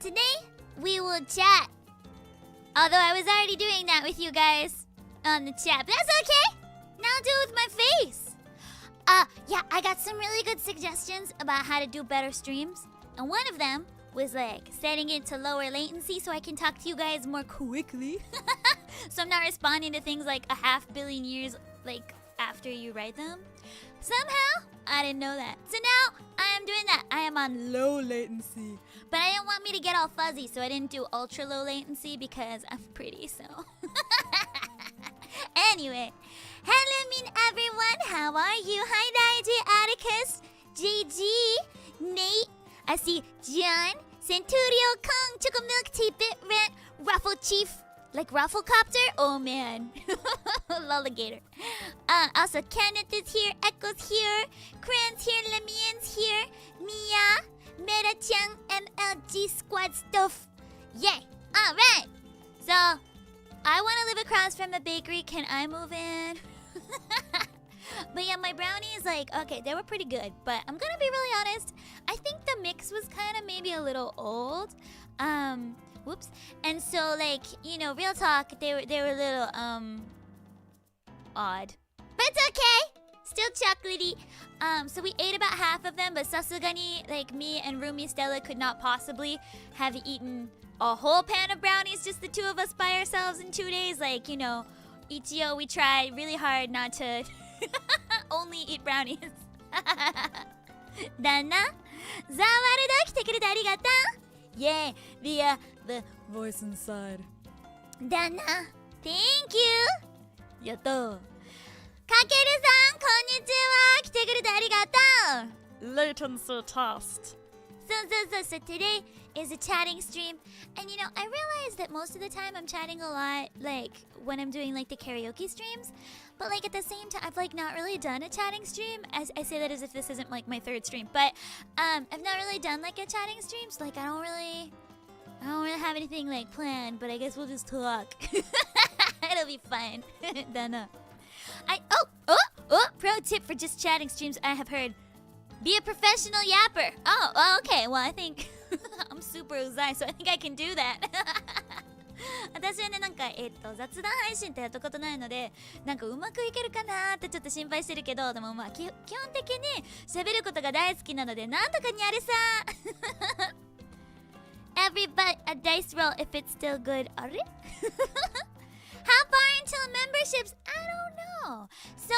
Today, we will chat. Although I was already doing that with you guys on the chat, but that's okay. Now I'll do it with my face. Yeah, I got some really good suggestions about how to do better streams. And one of them was like setting it to lower latency so I can talk to you guys more quickly. So I'm not responding to things like a 500 million years like after you write them. Somehow, I didn't know that. So now, I am doing that. I am on low latency. But I didn't want me to get all fuzzy, so I didn't do ultra low latency because I'm pretty, so. Anyway, Hellumin everyone, how are you? Hi, DJ Atticus, JG, Nate, I see John, Centurio, Kong, Choco Milk Tea, Bit Rent, Ruffle Chief, like Rufflecopter? Oh man. Lolligator. Also Kenneth is here, Echo's here, Kran's here, Lemian's here, Mia, Meta-chan, MLG Squad Stuff. Yay! Alright! So, I want to live across from a bakery. Can I move in? But yeah, my brownies, like, okay, they were pretty good. But I'm gonna be really honest. I think the mix was kind of maybe a little old. Whoops. And so, like, you know, real talk, they were a little odd, but it's okay. Still chocolatey. So we ate about half of them, but sasugani, like me and Rumi Stella could not possibly have eaten a whole pan of brownies, just the two of us by ourselves in 2 days. Like, you know, Ichio, we try really hard not to only eat brownies. だな。ザワルド来てくれてありがとう。Yay, the voice inside. だな。Thank you. やったー。かけるさん、こんにちは。来てくれてありがとう。Latency test. So today is a chatting stream. And you know, I realized that most of the time I'm chatting a lot, like, when I'm doing, like, the karaoke streams. But, like, at the same time, I've, like, not really done a chatting stream. I say that as if this isn't, like, my third stream. But, I've not really done, like, a chatting stream. So, like, I don't really have anything, like, planned. But I guess we'll just talk. It'll be fun. Dana. Pro tip for just chatting streams I have heard. Be a professional yapper. Oh, okay. Well, I think I'm super uzai, so I think I can do that. 私はね、なんか、雑談配信ってやったことないので、なんかうまくいけるかなーってちょっと心配してるけど、でもまあ、基本的に喋ることが大好きなので、なんとかにあれさ。Everybody, a dice roll if it's still good. あれ？ How far until memberships? I don't know. So,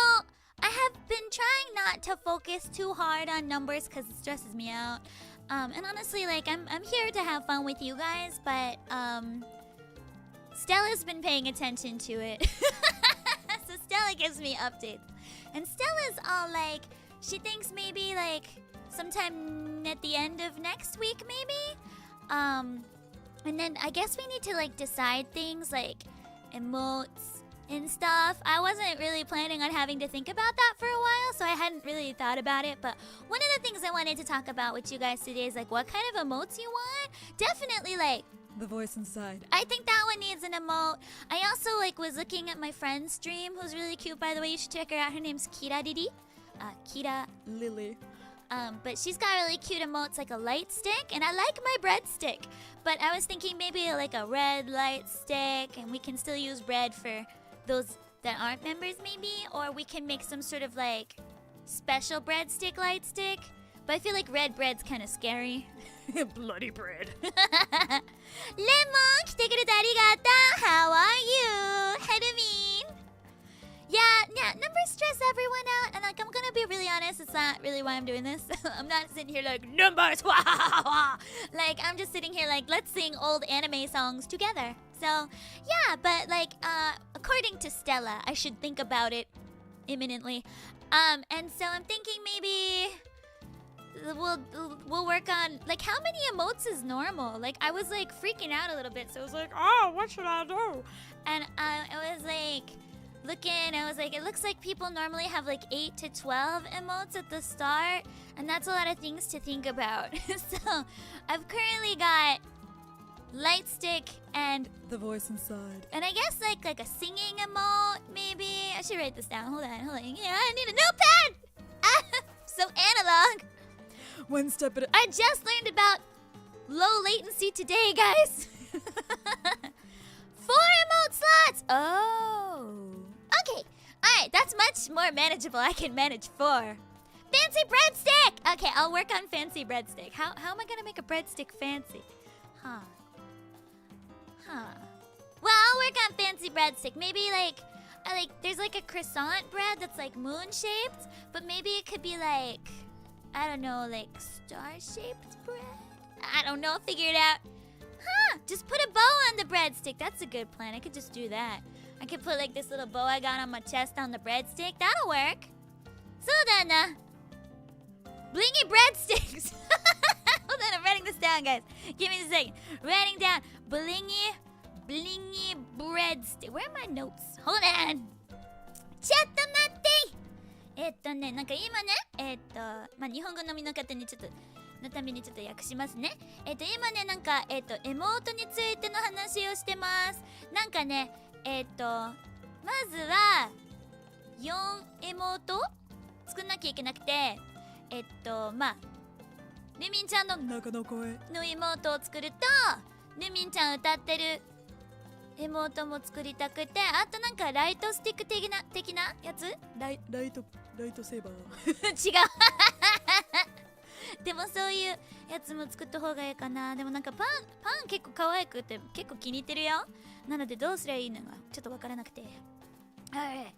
I have been trying not to focus too hard on numbers because it stresses me out. And honestly, like, I'm here to have fun with you guys, but, Stella's been paying attention to it. So Stella gives me updates. And Stella's all like, she thinks maybe, like, sometime at the end of next week, maybe? And then I guess we need to, like, decide things, like, emotes and stuff. I wasn't really planning on having to think about that for a while, so I hadn't really thought about it. But one of the things I wanted to talk about with you guys today is, like, what kind of emotes you want. Definitely, like, the voice inside. I think that one needs an emote. I also, like, was looking at my friend's stream, who's really cute, by the way. You should check her out. Her name's Kira Didi. Kira Lily. But she's got really cute emotes, like a light stick, and I like my breadstick. But I was thinking maybe like a red light stick, and we can still use red for those that aren't members, maybe, or we can make some sort of like special breadstick light stick. But I feel like red bread's kind of scary. Bloody bread. Lemon, 来てくれてありがとう. How are you? Hellumin. Yeah, numbers stress everyone out, and like I'm gonna be really honest, it's not really why I'm doing this. I'm not sitting here like numbers, like I'm just sitting here like let's sing old anime songs together. So yeah, but like according to Stella, I should think about it imminently. And so I'm thinking maybe we'll work on like how many emotes is normal. Like I was like freaking out a little bit, so I was like, oh, what should I do? And I was like looking, I was like, it looks like people normally have like 8 to 12 emotes at the start, and that's a lot of things to think about. So I've currently got Lightstick and the voice inside. And I guess like a singing emote, maybe. I should write this down. Hold on. Yeah, I need a notepad. So analog. One step at a... I just learned about low latency today, guys. 4 emote slots. Oh. Okay. Alright, that's much more manageable. I can manage 4. Fancy breadstick. Okay, I'll work on fancy breadstick. How am I gonna make a breadstick fancy? Huh. Well, I'll work on fancy breadstick. Maybe like there's like a croissant bread that's like moon shaped, but maybe it could be like, I don't know, like star-shaped bread? I don't know, figure it out. Just put a bow on the breadstick. That's a good plan. I could just do that. I could put like this little bow I got on my chest on the breadstick. That'll work. So then, blingy breadsticks. Hold on, I'm writing this down, guys. Give me a second. Writing down blingy breadstick. Where are my notes? Hold on. ちょっと待って。なんか今ね、まあ、日本語のみの方にちょっとのためにちょっと訳しますね。今ね、なんかエモートについての話をしてます。なんかね、まずは4エモート作んなきゃいけなくて、まあルミンちゃんの中の声のエモートを作るとルミンちゃん歌ってるエモートも作りたくて、あとなんかライトスティック的なやつライトセーバー。違うでもそういうやつも作った方がいいかな。でもなんかパン結構可愛くて結構気に入ってるよ。なのでどうすりゃいいのがちょっとわからなくて。 Alright,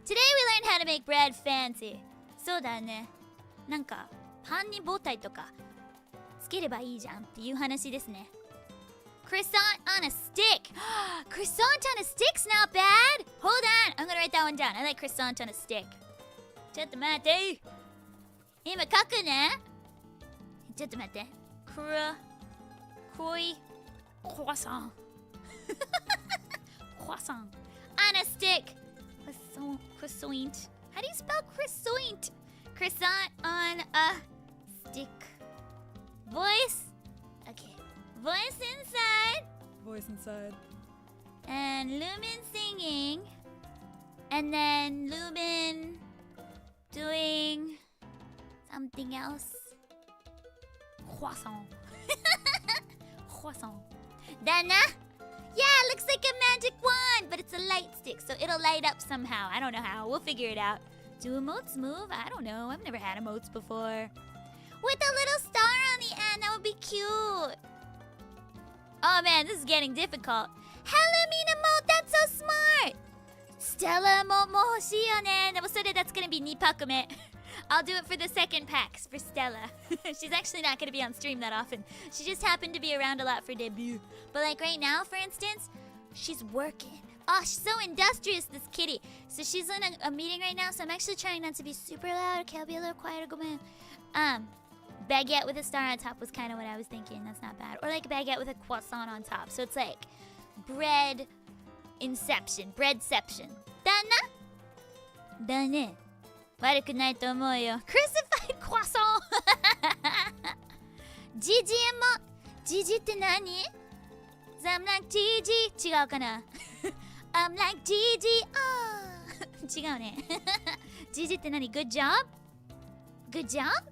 today we learned how to make bread fancy. そうだね、なんかパンにボタイとかつければいいじゃんっていう話ですね。 Croissant on a stick. Croissant on a stick's not bad. Hold on, I'm gonna write that one down. I like croissant on a stick. ちょっと待って、今書くね。ちょっと待って。croissant croissant on a stick. Croissant. How do you spell croissant? Croissant on a stick. Voice. Okay. Voice inside. Voice inside. And Lumin singing. And then Lumin doing something else. Croissant. Croissant. Dana? Yeah, it looks like a magic wand, but it's a light stick, so it'll light up somehow. I don't know how. We'll figure it out. Do emotes move? I don't know. I've never had emotes before. With a little star on the end, that would be cute. Oh man, this is getting difficult. Hellumin emote, that's so smart. Stella emote も欲しいよね。でもそれ that's gonna be 2パック目。I'll do it for the second packs for Stella. She's actually not going to be on stream that often. She just happened to be around a lot for debut. But like right now, for instance, she's working. Oh, she's so industrious, this kitty. So she's in a meeting right now, so I'm actually trying not to be super loud. Okay, I'll be a little quieter. Go man. Baguette with a star on top was kind of what I was thinking. That's not bad. Or like a baguette with a croissant on top. So it's like bread inception. Breadception. Dana? Done. 悪くないと思うよ。Crucified croissant! ジジもジジって何？ I'm like GG 違うかなI'm like GG 違うねジジって何？ Good job? Good job?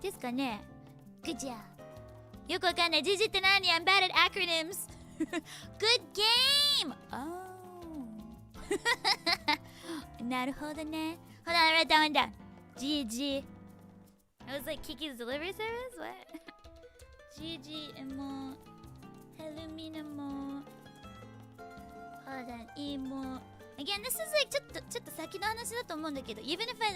ですかね Good job よくわかんない。ジジって何？ I'm bad at acronyms Good game! Oh なるほどね。Hold on, I wrote that one down. GG. I was like Kiki's delivery service? What? GG emote. Hellumin emote. Hold on, emote. Again, this is like ちょっと先の話だと思うんだけど even if I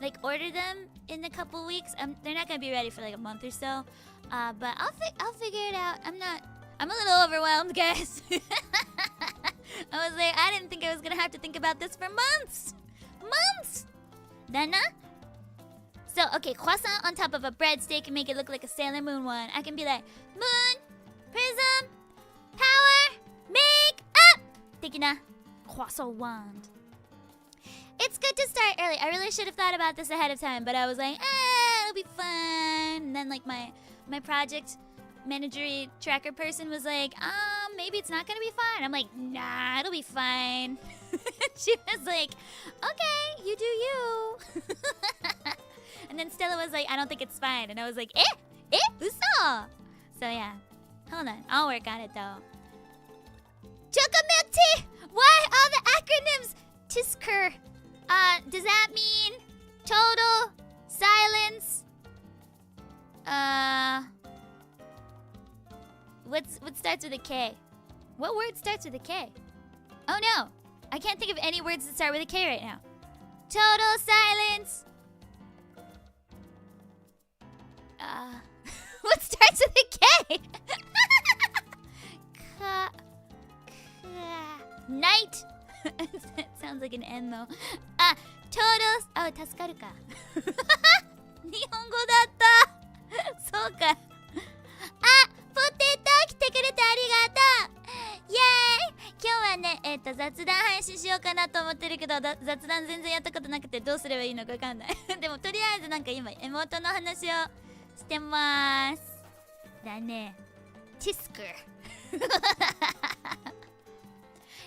like order them in a couple weeks, they're not gonna be ready for like a month or so. But I'll figure it out. I'm a little overwhelmed, guys. I was like, I didn't think I was gonna have to think about this for months. Dana? So, okay, croissant on top of a breadstick and make it look like a Sailor Moon one. I can be like, Moon, Prism, Power, Make Up! Thinking croissant wand. It's good to start early. I really should have thought about this ahead of time, but I was like, it'll be fun. And then like my project manager tracker person was like, maybe it's not gonna be fun. I'm like, nah, it'll be fine. She was like, okay, you do you. And then Stella was like, I don't think it's fine. And I was like, uso. So yeah, hold on, I'll work on it though. Choco milk tea. Why all the acronyms? Tisker. Does that mean total silence? What starts with a K? What word starts with a K? Oh no, I can't think of any words that start with a K right now. Total silence. What starts with a K? Night. It sounds like an N though. Total. Oh, 助かるか。日本語だった。そうか。ポテト来てくれてありがとう。イエーイ。今日はね、雑談配信しようかなと思ってるけど、雑談全然やったことなくてどうすればいいのかわかんない。でもとりあえずなんか今エモートの話をしてます。だね。Tisker.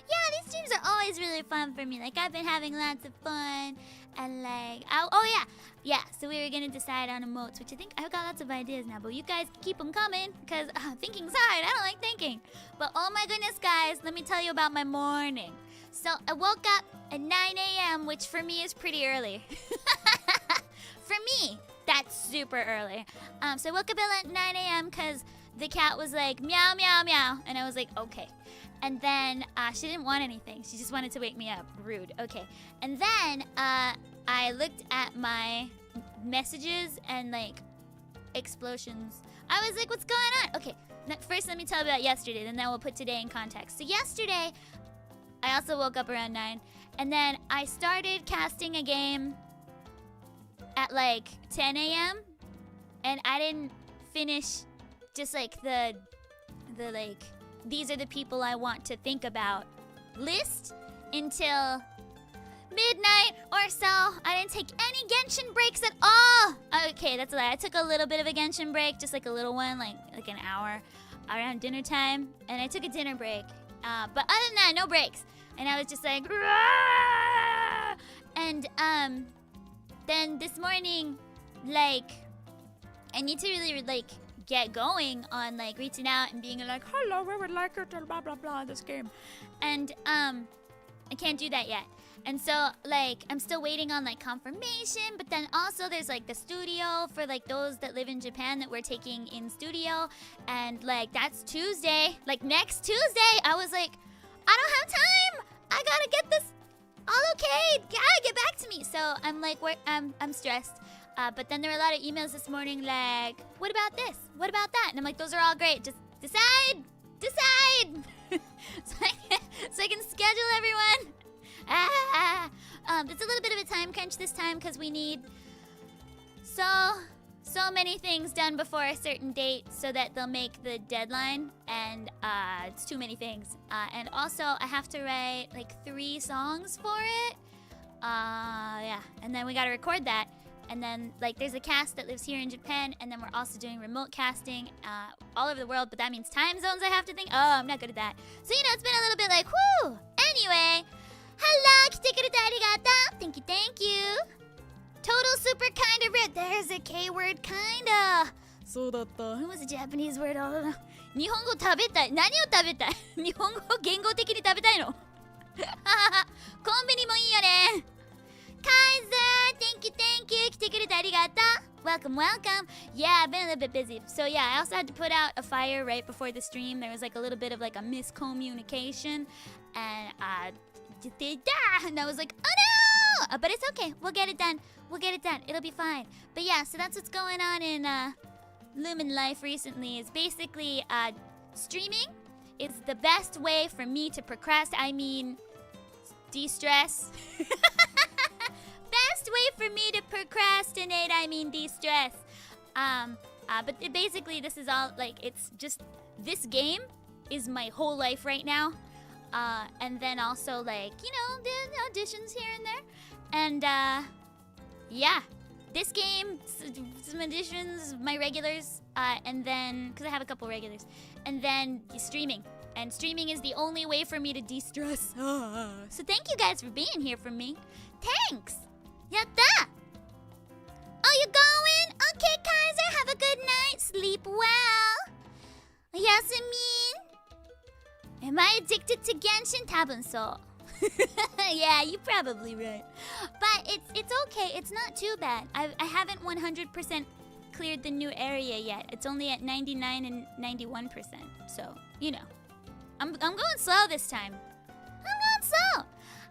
Yeah, these streams are always really fun for me. Like I've been having lots of fun, and like, oh yeah, yeah, so we were gonna decide on emotes, which I think I've got lots of ideas now, but you guys keep them coming, because thinking's hard. I don't like thinking. But oh my goodness, guys, let me tell you about my morning. So I woke up at 9 a.m., which for me is pretty early. For me, that's super early. So I woke up at 9 a.m. because the cat was like, meow, meow, meow. And I was like, okay. And then she didn't want anything. She just wanted to wake me up. Rude. Okay. And then I looked at my messages and like explosions. I was like, what's going on? Okay. First, let me tell you about yesterday. Then we'll put today in context. So yesterday, I also woke up around 9. And then I started casting a game at like 10 a.m. And I didn't finish just like the like, these are the people I want to think about list until midnight or so. I didn't take any Genshin breaks at all. Okay, that's a lie. I took a little bit of a Genshin break, just like a little one, like an hour around dinner time. And I took a dinner break. But other than that, no breaks. And I was just like, "Rah!" And then this morning, like, I need to really like get going on like reaching out and being like, hello, we would like it to blah blah blah this game. And I can't do that yet. And so like I'm still waiting on like confirmation, but then also there's like the studio for like those that live in Japan that we're taking in studio, and like that's Tuesday, like next Tuesday. I was like, I don't have time. I gotta get this all okay. Gotta get back to me. So I'm like, I'm stressed. But then there were a lot of emails this morning like, what about this? What about that? And I'm like, those are all great. Just decide. so I can schedule everyone. It's a little bit of a time crunch this time because we need so many things done before a certain date so that they'll make the deadline, and it's too many things. And also I have to write like 3 songs for it. Yeah, and then we gotta record that. And then, like, there's a cast that lives here in Japan, and then we're also doing remote casting all over the world, but that means time zones I have to think. Oh, I'm not good at that. So, you know, it's been a little bit like, whoo! Anyway, hello, kitekurete arigato. Thank you. Total super kinda red. There's a K word, kinda. そうだった。 What was a Japanese word? 日本語食べたい。何を食べたい？日本語を言語的に食べたいの？コンビニもいいよね。Kaiser, thank you. 来てくれてありがとう. Welcome. Yeah, I've been a little bit busy. So yeah, I also had to put out a fire right before the stream. There was like a little bit of like a miscommunication, and and I was like, oh no! But it's okay. We'll get it done. It'll be fine. But yeah, so that's what's going on in Lumin life recently. Is basically streaming is the best way for me to de-stress. Best way for me to procrastinate, de-stress. But basically this is all like, it's just, this game is my whole life right now. And then also like, you know, the auditions here and there. And yeah, this game, some auditions, my regulars, and then, because I have a couple regulars, and then streaming. And streaming is the only way for me to de-stress. So thank you guys for being here for me. Thanks! Yatta! Oh, you going? Okay, Kaiser, have a good night. Sleep well. Yasmin? Am I addicted to Genshin? 多分そう。 Yeah, you're probably right. But it's okay. It's not too bad. I haven't 100% cleared the new area yet. It's only at 99 and 91%. So, you know. I'm going slow this time. I'm going slow.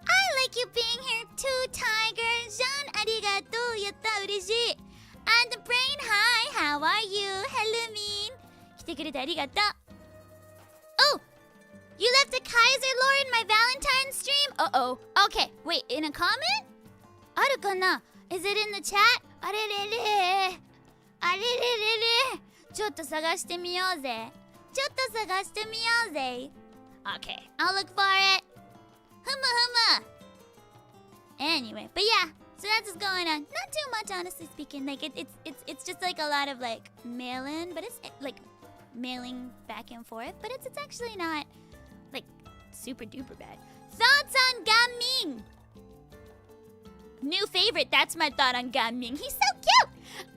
I like you being here too, Tiger. Jean, arigato. Yatta, ureshi. And the brain, hi. How are you? Hellumin. 来てくれてありがとう. Oh, you left a Kaiser lore in my Valentine's stream? Uh-oh. Okay, wait, in a comment? あるかな? Is it in the chat? あれれれ。あれれれれ。ちょっと探してみようぜ。Okay, I'll look for it. Humma. Anyway, but yeah, so that's what's going on. Not too much, honestly speaking. Like it's just like a lot of like mail-in, but it's like mailing back and forth. But it's actually not like super duper bad. Thoughts on gaming? New favorite. That's my thought on Gaming. He's so cute.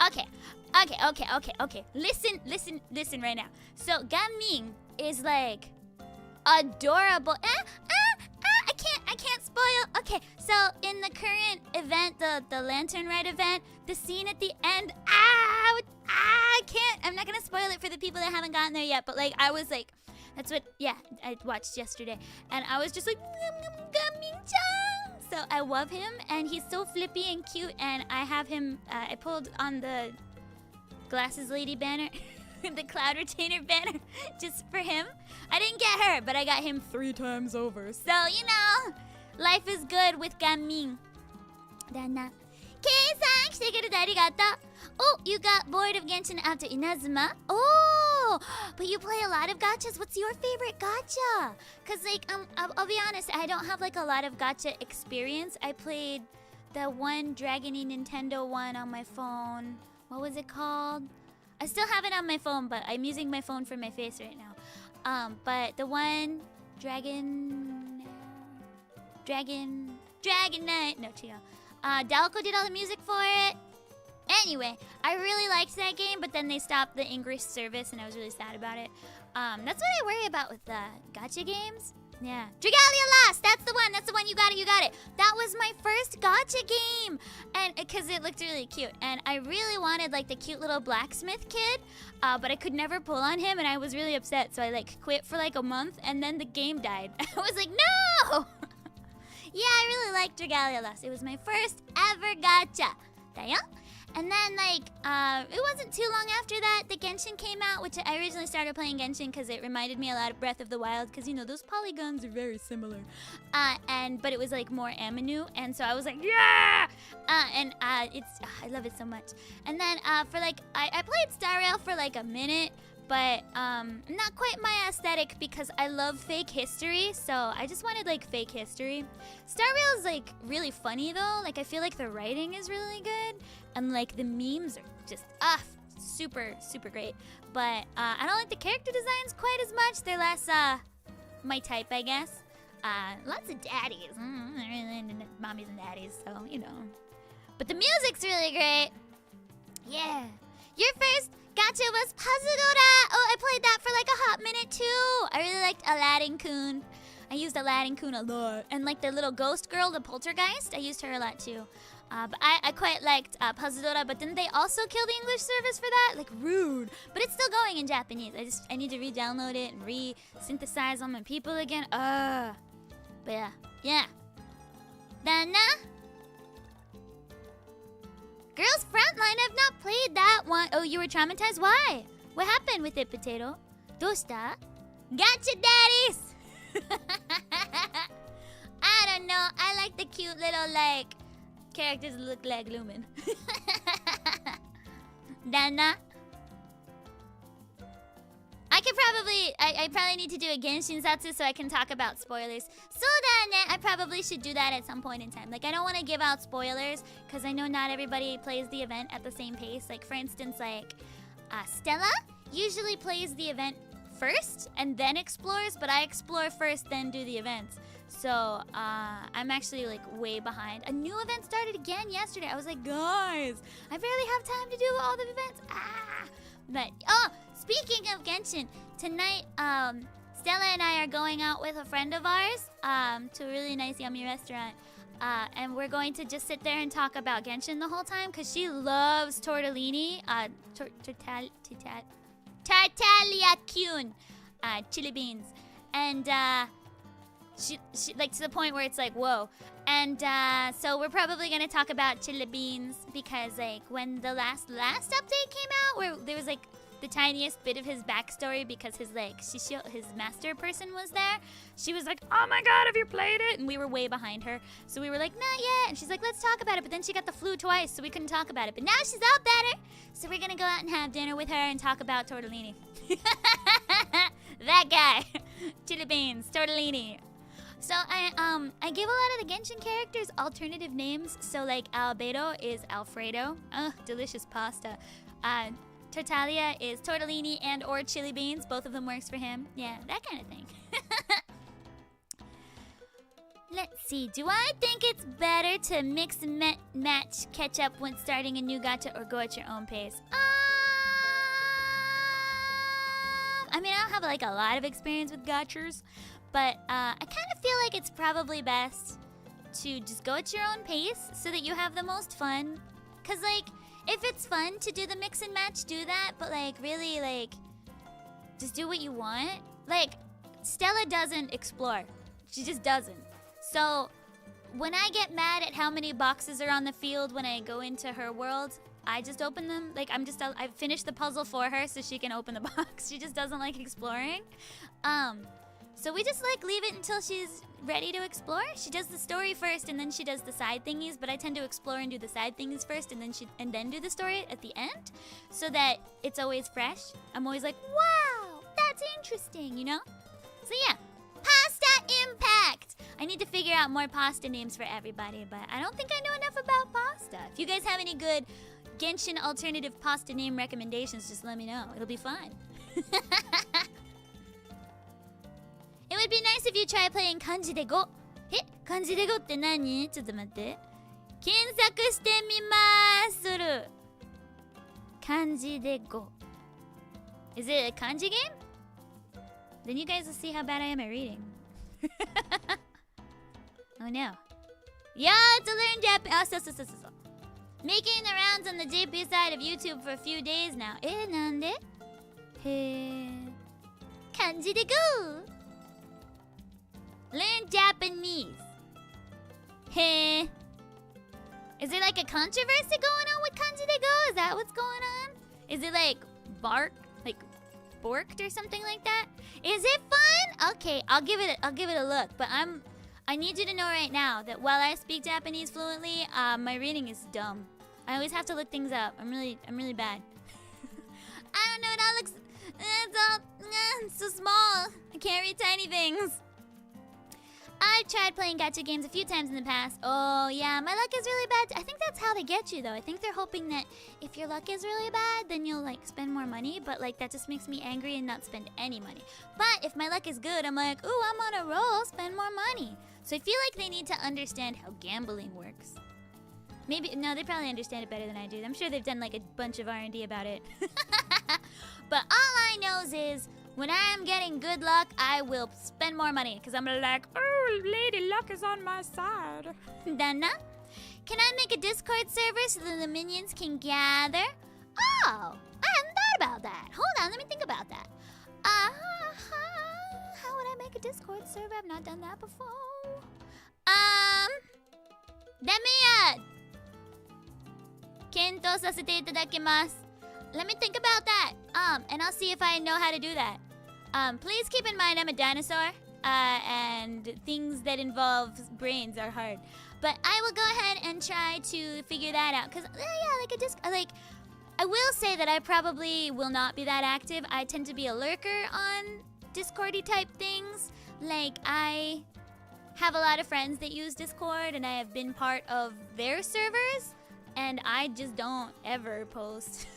Okay. Listen right now. So Gaming is like adorable. I can't spoil. Okay, so in the current event, the Lantern Ride event, the scene at the end, I can't. I'm not gonna spoil it for the people that haven't gotten there yet. But like, I was like, that's what. Yeah, I watched yesterday, and I was just like, Gaming-chan. So I love him, and he's so flippy and cute. And I have him. I pulled on the Glasses Lady banner, the Cloud Retainer banner, just for him. I didn't get her, but I got him 3 times over. So you know, life is good with Gaming. Dana. Kei-san, 来てくれてありがとう. Oh, you got bored of Genshin after Inazuma? Oh, but you play a lot of gachas. What's your favorite gacha? Cause like I'll be honest, I don't have like a lot of gacha experience. I played the one Dragon-y Nintendo one on my phone. What was it called? I still have it on my phone, but I'm using my phone for my face right now. But the one Dragon Knight. No, chill. Dalco did all the music for it. Anyway, I really liked that game, but then they stopped the English service, and I was really sad about it. That's what I worry about with the gacha games. Yeah. Dragalia Lost! That's the one. You got it. That was my first gacha game! And because it looked really cute. And I really wanted like the cute little blacksmith kid, but I could never pull on him, and I was really upset. So I like quit for like a month, and then the game died. I was like, no! Yeah, I really liked Dragalia Lost. It was my first ever gacha. Dayo? And then, like, it wasn't too long after that, the Genshin came out, which I originally started playing Genshin because it reminded me a lot of Breath of the Wild, because, you know, those polygons are very similar. But it was, like, more Aminu, and so I was like, yeah! I love it so much. And then, for, like, I played Star Rail for, like, a minute, but not quite my aesthetic because I love fake history, so I just wanted like fake history. Star Rail is like really funny though, like I feel like the writing is really good, and like the memes are just super great. But I don't like the character designs quite as much. They're less my type, I guess. Lots of daddies, I'm really into mommies and daddies, so you know. But the music's really great. Yeah. Your first gacha was Pazudora! Oh, I played that for like a hot minute too. I really liked Aladdin-kun. I used Aladdin-kun a lot. And like the little ghost girl, the poltergeist, I used her a lot too. But I quite liked Pazudora, but didn't they also kill the English service for that? Like, rude. But it's still going in Japanese. I need to re-download it and re-synthesize all my people again. But yeah. Dana? Girls Frontline, I've not played that one. Oh, you were traumatized? Why? What happened with it, Potato? Dosta? Gotcha, daddies! I don't know. I like the cute little, like, characters that look like Lumin. Dana? I probably need to do a Genshin Satsu so I can talk about spoilers. So then I probably should do that at some point in time. Like, I don't want to give out spoilers because I know not everybody plays the event at the same pace. Like, for instance, like, Stella usually plays the event first and then explores, but I explore first, then do the events. So, I'm actually, like, way behind. A new event started again yesterday. I was like, guys, I barely have time to do all the events. But, speaking of Genshin, tonight, Stella and I are going out with a friend of ours to a really nice, yummy restaurant. And we're going to just sit there and talk about Genshin the whole time because she loves tortellini, tartaglia-kun, chili beans. And she like to the point where it's like, whoa. And so we're probably going to talk about chili beans because like when the last update came out where there was like the tiniest bit of his backstory because his like Shishio, his master person was there, she was like, oh my god, have you played it? And we were way behind her, so we were like, not yet. And she's like, let's talk about it. But then she got the flu twice, so we couldn't talk about it. But now she's all better, so we're gonna go out and have dinner with her and talk about tortellini. That guy. Chili beans, tortellini. So I gave a lot of the Genshin characters alternative names. So like Albedo is Alfredo. Delicious pasta. Tortaglia is tortellini and or chili beans. Both of them works for him. Yeah, that kind of thing. Let's see. Do I think it's better to mix and match ketchup when starting a new gacha or go at your own pace? I mean, I don't have like a lot of experience with gachas, but I kind of feel like it's probably best to just go at your own pace so that you have the most fun. Cause like, if it's fun to do the mix and match, do that. But like, really, like, just do what you want. Like, Stella doesn't explore. She just doesn't. So, when I get mad at how many boxes are on the field when I go into her world, I just open them. Like, I finished the puzzle for her so she can open the box. She just doesn't like exploring. So we just like leave it until she's ready to explore. She does the story first and then she does the side thingies, but I tend to explore and do the side thingies first and then do the story at the end so that it's always fresh. I'm always like, wow, that's interesting, you know? So yeah, Pasta Impact! I need to figure out more pasta names for everybody, but I don't think I know enough about pasta. If you guys have any good Genshin alternative pasta name recommendations, just let me know. It'll be fun. It would be nice if you try playing 漢字で5。え、漢字で5って何？ちょっと待って。検索してみまする。漢字で5。Is it a kanji game? Then you guys will see how bad I am at reading. Oh no. Yeah, to learn Japanese. So. Making the rounds on the JP side of YouTube for a few days now. なんで？へー。漢字で5。Learn Japanese. Hey. Is there like a controversy going on with kanji de go? Is that what's going on? Is it like borked or something like that? Is it fun? Okay, I'll give it a look. But I need you to know right now that while I speak Japanese fluently, my reading is dumb. I always have to look things up. I'm really bad. I don't know. It all looks. It's so small. I can't read tiny things. I've tried playing gacha games a few times in the past. Oh, yeah, my luck is really bad. I think that's how they get you, though. I think they're hoping that if your luck is really bad, then you'll, like, spend more money. But, like, that just makes me angry and not spend any money. But if my luck is good, I'm like, ooh, I'm on a roll, spend more money. So I feel like they need to understand how gambling works. Maybe, no, they probably understand it better than I do. I'm sure they've done, like, a bunch of R&D about it. But all I know is when I'm getting good luck, I will spend more money. Because I'm like, oh, lady luck is on my side. Dana? Can I make a Discord server so that the minions can gather? Oh, I hadn't thought about that. Hold on, let me think about that. How would I make a Discord server? I've not done that before. Let me, 検討させていただきます. Let me think about that. And I'll see if I know how to do that. Please keep in mind I'm a dinosaur, and things that involve brains are hard. But I will go ahead and try to figure that out. Cause I will say that I probably will not be that active. I tend to be a lurker on Discordy type things. Like I have a lot of friends that use Discord, and I have been part of their servers, and I just don't ever post.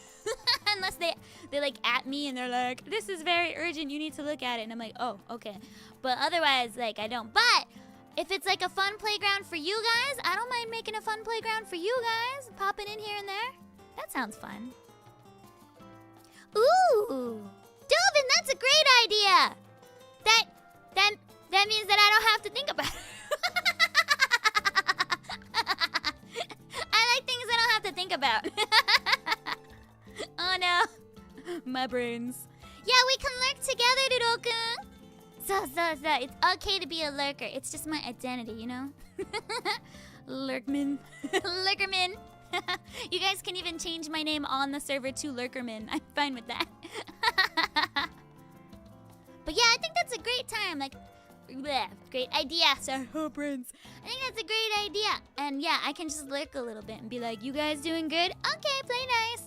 Unless they like at me and they're like, this is very urgent, you need to look at it. And I'm like, oh, okay. But otherwise, like, I don't. But if it's like a fun playground for you guys, I don't mind making a fun playground for you guys. Popping in here and there. That sounds fun. Ooh. Delvin, that's a great idea. That means that I don't have to think about it. I like things I don't have to think about. Oh no. My brains. Yeah, we can lurk together, Doodle-kun. So. It's okay to be a lurker. It's just my identity, you know? Lurkman. Lurkerman. You guys can even change my name on the server to Lurkerman. I'm fine with that. But yeah, I think that's a great time. Like, bleh, great idea. Sorry, oh, brains. I think that's a great idea. And yeah, I can just lurk a little bit and be like, you guys doing good? Okay, play nice.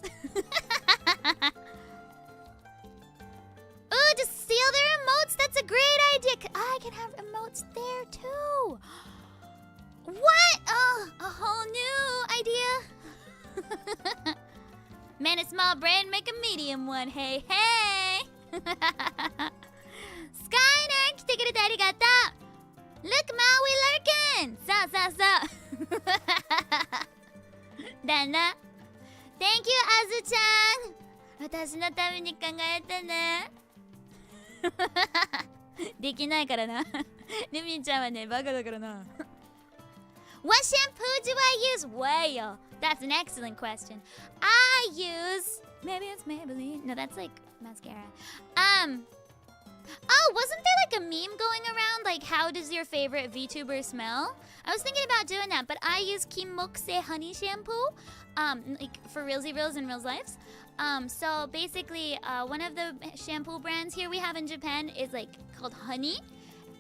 Ooh, just steal their emotes. That's a great idea. I can have emotes there too. What? Oh, a whole new idea. Man, a small brain, make a medium one. Hey, hey. Skyner, 来てくれてありがとう. Look, Ma, we lurking. そうだな。 Thank you あずちゃん、私のために考えたね。できないからな。ルミンちゃんはね、バカだからな。What shampoo do I use? Well, that's an excellent question. I use... Maybe it's Maybelline. No, that's like mascara. Oh, wasn't there like a meme going around? Like, how does your favorite VTuber smell? I was thinking about doing that, but I use Kim Mokse honey shampoo. Like for realsy reals and reals lives. So basically, one of the shampoo brands here we have in Japan is like called Honey,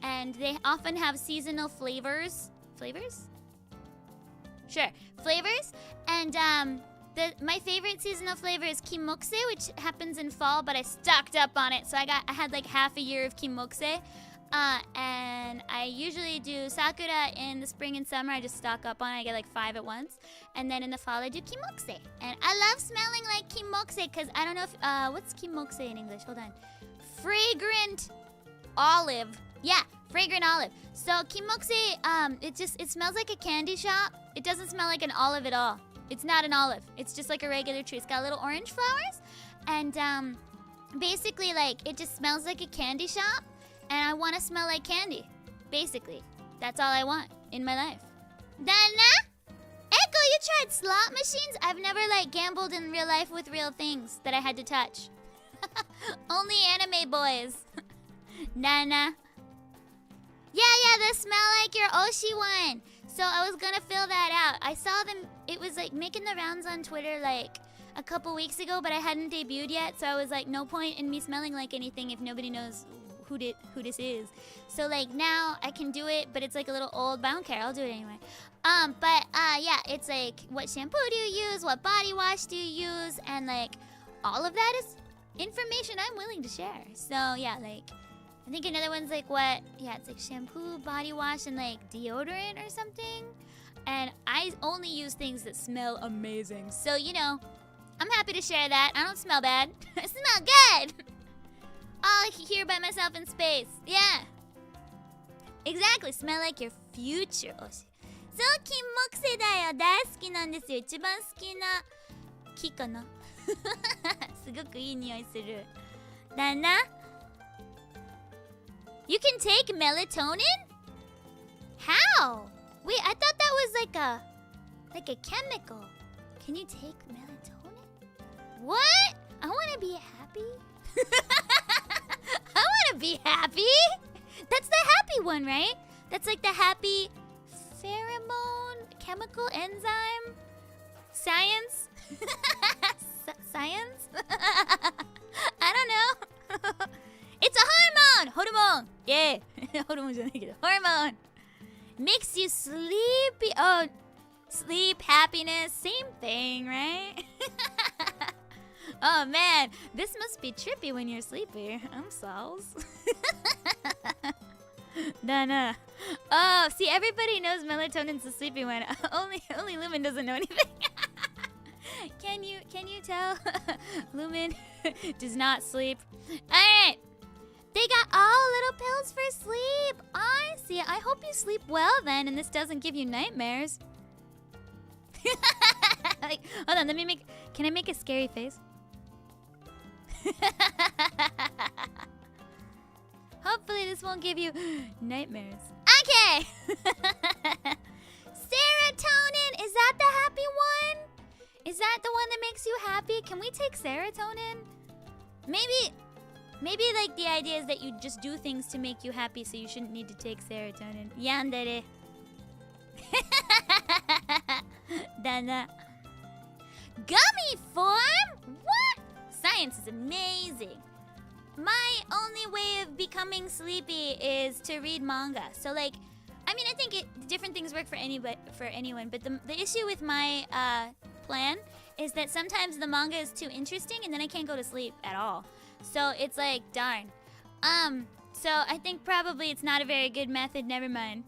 and they often have seasonal flavors. Flavors? Sure, flavors. And my favorite seasonal flavor is Kimokse, which happens in fall, but I stocked up on it, so I had like half a year of Kimokse. And I usually do Sakura in the spring and summer. I just stock up on it. I get like 5 at once. And then in the fall, I do Kimokse. And I love smelling like Kimokse because I don't know if... what's Kimokse in English? Hold on. Fragrant olive. Yeah, fragrant olive. So Kimokse, it smells like a candy shop. It doesn't smell like an olive at all. It's not an olive. It's just like a regular tree. It's got little orange flowers. And basically, like, it just smells like a candy shop. And I want to smell like candy. Basically. That's all I want in my life. Dana? Echo, you tried slot machines? I've never, like, gambled in real life with real things that I had to touch. Only anime boys. Dana? Yeah, the smell like your Oshi one. So I was gonna fill that out. I saw them, it was like making the rounds on Twitter like a couple weeks ago, but I hadn't debuted yet. So I was like, no point in me smelling like anything if nobody knows who this is. So like now I can do it, but it's like a little old, but I don't care, I'll do it anyway. Yeah, it's like what shampoo do you use, what body wash do you use, and like all of that is information I'm willing to share. So yeah, like I think another one's like what, yeah, it's like shampoo, body wash, and like deodorant or something. And I only use things that smell amazing. So, you know, I'm happy to share that. I don't smell bad. I smell good. All here by myself in space. Yeah. Exactly. Smell like your future. そう、金木犀だよ。大好きなんですよ。一番好きな木かな。すごくいい匂いする。だな。You can take melatonin? How? Wait, I thought that was like a chemical. Can you take melatonin? What? I want to be happy. I want to be happy. That's the happy one, right? That's like the happy pheromone, chemical enzyme, science. Science? I don't know. It's a hormone! Hormone! Yeah. Hormone じゃないけど hormone. Makes you sleepy. Oh, sleep, happiness, same thing, right? Oh man, this must be trippy when you're sleepy. I'm sauce. Dana. Oh, see, everybody knows melatonin's the sleepy one. Only Lumin doesn't know anything. Can you tell? Lumin does not sleep. Alright. They got all little pills for sleep. I see. I hope you sleep well then, and this doesn't give you nightmares. Like, hold on, can I make a scary face? Hopefully this won't give you nightmares. Okay. Serotonin, is that the happy one? Is that the one that makes you happy? Can we take serotonin? Maybe like the idea is that you just do things to make you happy, so you shouldn't need to take serotonin. Yandere. Dana. Gummy form? What? Science is amazing. My only way of becoming sleepy is to read manga. So like, I mean, I think different things work for anyone, but the issue with my plan is that sometimes the manga is too interesting and then I can't go to sleep at all. So it's like, darn. So I think probably it's not a very good method. Never mind.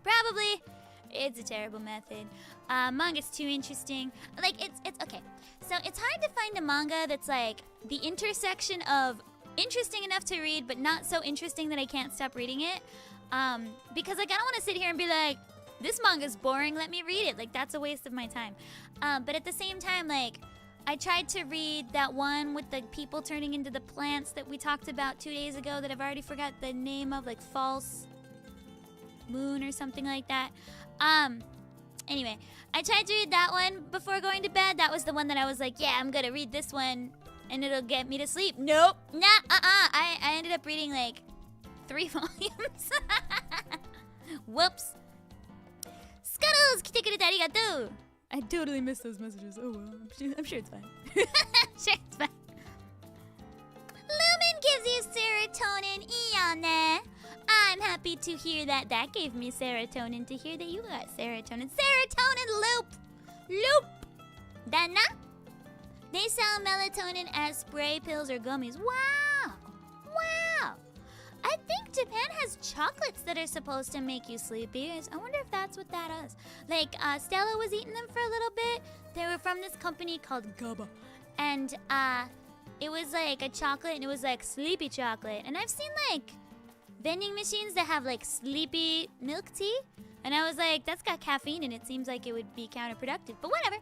Probably it's a terrible method. Manga's too interesting. Like, it's okay. So it's hard to find a manga that's like the intersection of interesting enough to read, but not so interesting that I can't stop reading it. Because like I don't want to sit here and be like, this manga's boring, let me read it. Like that's a waste of my time. But at the same time, like I tried to read that one with the people turning into the plants that we talked about 2 days ago that I've already forgot the name of, like False Moon or something like that. Anyway, I tried to read that one before going to bed. That was the one that I was like, yeah, I'm gonna read this one and it'll get me to sleep. Nope. I ended up reading like 3 volumes. Whoops. Scuttles! 来てくれてありがとう! I totally missed those messages. Oh well, I'm sure it's fine. Sure, it's fine. Lumin gives you serotonin. いいよね. I'm happy to hear that. That gave me serotonin to hear that you got serotonin. Serotonin loop! Loop! だな? They sell melatonin as spray pills or gummies. Wow! Wow! I think Japan has chocolates that are supposed to make you sleepy. I wonder if that's what that is. Like, Stella was eating them for a little bit. They were from this company called GABA. And, it was like a chocolate and it was like sleepy chocolate. And I've seen like vending machines that have like sleepy milk tea. And I was like, that's got caffeine and it seems like it would be counterproductive. But whatever.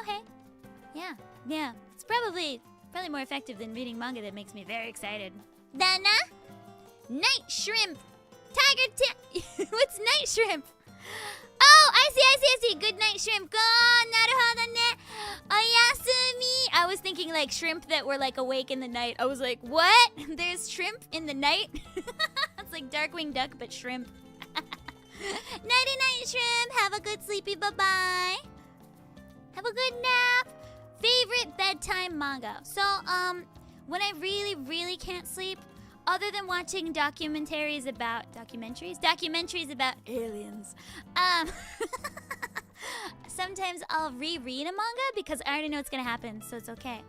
Hey. Yeah. It's probably more effective than reading manga that makes me very excited. Dana? Night shrimp. What's night shrimp? Oh, I see. Good night shrimp. Oh, なるほどね. Oyasumi. I was thinking like shrimp that were like awake in the night. I was like, what? There's shrimp in the night? It's like Darkwing Duck, but shrimp. Nighty night shrimp. Have a good sleepy bye-bye. Have a good nap. Favorite bedtime manga. So, when I really, really can't sleep, other than watching documentaries about aliens, sometimes I'll reread a manga because I already know what's gonna happen, so it's okay.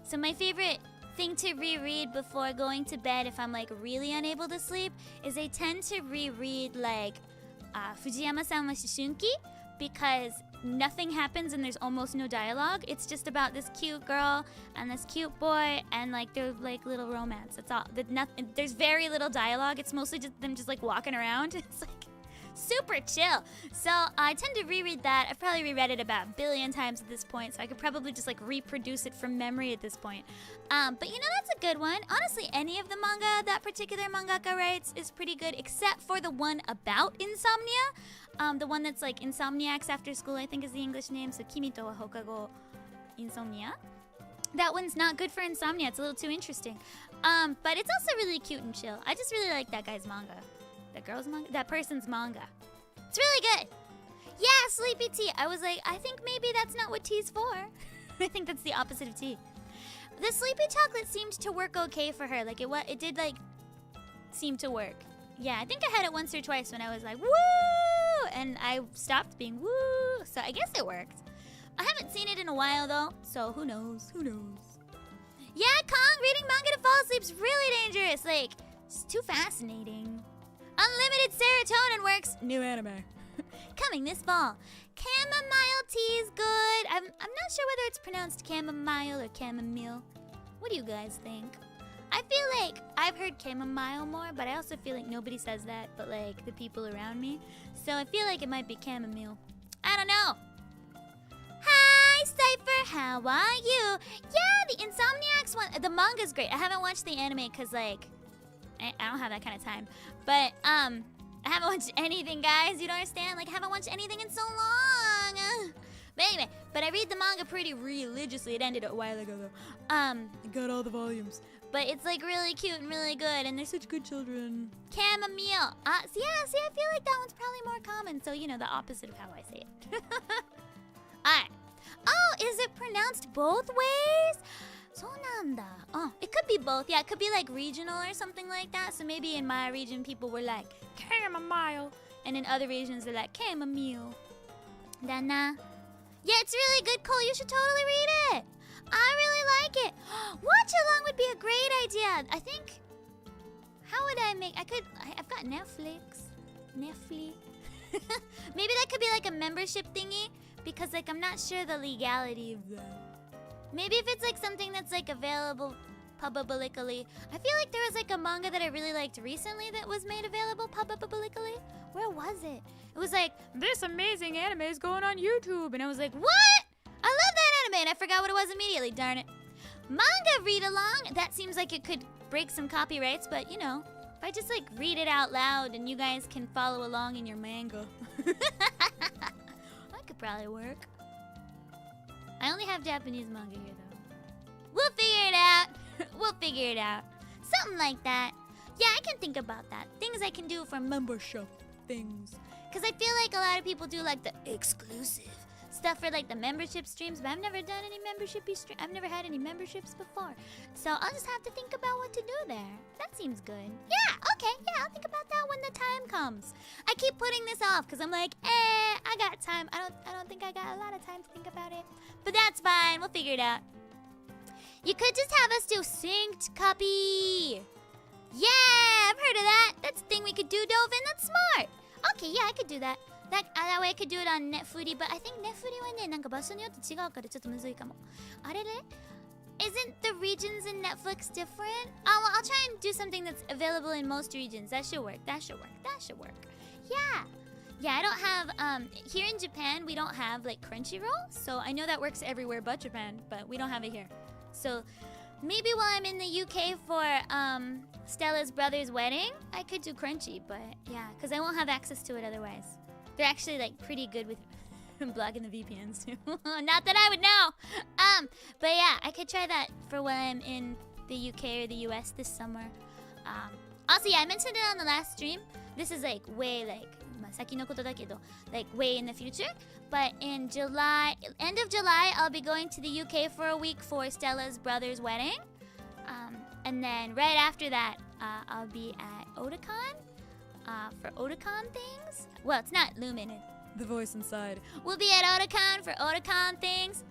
So my favorite thing to reread before going to bed, if I'm like really unable to sleep, is I tend to reread like Fujiyama-san wa Shishunki, because nothing happens and there's almost no dialogue. It's just about this cute girl and this cute boy and like their like little romance. That's all. There's very little dialogue. It's mostly just them just like walking around. It's like super chill. So I tend to reread that. I've probably reread it about a billion times at this point, so I could probably just like reproduce it from memory at this point. But that's a good one. Honestly, any of the manga that particular mangaka writes is pretty good, except for the one about insomnia. The one that's like Insomniacs After School, I think is the English name. So Kimi to wa Hokago Insomnia. That one's not good for insomnia. It's a little too interesting. But it's also really cute and chill. I just really like that guy's manga. That girl's manga? That person's manga. It's really good. Yeah, sleepy tea. I was like, I think maybe that's not what tea's for. I think that's the opposite of tea. The sleepy chocolate seemed to work okay for her. Like it did like seem to work. Yeah, I think I had it once or twice when I was like, woo! And I stopped being woo. So I guess it worked. I haven't seen it in a while though, so who knows? Yeah, Kong, reading manga to fall asleep's really dangerous. Like, it's too fascinating. Unlimited serotonin works. New anime. Coming this fall. Chamomile tea is good. I'm not sure whether it's pronounced chamomile or chamomile. What do you guys think? I feel like I've heard chamomile more, but I also feel like nobody says that but like the people around me. So I feel like it might be chamomile. I don't know. Hi, Cypher. How are you? Yeah, the Insomniacs one. The manga's great. I haven't watched the anime because like I don't have that kind of time. But I haven't watched anything, guys. You don't understand? Like I haven't watched anything in so long. But anyway, I read the manga pretty religiously. It ended a while ago though. I got all the volumes. But it's like really cute and really good, and they're such good children. Chamomile. See, I feel like that one's probably more common. So the opposite of how I say it. Alright. Oh, is it pronounced both ways? そうなんだ. Oh, it could be both. Yeah, it could be like regional or something like that. So maybe in my region, people were like chamomile, and in other regions, they're like chamomile. Dana. Yeah, it's really good, Cole. You should totally read it. I really like it. Watch along would be a great idea. I think. How would I make? I've got Netflix. Maybe that could be like a membership thingy, because like I'm not sure the legality of that. Maybe if it's like something that's like available publicly. I feel like there was like a manga that I really liked recently that was made available publicly. Where was it? It was like, this amazing anime is going on YouTube. And I was like, what? I love that anime. And I forgot what it was immediately, darn it. Manga read along. That seems like it could break some copyrights, but you know, if I just like read it out loud and you guys can follow along in your manga. That could probably work. I only have Japanese manga here though. We'll figure it out. We'll figure it out. Something like that. Yeah, I can think about that. Things I can do for membership things. Because I feel like a lot of people do like the exclusive stuff for like the membership streams, but I've never done any membership-y stream. I've never had any memberships before. So I'll just have to think about what to do there. That seems good. Yeah, okay. Yeah, I'll think about that when the time comes. I keep putting this off because I'm like, I got time. I don't think I got a lot of time to think about it. But that's fine. We'll figure it out. You could just have us do synced copy. Yeah, I've heard of that. That's a thing we could do, Dovin. That's smart. Okay, yeah, I could do that. That way I could do it on Netfuri, but I think Netfuri はね、なんか場所によって違うからちょっとむずいかも。あれれ? Isn't the regions in Netflix different? Well, I'll try and do something that's available in most regions. That should work. That should work. That should work. Yeah. Yeah, I don't have, here in Japan, we don't have, like, Crunchyroll. So I know that works everywhere but Japan, but we don't have it here. So maybe while I'm in the UK for, Stella's brother's wedding, I could do Crunchy, but yeah, because I won't have access to it otherwise. They're actually, like, pretty good with blocking the VPNs, too. Not that I would know. But yeah, I could try that for when I'm in the UK or the US this summer. Also, yeah, I mentioned it on the last stream. This is, like, way, like, 先のことだけど, like, way in the future. But in July, end of July, I'll be going to the UK for a week for Stella's brother's wedding. And then right after that, I'll be at Otakon for Otakon things. Well, it's not Lumin. The voice inside. We'll be at Otakon for Otakon things.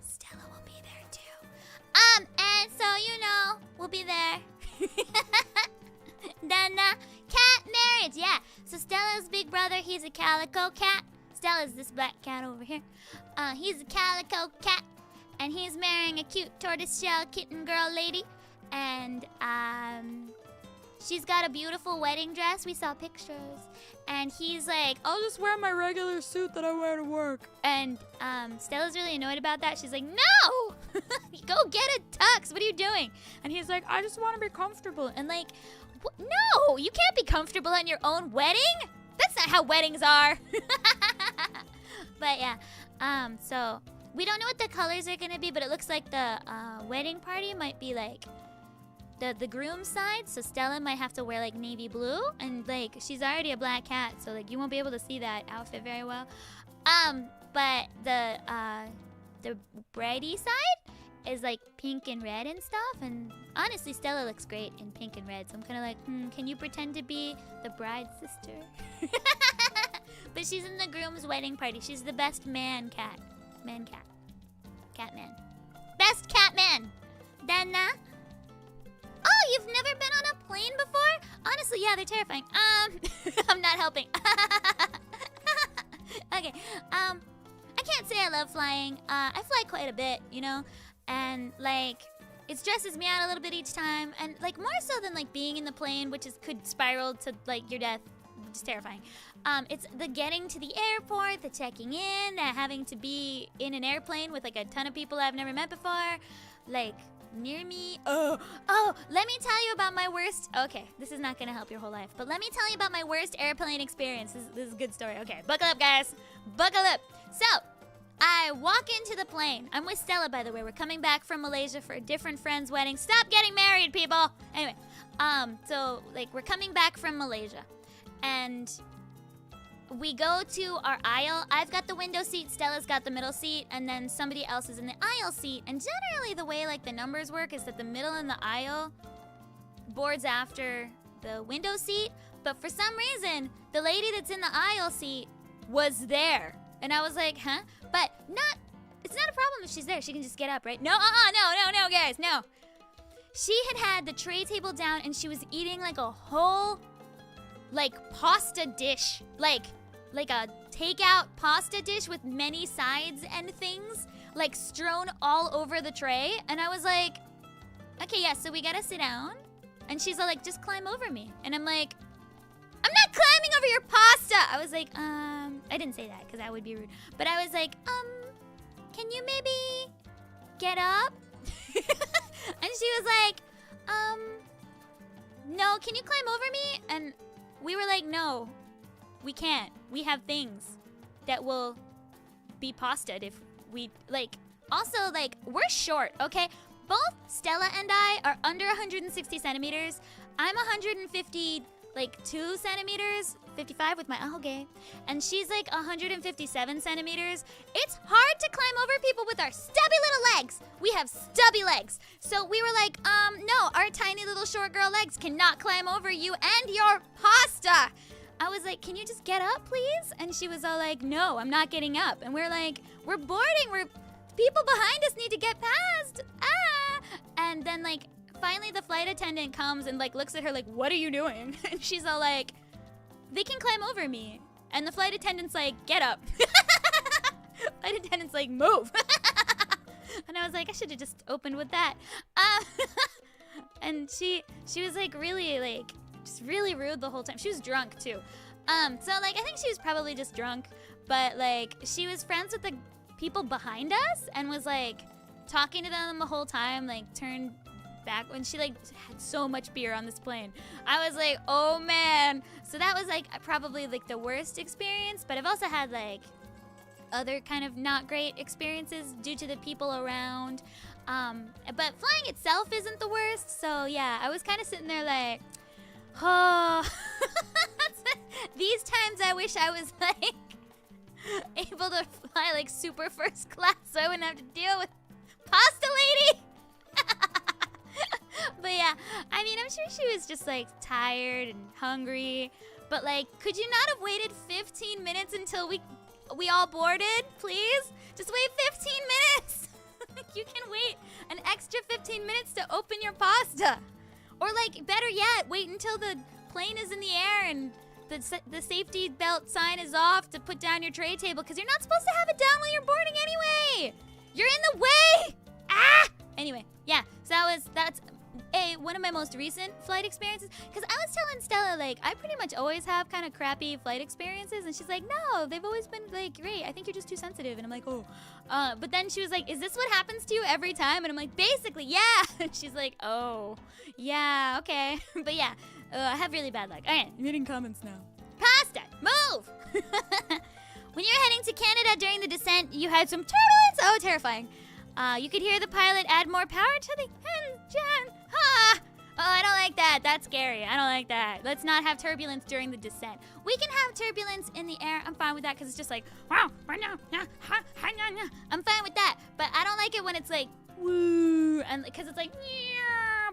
Stella will be there too. And so, you know, we'll be there. Then, cat marriage, yeah. So Stella's big brother, he's a calico cat. Stella's this black cat over here. He's a calico cat. And he's marrying a cute tortoiseshell kitten girl lady. And, she's got a beautiful wedding dress. We saw pictures. And he's like, I'll just wear my regular suit that I wear to work. And Stella's really annoyed about that. She's like, no! Go get a tux. What are you doing? And he's like, I just want to be comfortable. And like, no! You can't be comfortable on your own wedding? That's not how weddings are. But yeah, so we don't know what the colors are going to be, but it looks like the wedding party might be like the groom's side, so Stella might have to wear like navy blue, and like she's already a black cat, so like you won't be able to see that outfit very well. But the bridey side is like pink and red and stuff, and honestly Stella looks great in pink and red, so I'm kind of like, can you pretend to be the bride's sister? But she's in the groom's wedding party. She's the best man cat. Man cat. Cat man. Best cat man. Dana. Oh, you've never been on a plane before? Honestly, yeah, they're terrifying. I'm not helping. Okay, I can't say I love flying. I fly quite a bit, you know? And, like, it stresses me out a little bit each time. And, like, more so than, like, being in the plane, which could spiral to, like, your death. Just terrifying. It's the getting to the airport, the checking in, the having to be in an airplane with, like, a ton of people I've never met before. Like, near me. Oh, let me tell you about my worst. Okay, this is not gonna help your whole life, but let me tell you about my worst airplane experience. This is a good story. Okay, buckle up, guys. Buckle up. So, I walk into the plane. I'm with Stella, by the way. We're coming back from Malaysia for a different friend's wedding. Stop getting married, people. Anyway, so like we're coming back from Malaysia, and we go to our aisle. I've got the window seat, Stella's got the middle seat, and then somebody else is in the aisle seat. And generally the way like the numbers work is that the middle and the aisle boards after the window seat. But for some reason, the lady that's in the aisle seat was there. And I was like, huh? But it's not a problem if she's there. She can just get up, right? No, no, guys, no. She had the tray table down and she was eating like a whole like pasta dish. Like a takeout pasta dish with many sides and things like strewn all over the tray. And I was like, okay, yeah, so we gotta sit down. And she's all like, just climb over me. And I'm like, I'm not climbing over your pasta. I was like, I didn't say that because that would be rude. But I was like, can you maybe get up? And she was like, no, can you climb over me? And we were like, no, we can't. We have things that will be pastaed if we, like, also, like, we're short, okay? Both Stella and I are under 160 centimeters. I'm 150, like, 2 centimeters, 55 with my okay. And she's like 157 centimeters. It's hard to climb over people with our stubby little legs. We have stubby legs. So we were like, no, our tiny little short girl legs cannot climb over you and your pasta. I was like, can you just get up, please? And she was all like, no, I'm not getting up. And we're like, we're boarding. People behind us need to get past. And then, like, finally the flight attendant comes and, like, looks at her like, what are you doing? And she's all like, they can climb over me. And the flight attendant's like, get up. Flight attendant's like, move. And I was like, I should have just opened with that. And she was, like, really, like, just really rude the whole time. She was drunk, too. So, like, I think she was probably just drunk. But, like, she was friends with the people behind us and was, like, talking to them the whole time, like, turned back when she, like, had so much beer on this plane. I was like, oh, man. So that was, like, probably, like, the worst experience. But I've also had, like, other kind of not great experiences due to the people around. But flying itself isn't the worst. So, yeah, I was kind of sitting there like, oh. These times I wish I was, like, able to fly, like, super first class so I wouldn't have to deal with Pasta Lady. But yeah, I mean, I'm sure she was just, like, tired and hungry. But, like, could you not have waited 15 minutes until we all boarded, please? Just wait 15 minutes. You can wait an extra 15 minutes to open your pasta. Or, like, better yet, wait until the plane is in the air and the safety belt sign is off to put down your tray table, because you're not supposed to have it down while you're boarding anyway. You're in the way. Anyway, yeah, so that's one of my most recent flight experiences, because I was telling Stella, like, I pretty much always have kind of crappy flight experiences, and she's like, no, they've always been, like, great. I think you're just too sensitive. And I'm like, oh. But then she was like, is this what happens to you every time? And I'm like, basically, yeah. And she's like, oh, yeah, okay. But yeah, I have really bad luck. All right. I'm getting comments now. Pasta, move! When you're heading to Canada during the descent, you had some turbulence. Oh, terrifying. You could hear the pilot add more power to the engine. Oh, I don't like that. That's scary. I don't like that. Let's not have turbulence during the descent. We can have turbulence in the air. I'm fine with that because it's just like, wow, I'm fine with that. But I don't like it when it's like, woo, and because it's like,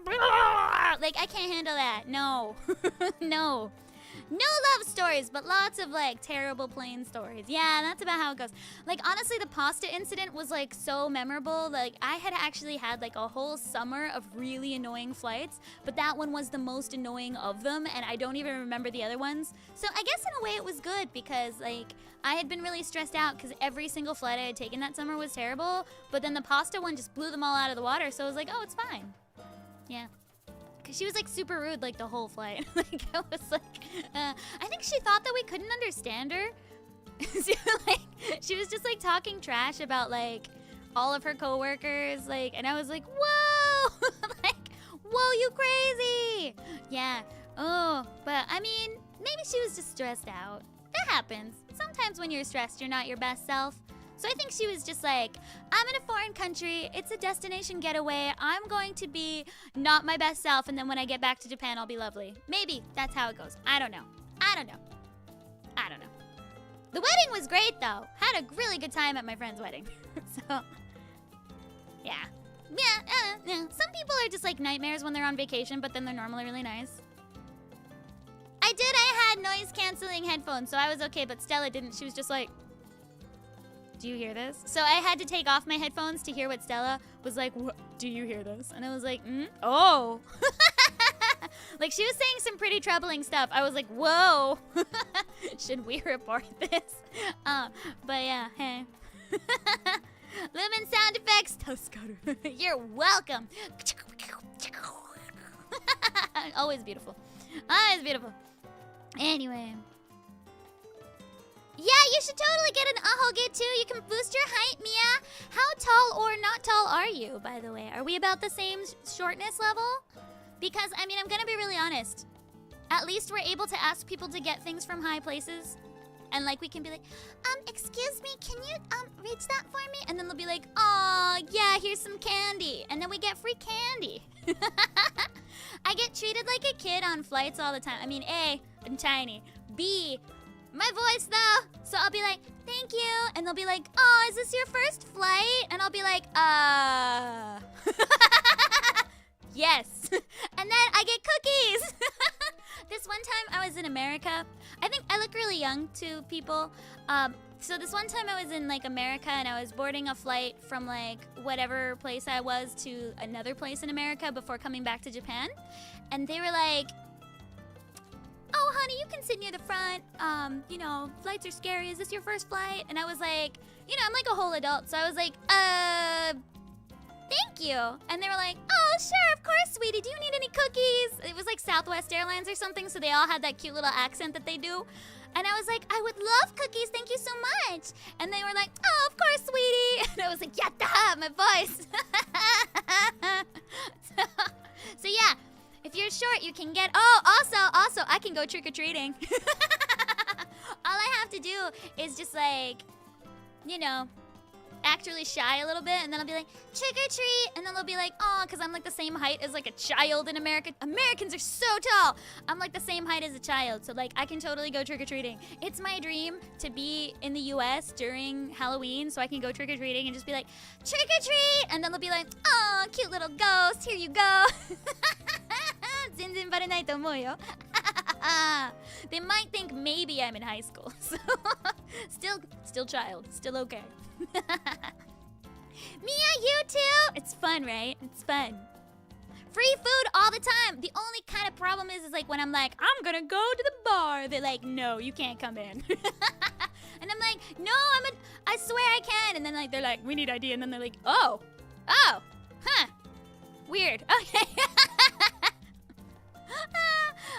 like, I can't handle that. No. No. No love stories, but lots of, like, terrible plane stories. Yeah, that's about how it goes. Like, honestly, the pasta incident was, like, so memorable. Like, I had actually had, like, a whole summer of really annoying flights, but that one was the most annoying of them, and I don't even remember the other ones. So I guess in a way it was good because, like, I had been really stressed out because every single flight I had taken that summer was terrible, but then the pasta one just blew them all out of the water, so I was like, oh, it's fine. Yeah. She was, like, super rude, like, the whole flight. Like, I was like, I think she thought that we couldn't understand her. So, like, she was just, like, talking trash about, like, all of her coworkers, like, and I was like, whoa! Like, whoa, you crazy! Yeah. Oh, but, I mean, maybe she was just stressed out. That happens. Sometimes when you're stressed, you're not your best self. So I think she was just like, I'm in a foreign country, it's a destination getaway, I'm going to be not my best self, and then when I get back to Japan, I'll be lovely. Maybe that's how it goes. I don't know. The wedding was great, though. Had a really good time at my friend's wedding. So, yeah. Some people are just like nightmares when they're on vacation, but then they're normally really nice. I had noise-canceling headphones, so I was okay, but Stella didn't. She was just like, do you hear this? So I had to take off my headphones to hear what Stella was like, do you hear this? And I was like, oh. Like, she was saying some pretty troubling stuff. I was like, whoa. Should we report this? But yeah, hey. Lumin sound effects. You're welcome. Always beautiful. Always beautiful. Anyway. Yeah, you should totally get an ahoge too. You can boost your height, Mia. How tall or not tall are you, by the way? Are we about the same shortness level? Because, I mean, I'm gonna be really honest. At least we're able to ask people to get things from high places. And, like, we can be like, excuse me, can you, reach that for me? And then they'll be like, oh, yeah, here's some candy. And then we get free candy. I get treated like a kid on flights all the time. I mean, A, I'm tiny. B, my voice, though. So I'll be like, thank you. And they'll be like, oh, is this your first flight? And I'll be like, yes. And then I get cookies. This one time I was in America. I think I look really young to people. So this one time I was in like America and I was boarding a flight from like whatever place I was to another place in America before coming back to Japan. And they were like, oh, honey, you can sit near the front. You know, flights are scary. Is this your first flight? And I was like, you know, I'm like a whole adult. So I was like, thank you. And they were like, oh, sure, of course, sweetie. Do you need any cookies? It was like Southwest Airlines or something, so they all had that cute little accent that they do. And I was like, I would love cookies. Thank you so much. And they were like, oh, of course, sweetie. And I was like, yatta, my voice. So yeah, if you're short, you can get, oh, also, I can go trick-or-treating. All I have to do is just like, you know, act really shy a little bit, and then I'll be like, trick or treat, and then they'll be like, oh, because I'm like the same height as like a child in America. Americans are so tall. I'm like the same height as a child, so like I can totally go trick or treating. It's my dream to be in the U.S. during Halloween, so I can go trick or treating and just be like, trick or treat, and then they'll be like, oh, cute little ghost, here you go. 全然バレないと思うよ. They might think maybe I'm in high school, so still child, still okay. Mia, you too? It's fun, right? It's fun. Free food all the time. The only kind of problem is like when I'm like, I'm gonna go to the bar. They're like, no, you can't come in. And I'm like, no, I swear I can. And then like they're like, we need ID. And then they're like, oh, huh, weird. Okay.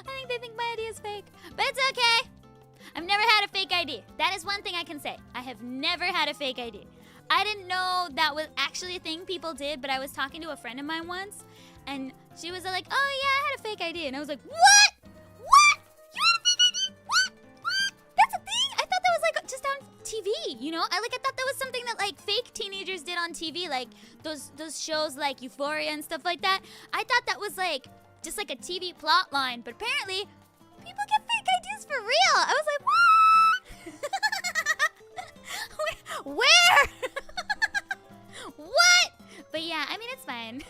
I think they think my ID is fake, but it's okay. I've never had a fake ID. That is one thing I can say. I have never had a fake ID. I didn't know that was actually a thing people did, but I was talking to a friend of mine once, and she was like, oh yeah, I had a fake ID. And I was like, what? What? You had a fake ID? What? That's a thing? I thought that was like just on TV, you know? I thought that was something that like fake teenagers did on TV, like those shows like Euphoria and stuff like that. I thought that was like just like a TV plot line, but apparently people get fake IDs for real. I was like, what? Where? What? But yeah, I mean, it's fine.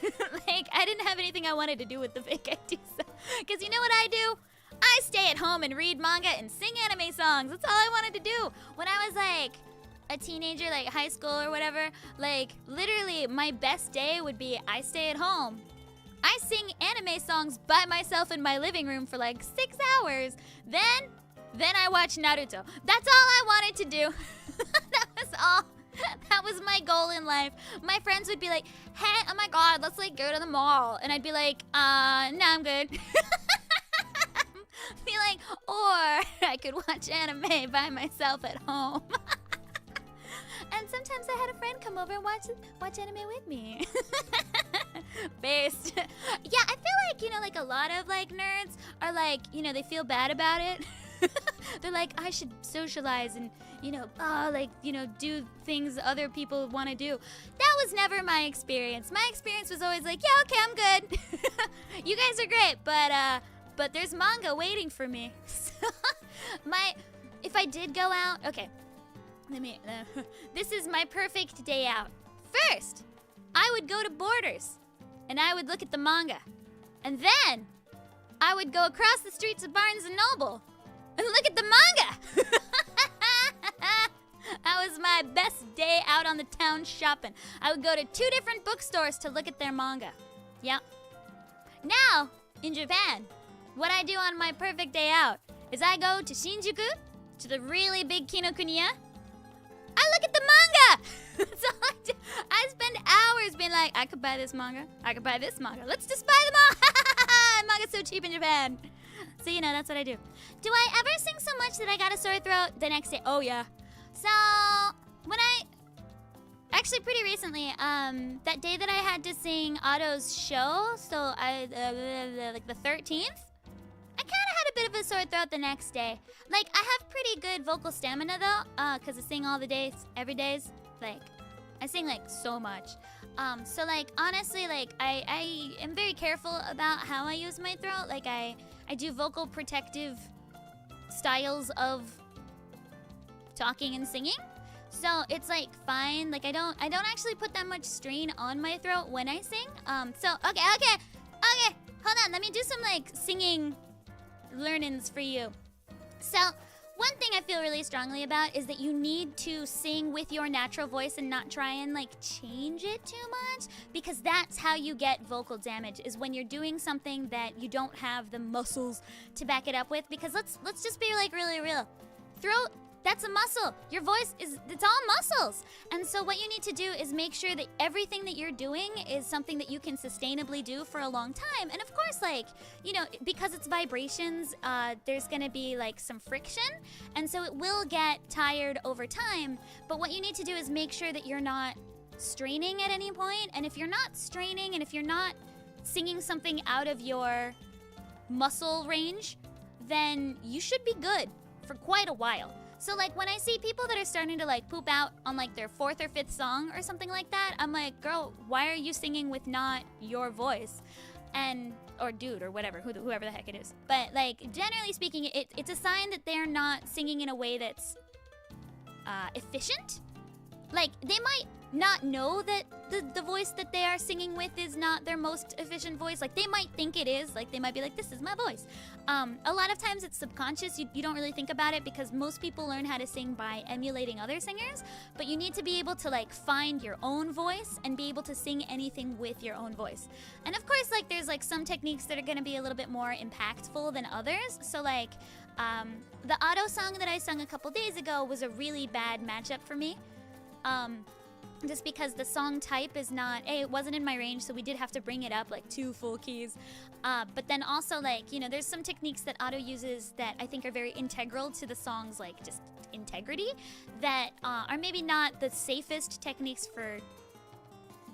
Like, I didn't have anything I wanted to do with the fake IDs. Because you know what I do? I stay at home and read manga and sing anime songs. That's all I wanted to do. When I was like a teenager, like high school or whatever, like literally my best day would be I stay at home. I sing anime songs by myself in my living room for like 6 hours. Then I watch Naruto. That's all I wanted to do. That was all. That was my goal in life. My friends would be like, hey, oh my god, let's like go to the mall. And I'd be like, no, I'm good. Be like, or I could watch anime by myself at home. And sometimes I had a friend come over and watch anime with me. Based. Yeah, I feel like, you know, like a lot of like nerds are like, you know, they feel bad about it. They're like, I should socialize and, you know, like, you know, do things other people want to do. That was never my experience. My experience was always like, yeah, okay, I'm good. You guys are great, but there's manga waiting for me. So, if I did go out, okay. This is my perfect day out. First, I would go to Borders, and I would look at the manga. And then, I would go across the streets of Barnes & Noble and look at the manga. That was my best day out on the town shopping. I would go to 2 different bookstores to look at their manga. Yeah. Now, in Japan, what I do on my perfect day out is I go to Shinjuku, to the really big Kinokuniya. I look at the manga. That's all I do. I spend hours being like, I could buy this manga. I could buy this manga. Let's just buy them all. Manga's so cheap in Japan. So, you know, that's what I do. Do I ever sing so much that I got a sore throat the next day? Oh, yeah. So, when actually, pretty recently, that day that I had to sing Otto's show, so like the 13th, I kind of had a bit of a sore throat the next day. Like, I have pretty good vocal stamina, though, because I sing all the days, every days. Like, I sing, like, so much. So, like, honestly, like, I am very careful about how I use my throat. Like, I do vocal protective styles of talking and singing. So it's like fine. Like I don't actually put that much strain on my throat when I sing. So okay. Hold on. Let me do some like singing learnings for you. So one thing I feel really strongly about is that you need to sing with your natural voice and not try and like change it too much, because that's how you get vocal damage, is when you're doing something that you don't have the muscles to back it up with. Because let's just be like really real. Throat, that's a muscle. Your voice it's all muscles. And so what you need to do is make sure that everything that you're doing is something that you can sustainably do for a long time. And of course, like, you know, because it's vibrations, there's gonna be like some friction. And so it will get tired over time. But what you need to do is make sure that you're not straining at any point. And if you're not straining and if you're not singing something out of your muscle range, then you should be good for quite a while. So like when I see people that are starting to like poop out on like their 4th or 5th song or something like that, I'm like, girl, why are you singing with not your voice? And, or dude, or whatever, whoever the heck it is. But like generally speaking, it's a sign that they're not singing in a way that's efficient. Like they might not know that the voice that they are singing with is not their most efficient voice. Like they might think it is. Like they might be like, this is my voice. A lot of times it's subconscious. You don't really think about it because most people learn how to sing by emulating other singers. But you need to be able to like find your own voice and be able to sing anything with your own voice. And of course, like there's like some techniques that are going to be a little bit more impactful than others. So like the Otto song that I sung a couple days ago was a really bad matchup for me. Just because the song type is not, it wasn't in my range, so we did have to bring it up like 2 full keys. But then also like, you know, there's some techniques that Otto uses that I think are very integral to the song's like just integrity that are maybe not the safest techniques for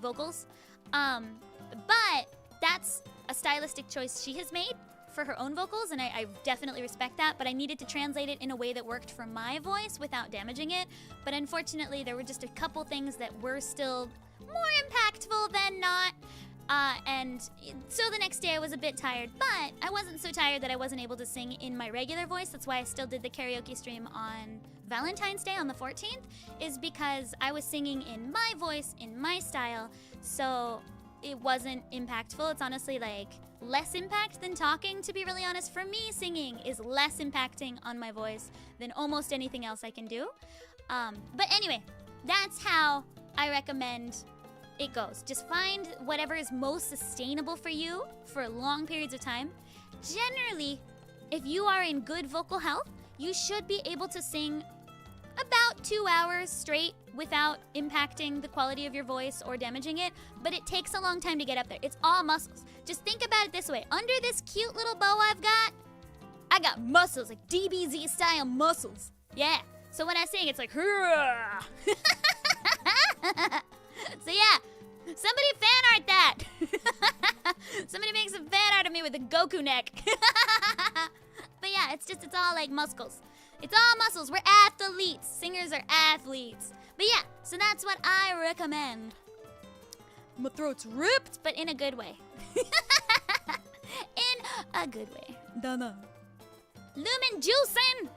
vocals. But that's a stylistic choice she has made for her own vocals, and I definitely respect that, but I needed to translate it in a way that worked for my voice without damaging it. But unfortunately, there were just a couple things that were still more impactful than not. And so the next day I was a bit tired, but I wasn't so tired that I wasn't able to sing in my regular voice. That's why I still did the karaoke stream on Valentine's Day on the 14th, is because I was singing in my voice, in my style, so it wasn't impactful. It's honestly like less impact than talking, to be really honest. For me, singing is less impacting on my voice than almost anything else I can do. But anyway, that's how I recommend it goes. Just find whatever is most sustainable for you for long periods of time. Generally, if you are in good vocal health, you should be able to sing about 2 hours straight without impacting the quality of your voice or damaging it, but it takes a long time to get up there. It's all muscles. Just think about it this way. Under this cute little bow I got muscles, like DBZ style muscles. Yeah. So when I sing, it's like, hurrah. So yeah, somebody fan art that. Somebody make some fan art of me with a Goku neck. But yeah, it's all like muscles. It's all muscles. We're athletes. Singers are athletes. But yeah, so that's what I recommend. My throat's ripped, but in a good way. In a good way. Dana. Lumin juicing!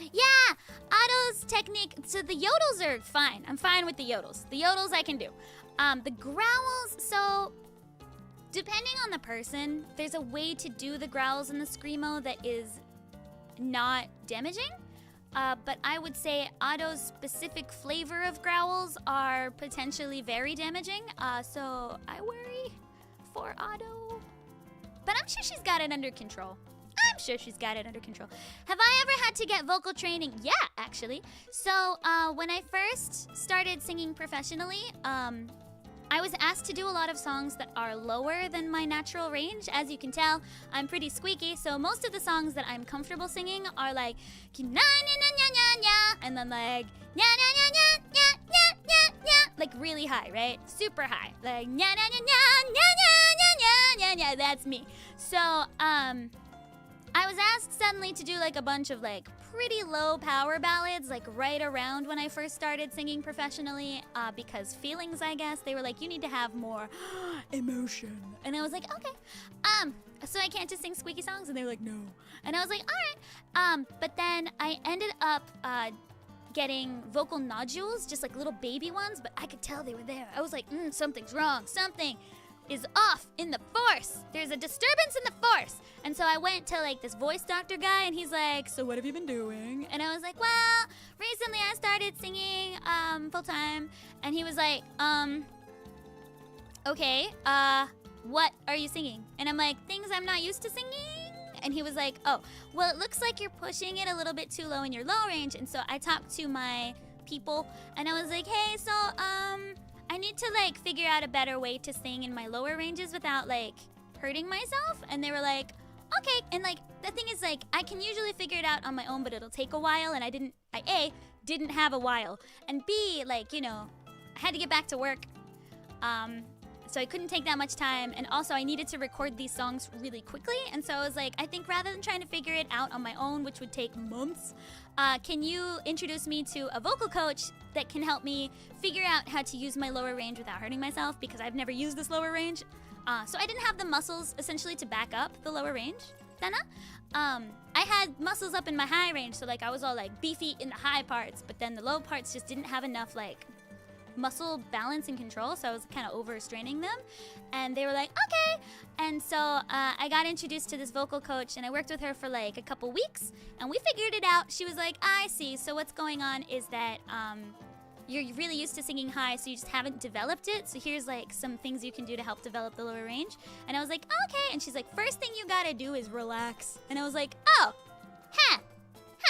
Yeah, Otto's technique. So the yodels are fine. I'm fine with the yodels. The yodels I can do. The growls, so depending on the person, there's a way to do the growls and the screamo that is not damaging. But I would say Otto's specific flavor of growls are potentially very damaging. So I worry for Otto. But I'm sure she's got it under control. I'm sure she's got it under control. Have I ever had to get vocal training? Yeah, actually. So when I first started singing professionally, I was asked to do a lot of songs that are lower than my natural range. As you can tell, I'm pretty squeaky, so most of the songs that I'm comfortable singing are like and then like like really high, right? Super high. Like that's me. So I was asked suddenly to do like a bunch of like pretty low power ballads, like right around when I first started singing professionally, because feelings, I guess. They were like, you need to have more emotion. And I was like, okay. So I can't just sing squeaky songs? And they were like, no. And I was like, all right. But then I ended up getting vocal nodules, just like little baby ones, but I could tell they were there. I was like, something's wrong. Something is off in the force. There's a disturbance in the force. And so I went to like this voice doctor guy, and he's like, so what have you been doing? And I was like, well, recently I started singing full time. And he was like, okay, what are you singing? And I'm like, things I'm not used to singing. And he was like, oh, well, it looks like you're pushing it a little bit too low in your low range. And so I talked to my people, and I was like, hey, so I need to like figure out a better way to sing in my lower ranges without like hurting myself. And they were like, okay. And like the thing is, like, I can usually figure it out on my own, but it'll take a while. And I A, didn't have a while, and B, like, you know, I had to get back to work. So I couldn't take that much time, and also I needed to record these songs really quickly. And so I was like, I think rather than trying to figure it out on my own, which would take months, can you introduce me to a vocal coach that can help me figure out how to use my lower range without hurting myself, because I've never used this lower range. So I didn't have the muscles essentially to back up the lower range. I had muscles up in my high range, so like I was all like beefy in the high parts, but then the low parts just didn't have enough like muscle balance and control, so I was kind of overstraining them. And they were like, okay. And so I got introduced to this vocal coach, and I worked with her for like a couple weeks, and we figured it out. She was like, I see, so what's going on is that you're really used to singing high, so you just haven't developed it. So here's like some things you can do to help develop the lower range. And I was like, okay. And she's like, first thing you gotta do is relax. And I was like, oh,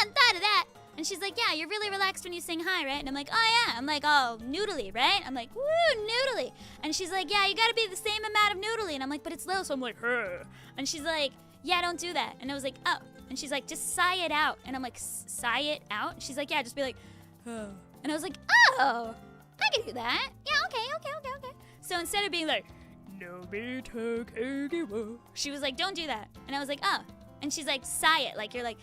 hadn't thought of that. And she's like, yeah, you're really relaxed when you sing high, right? And I'm like, oh yeah. I'm like, oh, noodly, right? I'm like, woo, noodly. And she's like, yeah, you gotta be the same amount of noodly. And I'm like, but it's low. So I'm like, huh. And she's like, yeah, don't do that. And I was like, oh. And she's like, just sigh it out. And I'm like, sigh it out? And she's like, yeah, just be like, oh. And I was like, oh, I can do that. Yeah, okay. So instead of being like, Nobita Kagewo, she was like, don't do that. And I was like, oh. And she's like, sigh it. Like, you're like,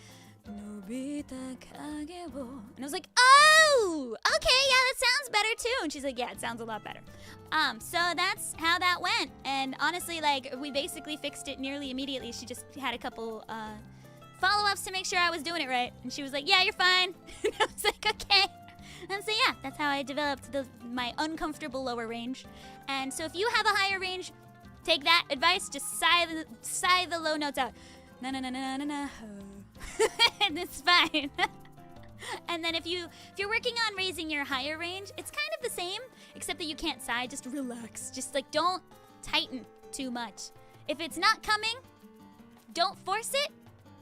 Nobita Kagewo. And I was like, oh, okay, yeah, that sounds better too. And she's like, yeah, it sounds a lot better. So that's how that went. And honestly, like, we basically fixed it nearly immediately. She just had a couple follow-ups to make sure I was doing it right. And she was like, yeah, you're fine. And I was like, okay. And so yeah, that's how I developed my uncomfortable lower range. And so if you have a higher range, take that advice. Just sigh the low notes out. Na na na na na na. And it's fine. And then if you're working on raising your higher range, it's kind of the same, except that you can't sigh. Just relax. Just like don't tighten too much. If it's not coming, don't force it.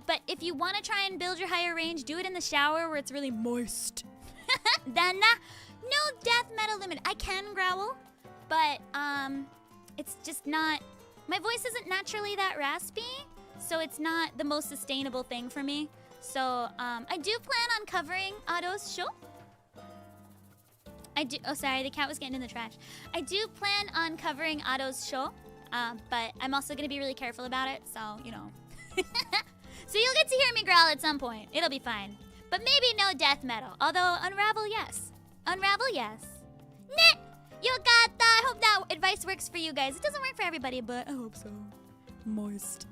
But if you want to try and build your higher range, do it in the shower where it's really moist. Then no death metal limit. I can growl, but it's just not. My voice isn't naturally that raspy, so it's not the most sustainable thing for me. So I do plan on covering Ado's show. I do. Oh, sorry, the cat was getting in the trash. I do plan on covering Ado's show, but I'm also gonna be really careful about it. So you know. So you'll get to hear me growl at some point. It'll be fine. But maybe no death metal. Although Unravel, yes. Unravel, yes. Nah, you got that. I hope that advice works for you guys. It doesn't work for everybody, but I hope so. Moist.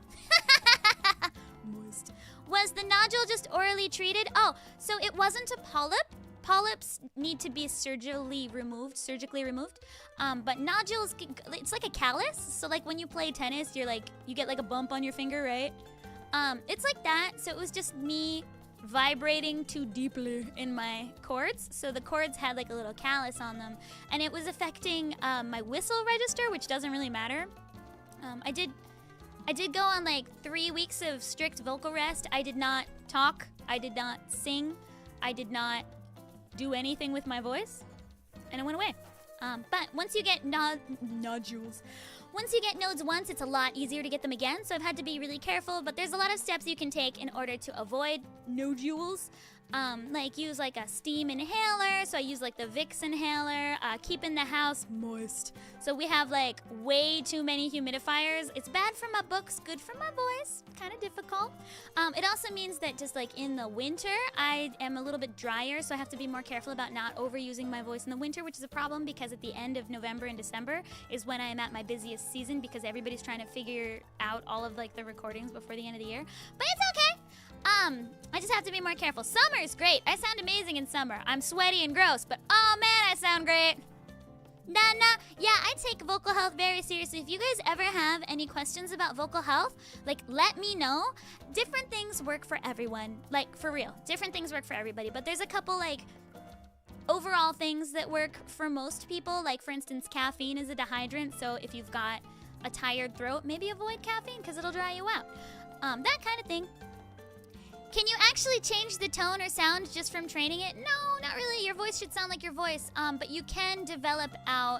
Moist. Was the nodule just orally treated? Oh, so it wasn't a polyp. Polyps need to be surgically removed. But nodules, it's like a callus. So like when you play tennis, you get like a bump on your finger, right? It's like that. So it was just me vibrating too deeply in my chords. So the chords had like a little callus on them, and it was affecting my whistle register, which doesn't really matter. I did I did go on like 3 weeks of strict vocal rest. I did not talk. I did not sing. I did not do anything with my voice. And it went away. But once you get nodules, once you get nodes once, it's a lot easier to get them again. So I've had to be really careful. But there's a lot of steps you can take in order to avoid nodules. Like use like a steam inhaler. So I use like the Vicks inhaler, keeping the house moist. So we have like way too many humidifiers. It's bad for my books, good for my voice, kind of difficult. It also means that just like in the winter, I am a little bit drier. So I have to be more careful about not overusing my voice in the winter, which is a problem because at the end of November and December is when I am at my busiest season because everybody's trying to figure out all of like the recordings before the end of the year. But it's okay. I just have to be more careful. Summer is great. I sound amazing in summer. I'm sweaty and gross, but oh man, I sound great. Yeah, I take vocal health very seriously. If you guys ever have any questions about vocal health, like let me know. Different things work for everyone. Like for real. Different things work for everybody, but there's a couple like overall things that work for most people. Like for instance, caffeine is a dehydrant, so if you've got a tired throat, maybe avoid caffeine because it'll dry you out. That kind of thing. Can you actually change the tone or sound just from training it? No, not really. Your voice should sound like your voice. But you can develop out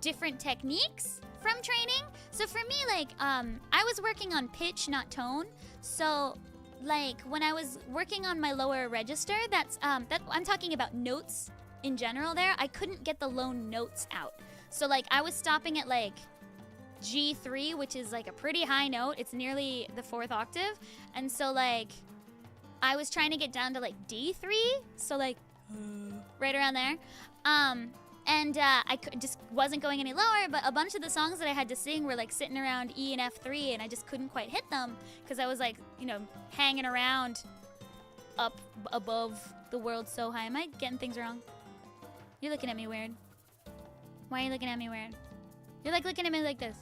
different techniques from training. So for me, like, I was working on pitch, not tone. So, like, when I was working on my lower register, I'm talking about notes in general there. I couldn't get the low notes out. So, like, I was stopping at, like, G3, which is like a pretty high note. It's nearly the 4th octave. And so like I was trying to get down to like D3, so like right around there. I just wasn't going any lower, but a bunch of the songs that I had to sing were like sitting around E and F3 and I just couldn't quite hit them because I was like, you know, hanging around up above the world so high. Am I getting things wrong? You're looking at me weird. Why are you looking at me weird? You're like looking at me like this.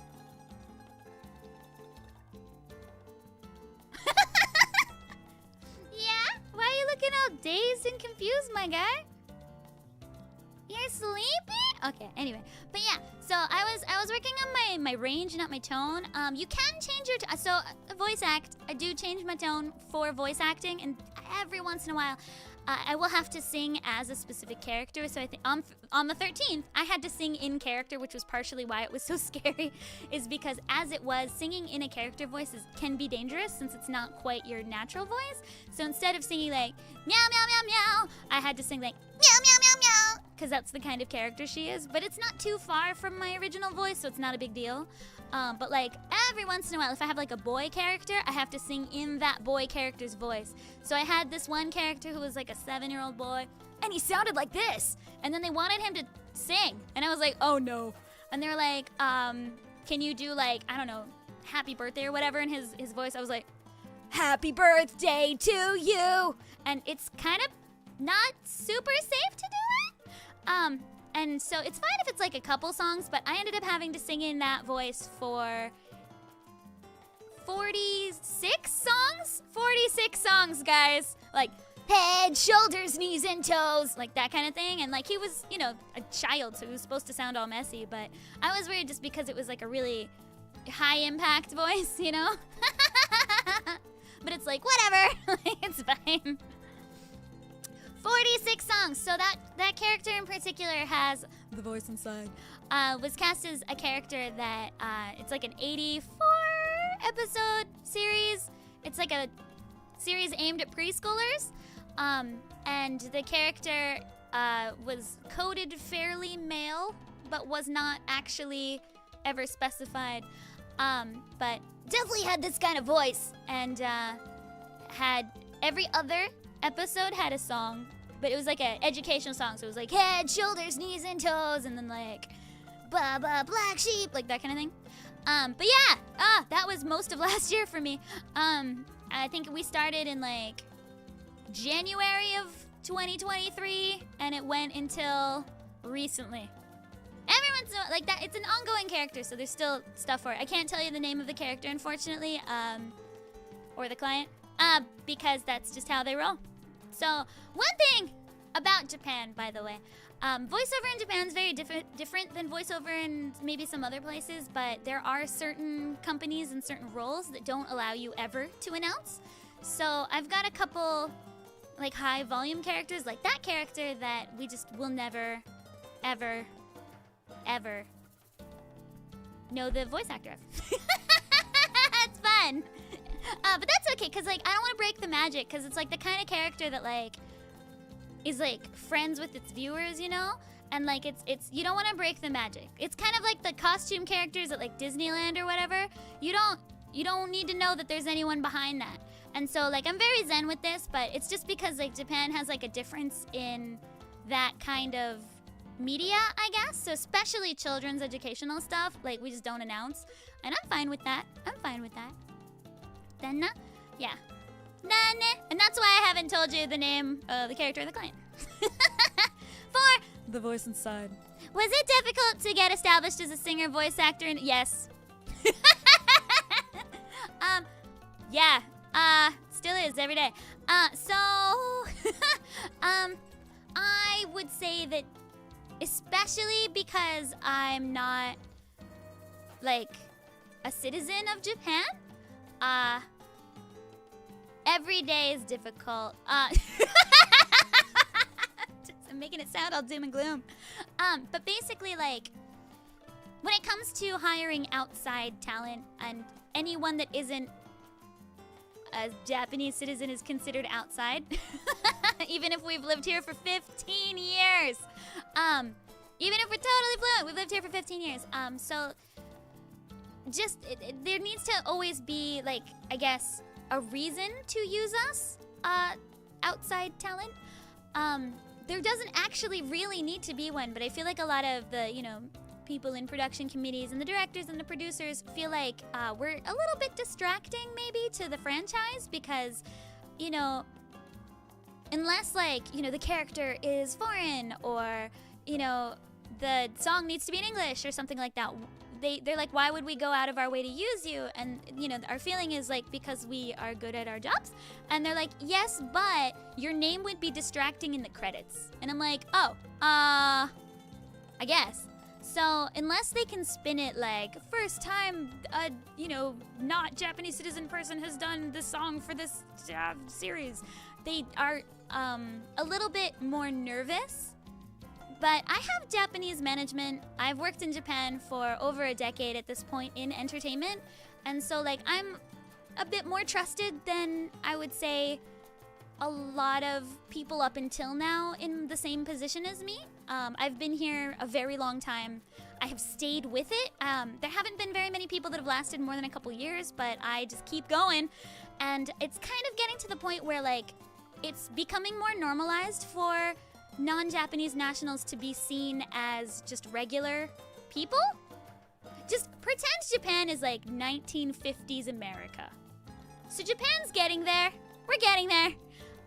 Yeah? Why are you looking all dazed and confused, my guy? You're sleepy? Okay, anyway. But yeah, so I was working on my range, not my tone. You can change your so voice act. I do change my tone for voice acting, and every once in a while I will have to sing as a specific character. So I think on the 13th, I had to sing in character, which was partially why it was so scary, is because as it was, singing in a character voice can be dangerous since it's not quite your natural voice. So instead of singing like meow, meow, meow, meow, I had to sing like meow, meow, meow, meow, because that's the kind of character she is. But it's not too far from my original voice, so it's not a big deal. But like every once in a while, if I have like a boy character, I have to sing in that boy character's voice. So I had this one character who was like a 7-year-old boy, and he sounded like this. And then they wanted him to sing, and I was like, oh no. And they were like, can you do like, I don't know, happy birthday or whatever in his voice? I was like, happy birthday to you. And it's kind of not super safe to do it. And so it's fine if it's like a couple songs, but I ended up having to sing in that voice for 46 songs? 46 songs, guys. Like head, shoulders, knees, and toes, like that kind of thing. And like he was, you know, a child, so he was supposed to sound all messy, but I was worried just because it was like a really high impact voice, you know? But it's like, whatever, it's fine. 46 songs. So that character in particular has The voice inside. was cast as a character that it's like an 84 episode series. It's like a series aimed at preschoolers. And the character was coded fairly male, but was not actually ever specified. But definitely had this kind of voice, and had every other episode had a song, but it was like an educational song. So it was like head, shoulders, knees, and toes, and then like ba ba black sheep, like that kind of thing. But yeah, that was most of last year for me. I think we started in like January of 2023, and it went until recently. Every once in a while, like that, it's an ongoing character, so there's still stuff for it. I can't tell you the name of the character, unfortunately, or the client, because that's just how they roll. So, one thing about Japan, by the way, Voiceover in Japan is very different than voiceover in maybe some other places, but there are certain companies and certain roles that don't allow you ever to announce. So I've got a couple like high volume characters like that character that we just will never, ever know the voice actor of. It's fun. But that's okay, because like I don't want to break the magic, because it's like the kind of character that like is like friends with its viewers, you know? And like it's you don't want to break the magic. It's kind of like the costume characters at like Disneyland or whatever. You don't need to know that there's anyone behind that. And so like I'm very zen with this, but it's just because like Japan has like a difference in that kind of media, I guess. So especially children's educational stuff, like we just don't announce. And I'm fine with that. Then, yeah. And that's why I haven't told you the name of the character of the client. For The voice inside. was it difficult to get established as a singer voice actor? Yes. Yeah. Still is every day. So I would say that especially because I'm not like a citizen of Japan, every day is difficult. Just making it sound all doom and gloom. But basically, like, when it comes to hiring outside talent, and anyone that isn't a Japanese citizen is considered outside, even if we've lived here for 15 years. Even if we're totally fluent, we've lived here for 15 years. So just there needs to always be, like, I guess, a reason to use us, outside talent. There doesn't actually really need to be one, but I feel like a lot of the, you know, people in production committees and the directors and the producers feel like we're a little bit distracting maybe to the franchise because, you know, unless, like, you know, the character is foreign or, you know, the song needs to be in English or something like that, they're like, why would we go out of our way to use you? And, you know, our feeling is like, because we are good at our jobs. And they're like, yes, but your name would be distracting in the credits. And I'm like, oh, I guess. So unless they can spin it like, first time a, you know, not Japanese citizen person has done this song for this series, they are a little bit more nervous. But I have Japanese management. I've worked in Japan for over a decade at this point in entertainment. And so, like, I'm a bit more trusted than I would say a lot of people up until now in the same position as me. I've been here a very long time. I have stayed with it. There haven't been very many people that have lasted more than a couple years, but I just keep going. And it's kind of getting to the point where, like, it's becoming more normalized for non-Japanese nationals to be seen as just regular people. Just pretend Japan is like 1950s America. So Japan's getting there. We're getting there.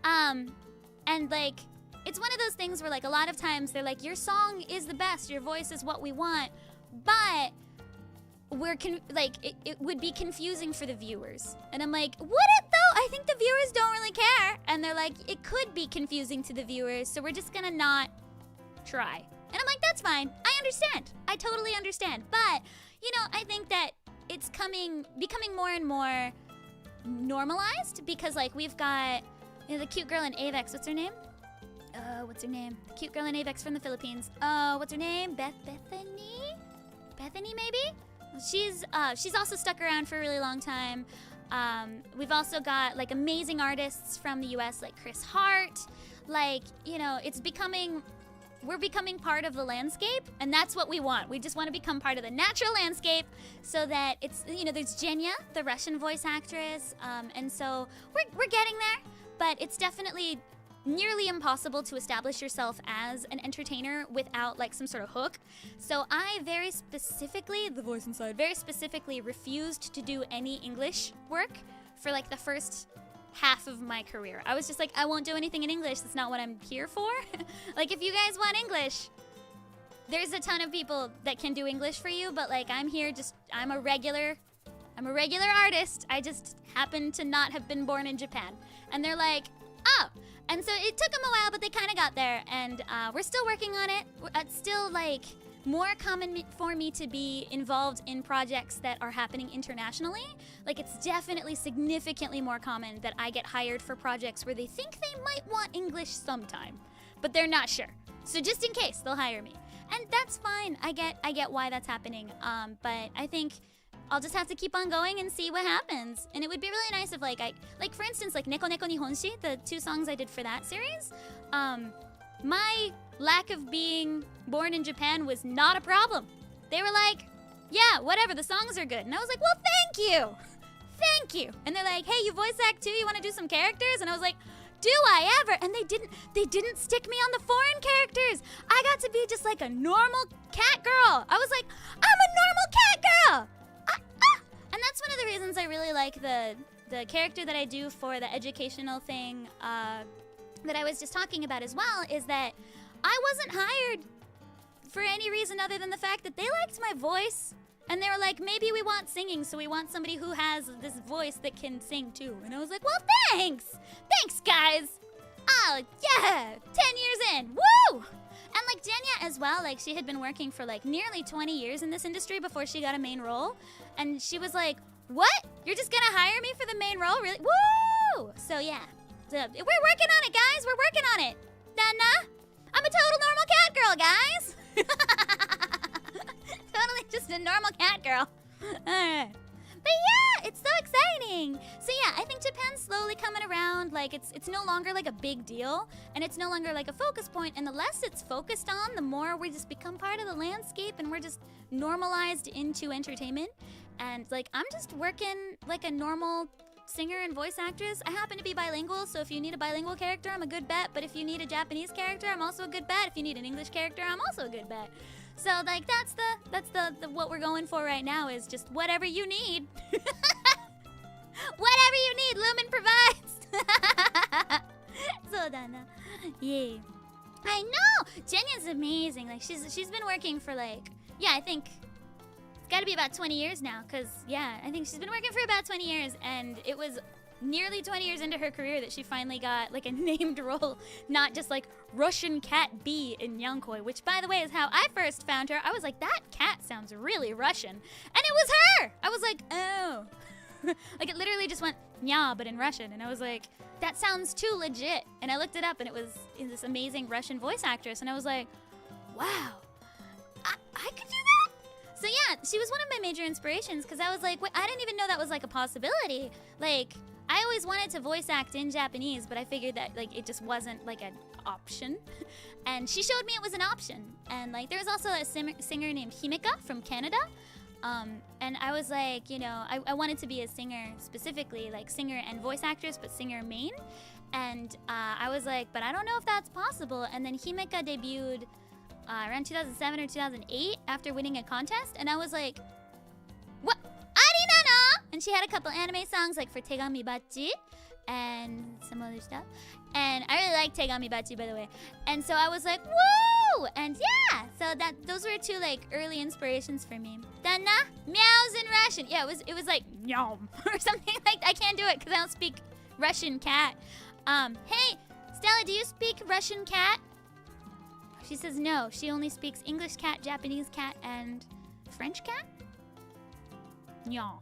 And like, it's one of those things where like a lot of times they're like, your song is the best, your voice is what we want, but we're it would be confusing for the viewers. And I'm like, would it though? I think the viewers don't really care. And they're like, it could be confusing to the viewers, so we're just gonna not try. And I'm like, that's fine. I understand. I totally understand. But, you know, I think that it's becoming more and more normalized because like we've got, you know, the cute girl in Avex. What's her name? What's her name? The cute girl in Avex from the Philippines. What's her name? Bethany? Bethany, maybe? She's also stuck around for a really long time. We've also got like amazing artists from the US like Chris Hart. Like, you know, we're becoming part of the landscape, and that's what we want. We just want to become part of the natural landscape so that it's, you know, there's Jenya, the Russian voice actress, and so we're getting there, but it's definitely nearly impossible to establish yourself as an entertainer without like some sort of hook. So I very specifically refused to do any English work for like the first half of my career. I was just like, I won't do anything in English. That's not what I'm here for. Like, if you guys want English, there's a ton of people that can do English for you, but like I'm a regular artist. I just happen to not have been born in Japan. And they're like, oh. And so it took them a while, but they kind of got there, and we're still working on it. It's still like more common for me to be involved in projects that are happening internationally. Like, it's definitely significantly more common that I get hired for projects where they think they might want English sometime, but they're not sure. So just in case, they'll hire me. And that's fine. I get why that's happening. But I think I'll just have to keep on going and see what happens. And it would be really nice if, like, for instance, like Neko Neko Nihonshi, the 2 songs I did for that series, my lack of being born in Japan was not a problem. They were like, yeah, whatever, the songs are good. And I was like, well, thank you. Thank you. And they're like, hey, you voice act too? You want to do some characters? And I was like, do I ever? And they didn't stick me on the foreign characters. I got to be just like a normal cat girl. I was like, I'm a normal cat girl. And that's one of the reasons I really like the character that I do for the educational thing that I was just talking about as well, is that I wasn't hired for any reason other than the fact that they liked my voice. And they were like, maybe we want singing, so we want somebody who has this voice that can sing too. And I was like, well, thanks. Thanks, guys. Oh, yeah. 10 years in. Woo! And like Jenya as well, like she had been working for like nearly 20 years in this industry before she got a main role. And she was like, what? You're just gonna hire me for the main role? Really? Woo! So yeah. So, we're working on it, guys. We're working on it. Dana? I'm a total normal cat girl, guys. Totally just a normal cat girl. Alright. But yeah, it's so exciting. So yeah, I think Japan's slowly coming around. Like it's no longer like a big deal, and it's no longer like a focus point. And the less it's focused on, the more we just become part of the landscape, and we're just normalized into entertainment. And like I'm just working like a normal singer and voice actress. I happen to be bilingual, so if you need a bilingual character, I'm a good bet. But if you need a Japanese character, I'm also a good bet. If you need an English character, I'm also a good bet. So like that's the what we're going for right now, is just whatever you need. Whatever you need, Lumin provides. So dana. Yeah. I know. Jenya's amazing. Like she's been working for like, yeah, I think it's got to be about 20 years now, cuz yeah, I think she's been working for about 20 years, and it was nearly 20 years into her career that she finally got like a named role, not just like Russian cat B in Yankoi, which by the way is how I first found her. I was like, that cat sounds really Russian. And it was her! I was like, oh. Like it literally just went nya, but in Russian. And I was like, that sounds too legit. And I looked it up, and it was this amazing Russian voice actress. And I was like, wow, I could do that? So yeah, she was one of my major inspirations, because I was like, wait, I didn't even know that was like a possibility. Like, I always wanted to voice act in Japanese, but I figured that like it just wasn't like an option. And she showed me it was an option. And like there was also a singer named Himeka from Canada. And I was like, you know, I wanted to be a singer specifically, like singer and voice actress, but singer main. And I was like, but I don't know if that's possible. And then Himeka debuted around 2007 or 2008 after winning a contest. And I was like, what? Arinano! And she had a couple anime songs like for Tegami Bachi and some other stuff. And I really like Tegami Bachi, by the way. And so I was like, woo! And yeah, so those were 2 like early inspirations for me. Dana, meows in Russian. Yeah, it was like meow or something like. I can't do it because I don't speak Russian cat. Hey, Stella, do you speak Russian cat? She says no. She only speaks English cat, Japanese cat, and French cat. Nya.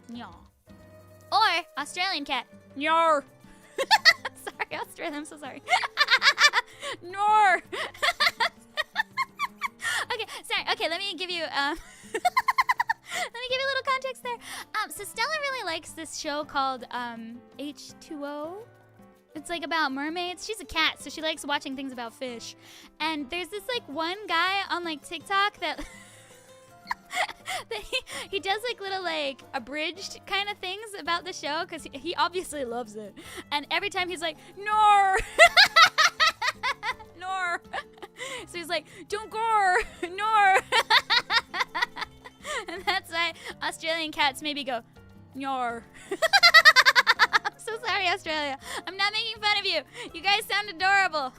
Nya. Or Australian cat. Nyar. Sorry, Australian. I'm so sorry. Nor. Okay, sorry. Okay, let me give you let me give you a little context there. So Stella really likes this show called H2O. It's like about mermaids. She's a cat, so she likes watching things about fish. And there's this like one guy on like TikTok that that he does like little like abridged kind of things about the show, because he obviously loves it. And every time he's like, nor. Nor. So he's like, don't gore, nor. And that's why Australian cats maybe go, nor. I'm so sorry, Australia. I'm not making fun of you. You guys sound adorable.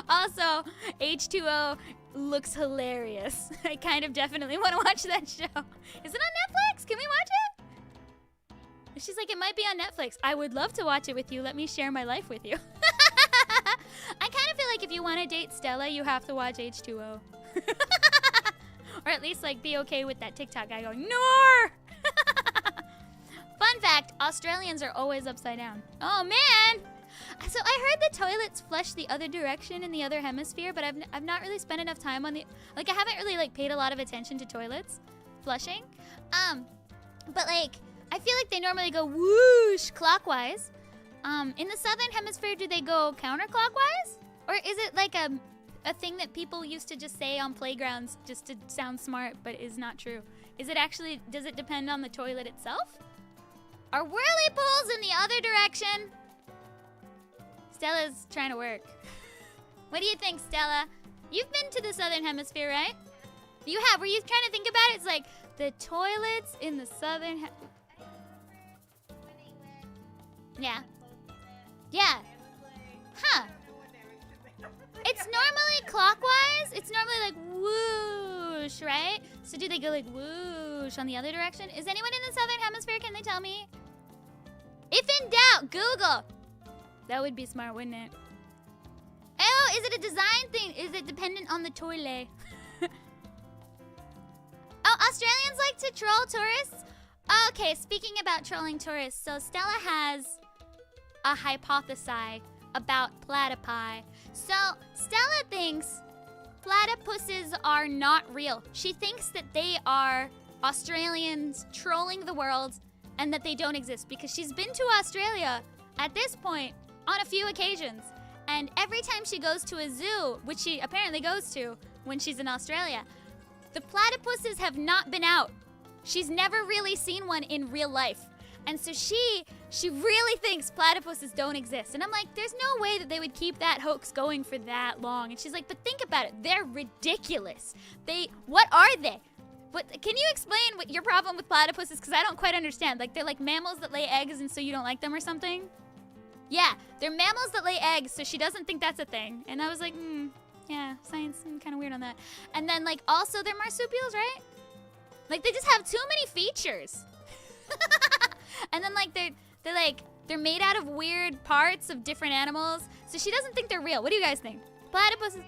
Also, H2O looks hilarious. I kind of definitely want to watch that show. Is it on Netflix? Can we watch it? She's like, it might be on Netflix. I would love to watch it with you. Let me share my life with you. I kind of feel like if you want to date Stella, you have to watch H2O. Or at least like be okay with that TikTok guy going, no! Fun fact, Australians are always upside down. Oh man! So I heard the toilets flush the other direction in the other hemisphere, but I've not really spent enough time on the, like I haven't really like paid a lot of attention to toilets flushing. But like, I feel like they normally go whoosh clockwise. In the southern hemisphere, do they go counterclockwise? Or is it like a thing that people used to just say on playgrounds just to sound smart, but is not true? Is it actually, does it depend on the toilet itself? Are whirly pools in the other direction? Stella's trying to work. What do you think, Stella? You've been to the southern hemisphere, right? You have. Were you trying to think about it? It's like the toilets in the southern yeah. Yeah. Huh. It's normally clockwise. It's normally like whoosh, right? So do they go like whoosh on the other direction? Is anyone in the southern hemisphere? Can they tell me? If in doubt, Google. That would be smart, wouldn't it? Oh, is it a design thing? Is it dependent on the toilet? Oh, Australians like to troll tourists? Okay, speaking about trolling tourists, so Stella has a hypothesis about platypi. So Stella thinks platypuses are not real. She thinks that they are Australians trolling the world and that they don't exist because she's been to Australia at this point on a few occasions. And every time she goes to a zoo, which she apparently goes to when she's in Australia, the platypuses have not been out. She's never really seen one in real life. And so she really thinks platypuses don't exist. And I'm like, there's no way that they would keep that hoax going for that long. And she's like, but think about it. They're ridiculous. What are they? Can you explain what your problem with platypuses? Because I don't quite understand. Like, they're like mammals that lay eggs and so you don't like them or something? Yeah, they're mammals that lay eggs, so she doesn't think that's a thing. And I was like, yeah, science, kind of weird on that. And then, like, also they're marsupials, right? Like, they just have too many features. And then, like, they're made out of weird parts of different animals. So she doesn't think they're real. What do you guys think? Platypuses.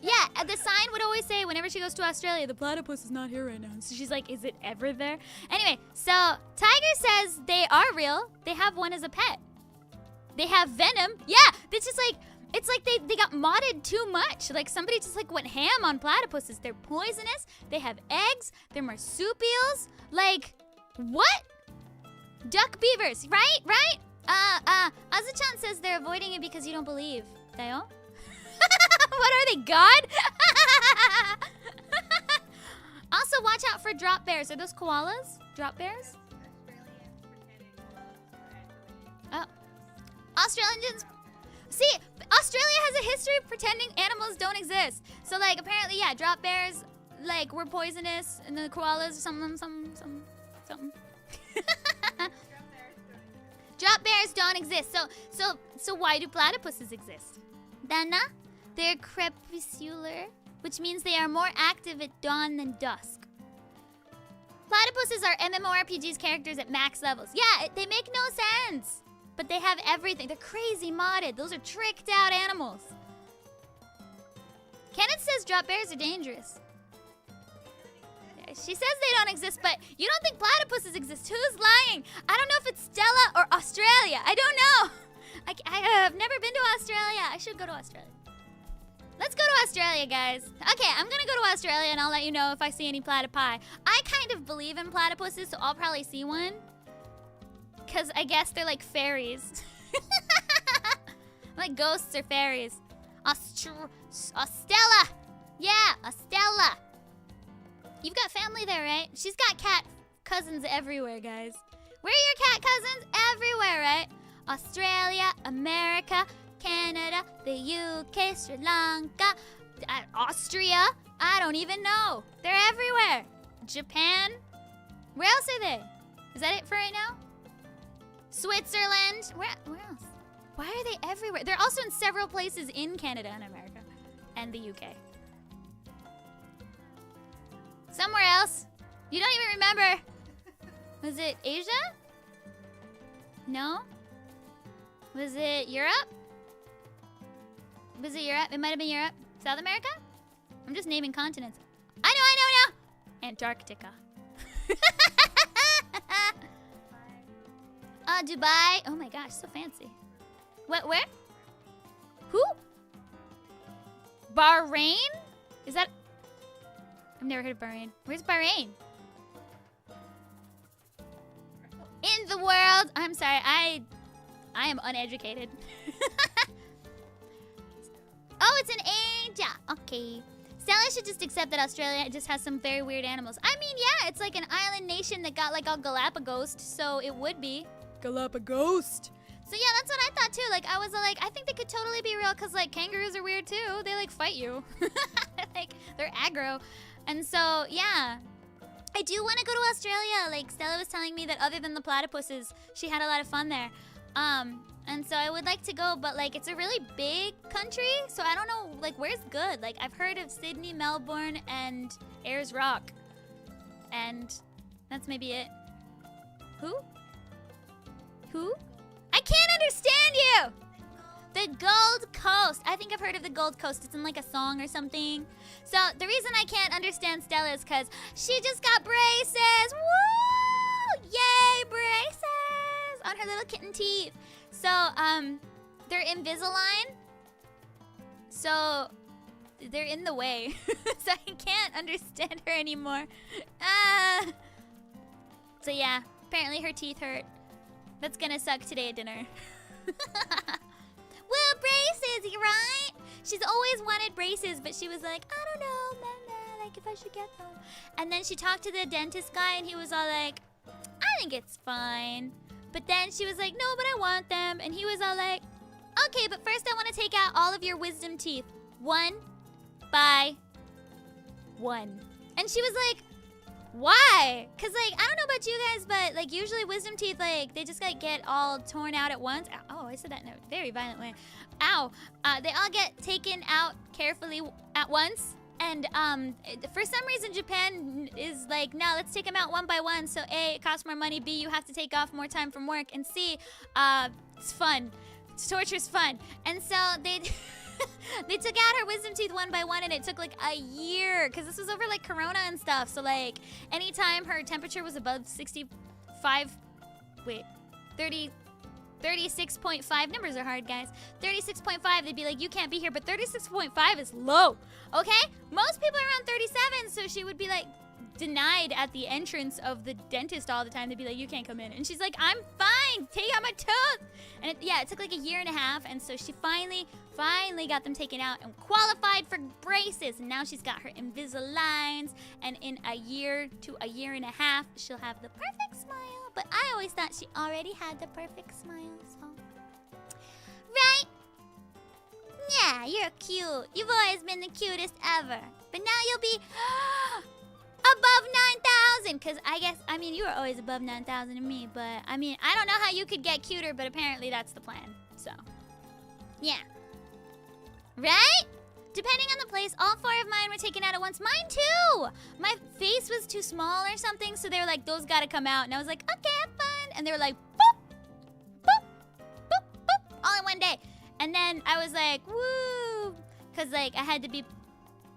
Yeah, the sign would always say whenever she goes to Australia, the platypus is not here right now. So she's like, is it ever there? Anyway, so Tiger says they are real. They have one as a pet. They have venom. Yeah, it's just like, it's like they got modded too much. Like somebody just like went ham on platypuses. They're poisonous. They have eggs. They're marsupials. Like, what? Duck beavers, right? Right? Azuchan says they're avoiding it because you don't believe. Dayo? What are they, God? Also, watch out for drop bears. Are those koalas? Drop bears? Oh. Australians. See, Australia has a history of pretending animals don't exist. So, like, apparently, yeah, drop bears, like, were poisonous, and the koalas, something. Drop bears don't exist. So why do platypuses exist? Dana? They're crepuscular, which means they are more active at dawn than dusk. Platypuses are MMORPG's characters at max levels. Yeah, they make no sense. But they have everything. They're crazy modded. Those are tricked out animals. Kenneth says drop bears are dangerous. She says they don't exist, but you don't think platypuses exist. Who's lying? I don't know if it's Stella or Australia. I don't know. I have never been to Australia. I should go to Australia. Let's go to Australia, guys. Okay, I'm gonna go to Australia and I'll let you know if I see any platypi. I kind of believe in platypuses, so I'll probably see one. Because I guess they're like fairies. Like ghosts or fairies. Ostella! Yeah, Ostella! You've got family there, right? She's got cat cousins everywhere, guys. Where are your cat cousins? Everywhere, right? Australia, America, Canada, the UK, Sri Lanka, Austria. I don't even know. They're everywhere. Japan. Where else are they? Is that it for right now? Switzerland. Where else? Why are they everywhere? They're also in several places in Canada and America and the UK. Somewhere else. You don't even remember. Was it Asia? No? Was it Europe? Was it Europe? It might have been Europe. South America? I'm just naming continents. I know. Antarctica. Dubai. Oh my gosh, so fancy. What, where? Who? Bahrain? Is that... I've never heard of Bahrain. Where's Bahrain? In the world. I'm sorry, I am uneducated. Oh, it's in Asia. Okay. Stella should just accept that Australia just has some very weird animals. I mean, yeah, it's like an island nation that got like all Galapagos, so it would be. Galapagos. So yeah, that's what I thought too. Like, I was like, I think they could totally be real because like kangaroos are weird too. They like fight you. Like, they're aggro. And so, yeah. I do want to go to Australia. Like, Stella was telling me that other than the platypuses, she had a lot of fun there. And so I would like to go, but like, it's a really big country, so I don't know, like, where's good? Like, I've heard of Sydney, Melbourne, and Ayers Rock. And that's maybe it. Who? Who? I can't understand you! The Gold Coast. I think I've heard of the Gold Coast. It's in like a song or something. So the reason I can't understand Stella is because she just got braces. Woo! Yay, braces! On her little kitten teeth. So, they're Invisalign. So, they're in the way. So I can't understand her anymore. So yeah, apparently her teeth hurt. That's gonna suck today at dinner. Well, braces, you right? She's always wanted braces, but she was like, I don't know, Mama, like if I should get them. And then she talked to the dentist guy, and he was all like, I think it's fine. But then she was like, no, but I want them. And he was all like, okay, but first I want to take out all of your wisdom teeth. 1 by 1. And she was like, why? Because, like, I don't know about you guys, but, like, usually wisdom teeth, like, they just, like, get all torn out at once. Oh, I said that in a very violent way. Ow. They all get taken out carefully at once. And for some reason, Japan is like, no, let's take them out 1 by 1. So A, it costs more money. B, you have to take off more time from work. And C, it's fun. Torture's fun. And so they they took out her wisdom teeth 1 by 1, and it took like a year because this was over like Corona and stuff. So like anytime her temperature was above 36.5, numbers are hard, guys. 36.5, they'd be like, you can't be here, but 36.5 is low, okay? Most people are around 37, so she would be like denied at the entrance of the dentist all the time. They'd be like, you can't come in. And she's like, I'm fine, take out my tooth. And it took like a year and a half, and so she finally got them taken out and qualified for braces. And now she's got her Invisaligns, and in a year to a year and a half, she'll have the perfect smile. But I always thought she already had the perfect smile, so. Right? Yeah, you're cute. You've always been the cutest ever. But now you'll be above 9,000. Because I mean, you were always above 9,000 to me. But, I mean, I don't know how you could get cuter, but apparently that's the plan. So, yeah. Right? Depending on the place, all 4 of mine were taken out at once. Mine too! My face was too small or something, so they were like, those gotta come out. And I was like, okay, I'm fine. And they were like, boop, boop, boop, boop, all in one day. And then I was like, woo! Because, like, I had to be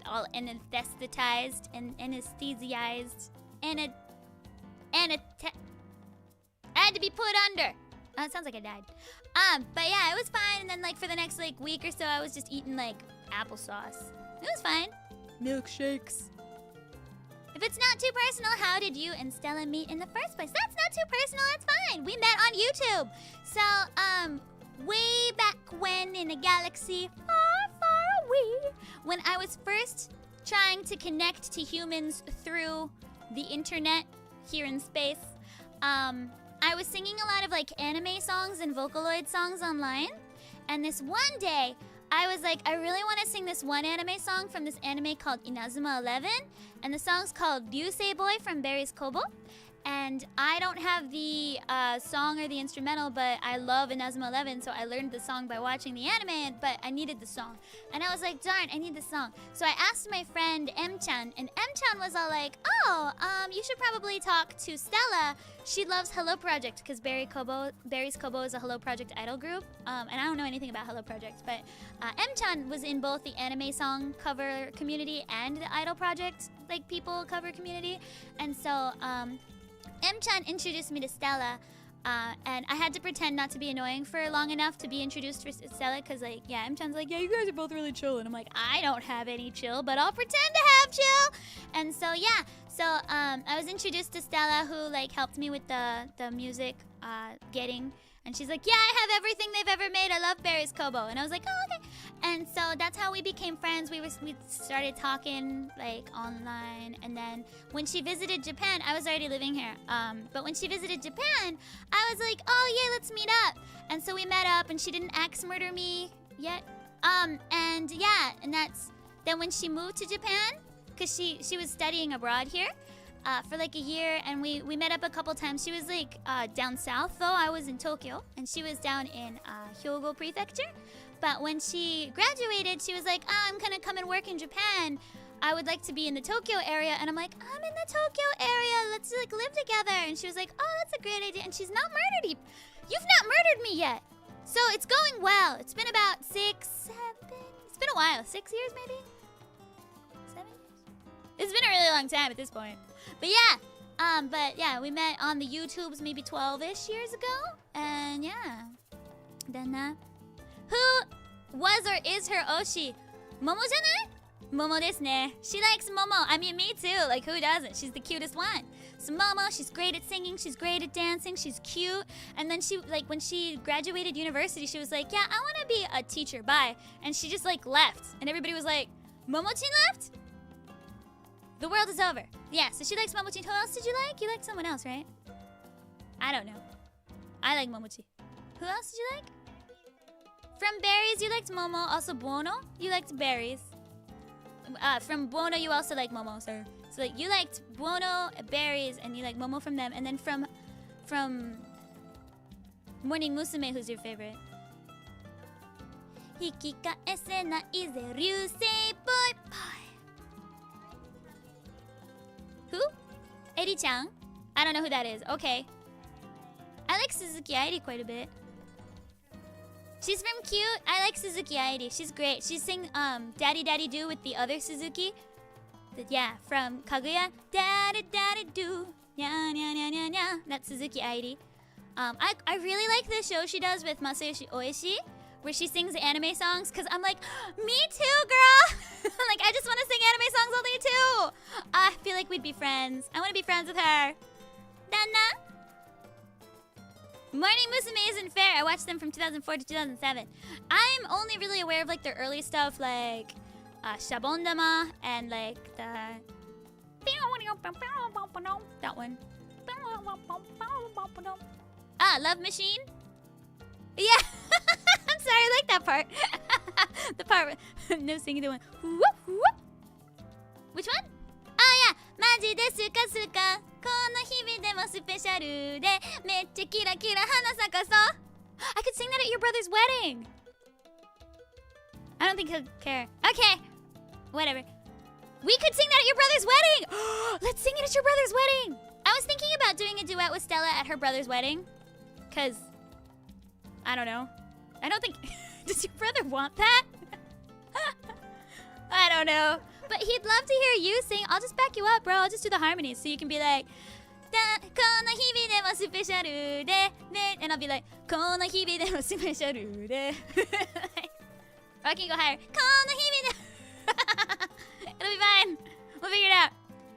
all anesthetized and anesthetized. I had to be put under. Oh, it sounds like I died. But yeah, it was fine. And then, like, for the next, like, week or so, I was just eating, like, applesauce. It was fine. Milkshakes. If it's not too personal, how did you and Stella meet in the first place? That's not too personal, that's fine. We met on YouTube. So, way back when in a galaxy far, far away, when I was first trying to connect to humans through the internet here in space, I was singing a lot of, like, anime songs and Vocaloid songs online. And this one day, I was like, I really want to sing this one anime song from this anime called Inazuma 11. And the song's called Ryusei Boy from Berry's Kobo. And I don't have the song or the instrumental, but I love Inazuma 11, so I learned the song by watching the anime, but I needed the song. And I was like, darn, I need the song. So I asked my friend M-chan, and M-chan was all like, oh, you should probably talk to Stella. She loves Hello Project, because Berry's Kobo is a Hello Project idol group. And I don't know anything about Hello Project, but M-chan was in both the anime song cover community and the idol project, like, people cover community. And so, M-chan introduced me to Stella, and I had to pretend not to be annoying for long enough to be introduced to Stella, because, like, yeah, M-chan's like, yeah, you guys are both really chill, and I'm like, I don't have any chill, but I'll pretend to have chill. And so, yeah, so I was introduced to Stella, who, like, helped me with the music getting, and she's like, yeah, I have everything they've ever made. I love Berry's Kobo. And I was like, oh, okay. And so that's how we became friends. We started talking, like, online. And then when she visited Japan, I was already living here. But when she visited Japan, I was like, oh, yeah, let's meet up. And so we met up, and she didn't axe murder me yet. And yeah, and then when she moved to Japan, because she was studying abroad here, for like a year, and we met up a couple times. She was like down south, though. I was in Tokyo, and she was down in Hyogo Prefecture. But when she graduated, she was like, oh, I'm gonna come and work in Japan. I would like to be in the Tokyo area. And I'm like, I'm in the Tokyo area. Let's like live together. And she was like, oh, that's a great idea. And she's not murdered you. You've not murdered me yet. So it's going well. It's been about 6, 7. It's been a while. 6 years, maybe? 7 years? It's been a really long time at this point. But yeah, we met on the YouTubes maybe 12-ish years ago. And yeah, done that. Who was or is her Oshi? Momo janai? Momo desu ne. She likes Momo. I mean, me too. Like, who doesn't? She's the cutest one. So Momo, she's great at singing. She's great at dancing. She's cute. And then she, like, when she graduated university, she was like, yeah, I want to be a teacher. Bye. And she just, like, left. And everybody was like, Momo-chan left? The world is over. Yeah, so she likes Momochi. Who else did you like? You liked someone else, right? I don't know. I like Momochi. Who else did you like? From Berries, you liked Momo. Also Buono, you liked Berries. From Buono, you also like Momo, sir. So like you liked Buono, Berries, and you like Momo from them. And then from Morning Musume, who's your favorite? Hikikaese nai ze ryusei boy. Who? Eri-chan? I don't know who that is. Okay. I like Suzuki Airi quite a bit. She's from Cute. I like Suzuki Airi. She's great. She sings Daddy Daddy Do with the other Suzuki. Yeah, from Kaguya. Daddy Daddy Do. Nya nya nya nya nya. That's Suzuki Airi. I really like the show she does with Masayoshi Oishi, where she sings anime songs, because I'm like, me too, girl! Like, I just want to sing anime songs all day, too! I feel like we'd be friends. I want to be friends with her. Dana? Morning Musume isn't fair. I watched them from 2004 to 2007. I'm only really aware of, like, their early stuff, like, Shabondama, and, like, the... That one. Love Machine? Yeah! I'm sorry, I like that part. The part with no singing, the one. Whoop, whoop. Which one? Oh yeah! Maji de suka suka. Kono hibi de mo special de meccha kira kira hana sakaso. I could sing that at your brother's wedding. I don't think he'll care. Okay. Whatever. We could sing that at your brother's wedding! Let's sing it at your brother's wedding! I was thinking about doing a duet with Stella at her brother's wedding. Because... I don't know. I don't think... Does your brother want that? I don't know. But he'd love to hear you sing. I'll just back you up, bro. I'll just do the harmonies. So you can be like... Kono hibi de mo special de... And I'll be like... Kono hibi de mo special de... Or I can go higher. Kono hibi de... It'll be fine. We'll figure it out.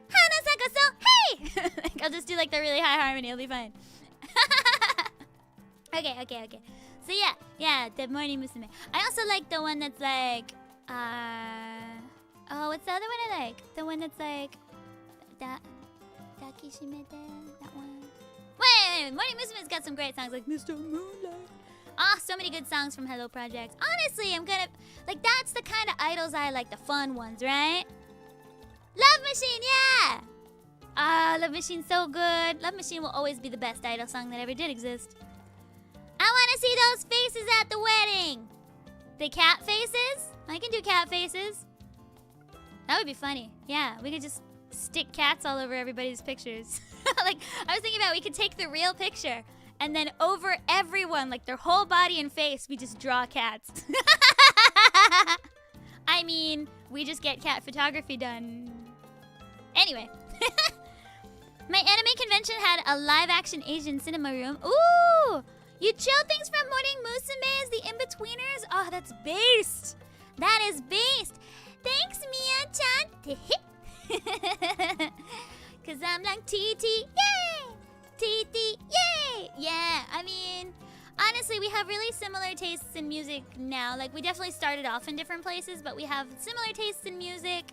Hana sakaso, hey! Like, I'll just do like the really high harmony. It'll be fine. Okay. So yeah, the Morning Musume. I also like the one that's like, oh, what's the other one I like? The one that's like, Dakishimete, that one. Wait, Morning Musume's got some great songs like Mr. Moonlight. Ah, so many good songs from Hello Project. Honestly, I'm gonna, like, that's the kind of idols I like, the fun ones, right? Love Machine, yeah! Love Machine so good. Love Machine will always be the best idol song that ever did exist. I want to see those faces at the wedding. The cat faces? I can do cat faces. That would be funny. Yeah, we could just stick cats all over everybody's pictures. Like, I was thinking about we could take the real picture and then over everyone, like their whole body and face, we just draw cats. I mean, we just get cat photography done. Anyway. My anime convention had a live-action Asian cinema room. Ooh! You chill things from Morning Musume as the in-betweeners? Oh, that's based. That is based. Thanks, Mia-chan. Because I'm like, TT, yay! TT, yay! Yeah, I mean, honestly, we have really similar tastes in music now. Like, we definitely started off in different places, but we have similar tastes in music.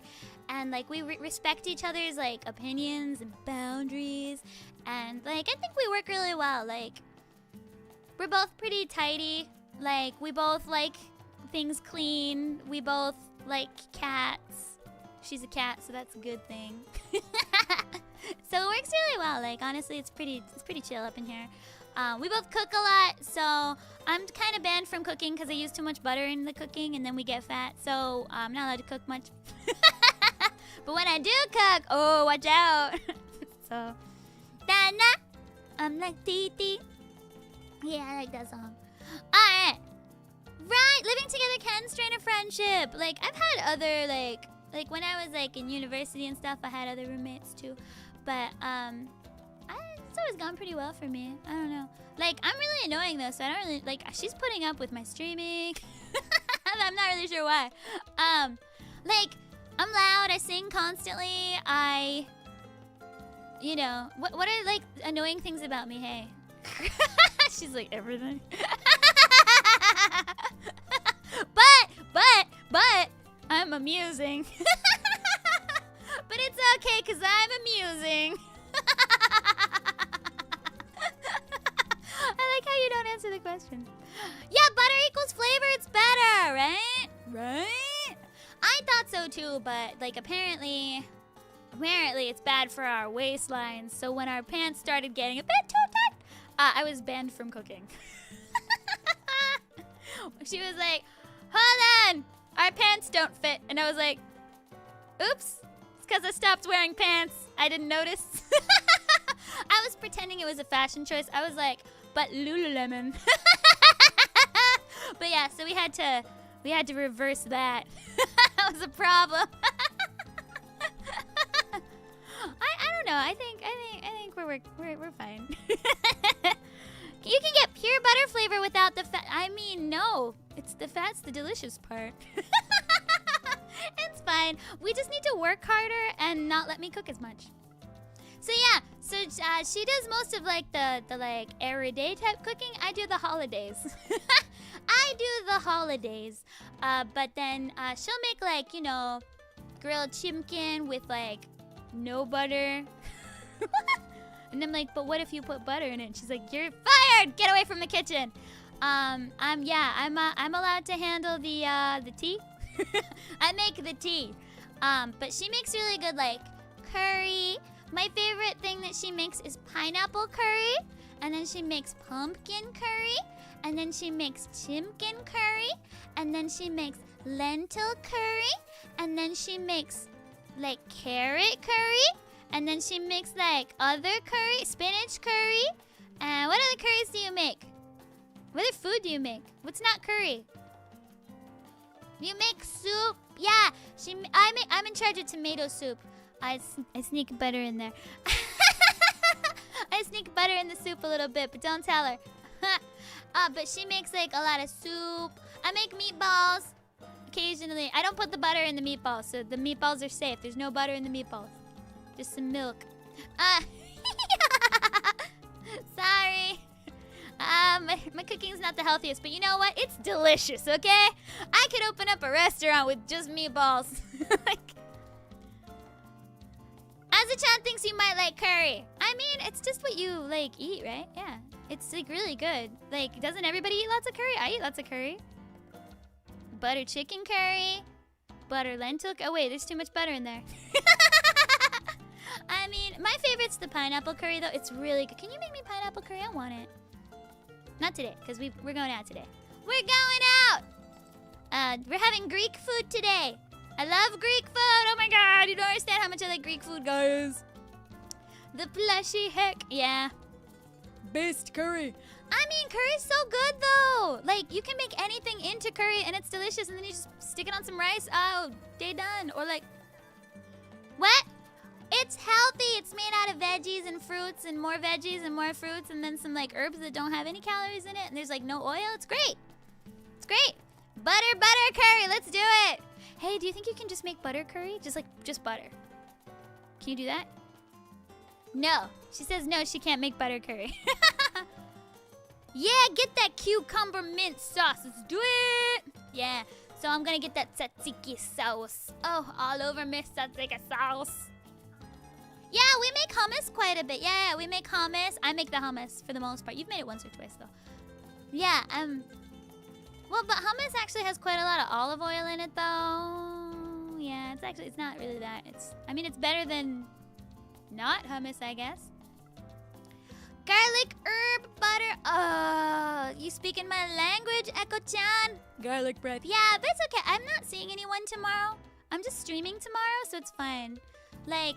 And, like, we respect each other's, like, opinions and boundaries. And, like, I think we work really well. Like, we're both pretty tidy. Like, we both like things clean. We both like cats. She's a cat, so that's a good thing. So it works really well. Like, honestly, it's pretty chill up in here. We both cook a lot, so I'm kind of banned from cooking because I use too much butter in the cooking, and then we get fat. So I'm not allowed to cook much. But when I do cook, oh, watch out. So, Dana, I'm like Titi. Yeah, I like that song. Alright. Right, living together can strain a friendship. Like, I've had other, like when I was, like, in university and stuff, I had other roommates, too. But, it's always gone pretty well for me. I don't know. Like, I'm really annoying, though, so I don't really, like, she's putting up with my streaming. I'm not really sure why. Like, I'm loud, I sing constantly, you know, what are, like, annoying things about me, hey? She's like, everything. but, I'm amusing. But it's okay, because I'm amusing. I like how you don't answer the question. Yeah, butter equals flavor, it's better, right? Right? I thought so too, but, like, apparently it's bad for our waistlines. So when our pants started getting a bit too tight, I was banned from cooking. She was like, hold on, our pants don't fit. And I was like, oops, it's because I stopped wearing pants. I didn't notice. I was pretending it was a fashion choice. I was like, but Lululemon. But yeah, so we had to reverse that. That was a problem. I don't know. I think we're fine. You can get pure butter flavor without the fat. I mean, no. It's the fat's the delicious part. It's fine. We just need to work harder and not let me cook as much. So yeah, she does most of like the like everyday type cooking. I do the holidays. I do the holidays. But then she'll make like, you know, grilled chimkin with like no butter. And I'm like, but what if you put butter in it? She's like, you're fired. Get away from the kitchen. I'm allowed to handle the tea. I make the tea. But she makes really good like curry. My favorite thing that she makes is pineapple curry, and then she makes pumpkin curry, and then she makes chimkin curry, and then she makes lentil curry, and then she makes like carrot curry, and then she makes like other curry, spinach curry. And what other curries do you make? What other food do you make? What's not curry? You make soup. Yeah, I'm in charge of tomato soup. I sneak butter in there. I sneak butter in the soup a little bit, but don't tell her. But she makes like a lot of soup. I make meatballs occasionally. I don't put the butter in the meatballs, so the meatballs are safe. There's no butter in the meatballs. Just some milk. Sorry. My cooking's not the healthiest, but you know what? It's delicious, okay? I could open up a restaurant with just meatballs. Like, Aza-chan thinks you might like curry. I mean, it's just what you, like, eat, right? Yeah. It's, like, really good. Like, doesn't everybody eat lots of curry? I eat lots of curry. Butter chicken curry. Butter lentil. Oh, wait, there's too much butter in there. I mean, my favorite's the pineapple curry, though. It's really good. Can you make me pineapple curry? I want it. Not today, because we're going out today. We're going out! We're having Greek food today. I love Greek food. Oh my god, you don't understand how much I like Greek food, guys. The plushy heck. Yeah. Best curry. I mean, curry's so good, though. Like, you can make anything into curry, and it's delicious, and then you just stick it on some rice. Oh, day done. Or like... What? It's healthy. It's made out of veggies and fruits and more veggies and more fruits and then some like herbs that don't have any calories in it. And there's like no oil. It's great. It's great. Butter curry. Let's do it. Hey, do you think you can just make butter curry? Just butter. Can you do that? No. She says no, she can't make butter curry. Yeah, get that cucumber mint sauce. Let's do it. Yeah. So I'm going to get that tzatziki sauce. Oh, all over me tzatziki sauce. Yeah, we make hummus quite a bit. Yeah, we make hummus. I make the hummus for the most part. You've made it once or twice, though. Yeah, well, but hummus actually has quite a lot of olive oil in it, though. Yeah, it's not really that. I mean, it's better than not hummus, I guess. Garlic, herb, butter. Oh, you speaking my language, Echo-chan? Garlic bread. Yeah, but it's okay. I'm not seeing anyone tomorrow. I'm just streaming tomorrow, so it's fine. Like...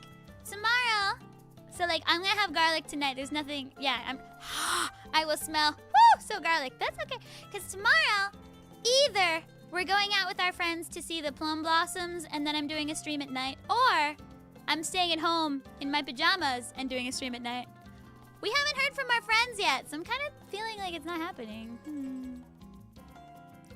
Tomorrow, so like I'm gonna have garlic tonight. There's nothing. Yeah, I will smell. Woo, so garlic. That's okay. Cause tomorrow, either we're going out with our friends to see the plum blossoms, and then I'm doing a stream at night, or I'm staying at home in my pajamas and doing a stream at night. We haven't heard from our friends yet, so I'm kind of feeling like it's not happening.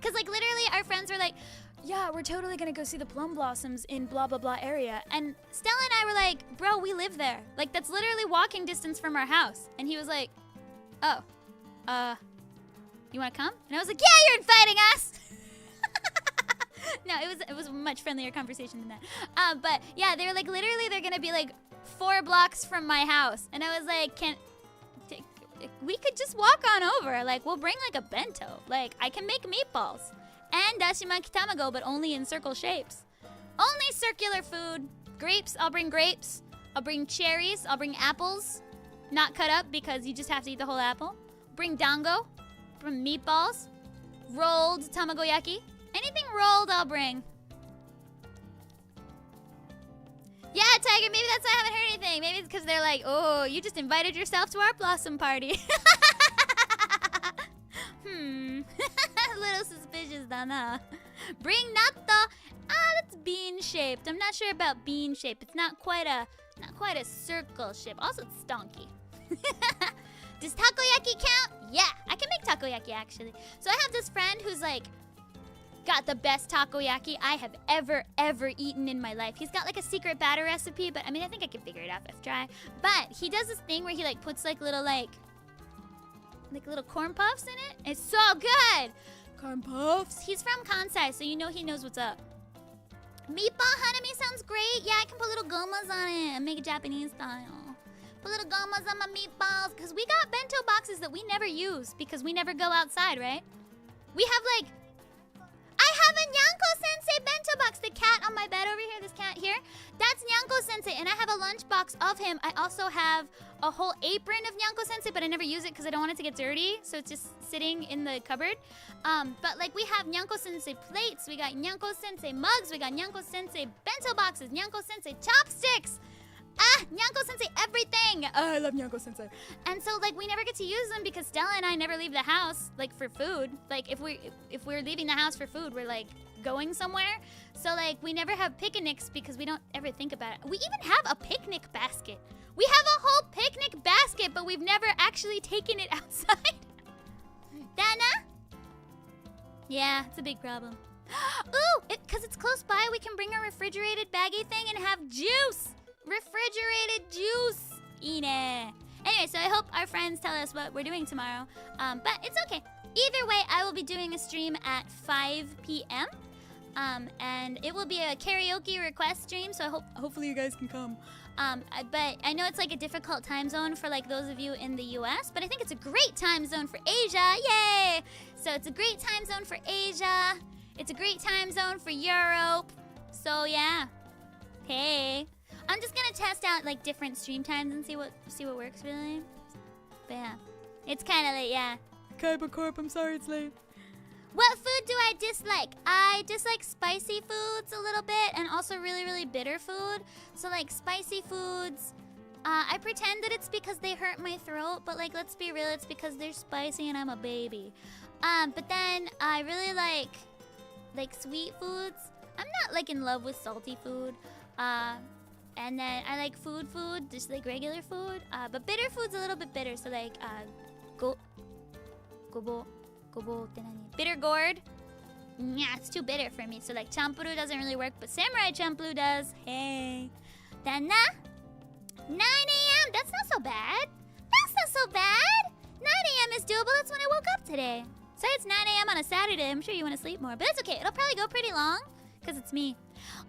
Cause like literally, our friends were like, Yeah, we're totally gonna go see the plum blossoms in blah blah blah area. and Stella and I were like, bro, we live there. Like, that's literally walking distance from our house. And he was like, oh, you wanna come? And I was like, yeah, you're inviting us! No, it was a much friendlier conversation than that. But yeah, they were like, literally, they're gonna be like 4 blocks from my house. And I was like, we could just walk on over. Like, we'll bring like a bento. Like, I can make meatballs. And dashimaki tamago, but only in circle shapes. Only circular food. Grapes, I'll bring grapes. I'll bring cherries, I'll bring apples. Not cut up because you just have to eat the whole apple. Bring dango. Bring meatballs. Rolled tamagoyaki. Anything rolled, I'll bring. Yeah, Tiger, maybe that's why I haven't heard anything. Maybe it's because they're like, oh, you just invited yourself to our blossom party. A little suspicious, Dana. Bring natto. That's bean-shaped. I'm not sure about bean-shaped. It's not quite a circle shape. Also, it's stonky. Does takoyaki count? Yeah, I can make takoyaki, actually. So I have this friend who's like got the best takoyaki I have ever eaten in my life. He's got like a secret batter recipe, but I mean, I think I can figure it out if I try. But he does this thing where he like puts like little little corn puffs in it. It's so good. Corn puffs. He's from Kansai, so you know he knows what's up. Meatball hanami sounds great. Yeah, I can put little gomas on it and make it Japanese style. Put little gomas on my meatballs, because we got bento boxes that we never use because we never go outside, right? We have like, I have a Nyanko-sensei bento box. The cat on my bed over here, this cat here, that's Nyanko-sensei, and I have a lunchbox of him. I also have a whole apron of Nyanko-sensei, but I never use it because I don't want it to get dirty, so it's just sitting in the cupboard. But like we have Nyanko-sensei plates, we got Nyanko-sensei mugs, we got Nyanko-sensei bento boxes, Nyanko-sensei chopsticks. Nyanko-sensei everything! I love Nyanko-sensei. And so, like, we never get to use them because Stella and I never leave the house, like, for food. Like, if we're leaving the house for food, we're, like, going somewhere. So, like, we never have picnics because we don't ever think about it. We even have a picnic basket. We have a whole picnic basket, but we've never actually taken it outside. Dana? Yeah, it's a big problem. Ooh, because it's close by, we can bring a refrigerated baggy thing and have juice. Refrigerated juice. Ine. Anyway, so I hope our friends tell us what we're doing tomorrow. But it's okay. Either way, I will be doing a stream at 5 p.m. And it will be a karaoke request stream, so hopefully you guys can come. But I know it's like a difficult time zone for like those of you in the US, but I think it's a great time zone for Asia. Yay! So it's a great time zone for Asia. It's a great time zone for Europe. So yeah. Hey. I'm just gonna test out like different stream times and see what works really. But yeah, it's kind of late. Yeah. Kaiba Corp, I'm sorry it's late. What food do I dislike? I dislike spicy foods a little bit, and also really, really bitter food. So like spicy foods, I pretend that it's because they hurt my throat, but like let's be real, it's because they're spicy and I'm a baby. But then I really like sweet foods. I'm not like in love with salty food. And then I like food, just like regular food. But bitter food's a little bit bitter. So like goboって何? Bitter gourd. Yeah, it's too bitter for me. So like champuru doesn't really work, but samurai champloo does. Hey. Then 9 a.m. That's not so bad. That's not so bad. 9 a.m. is doable. That's when I woke up today. Sorry, it's 9 a.m. on a Saturday. I'm sure you want to sleep more, but it's okay. It'll probably go pretty long because it's me.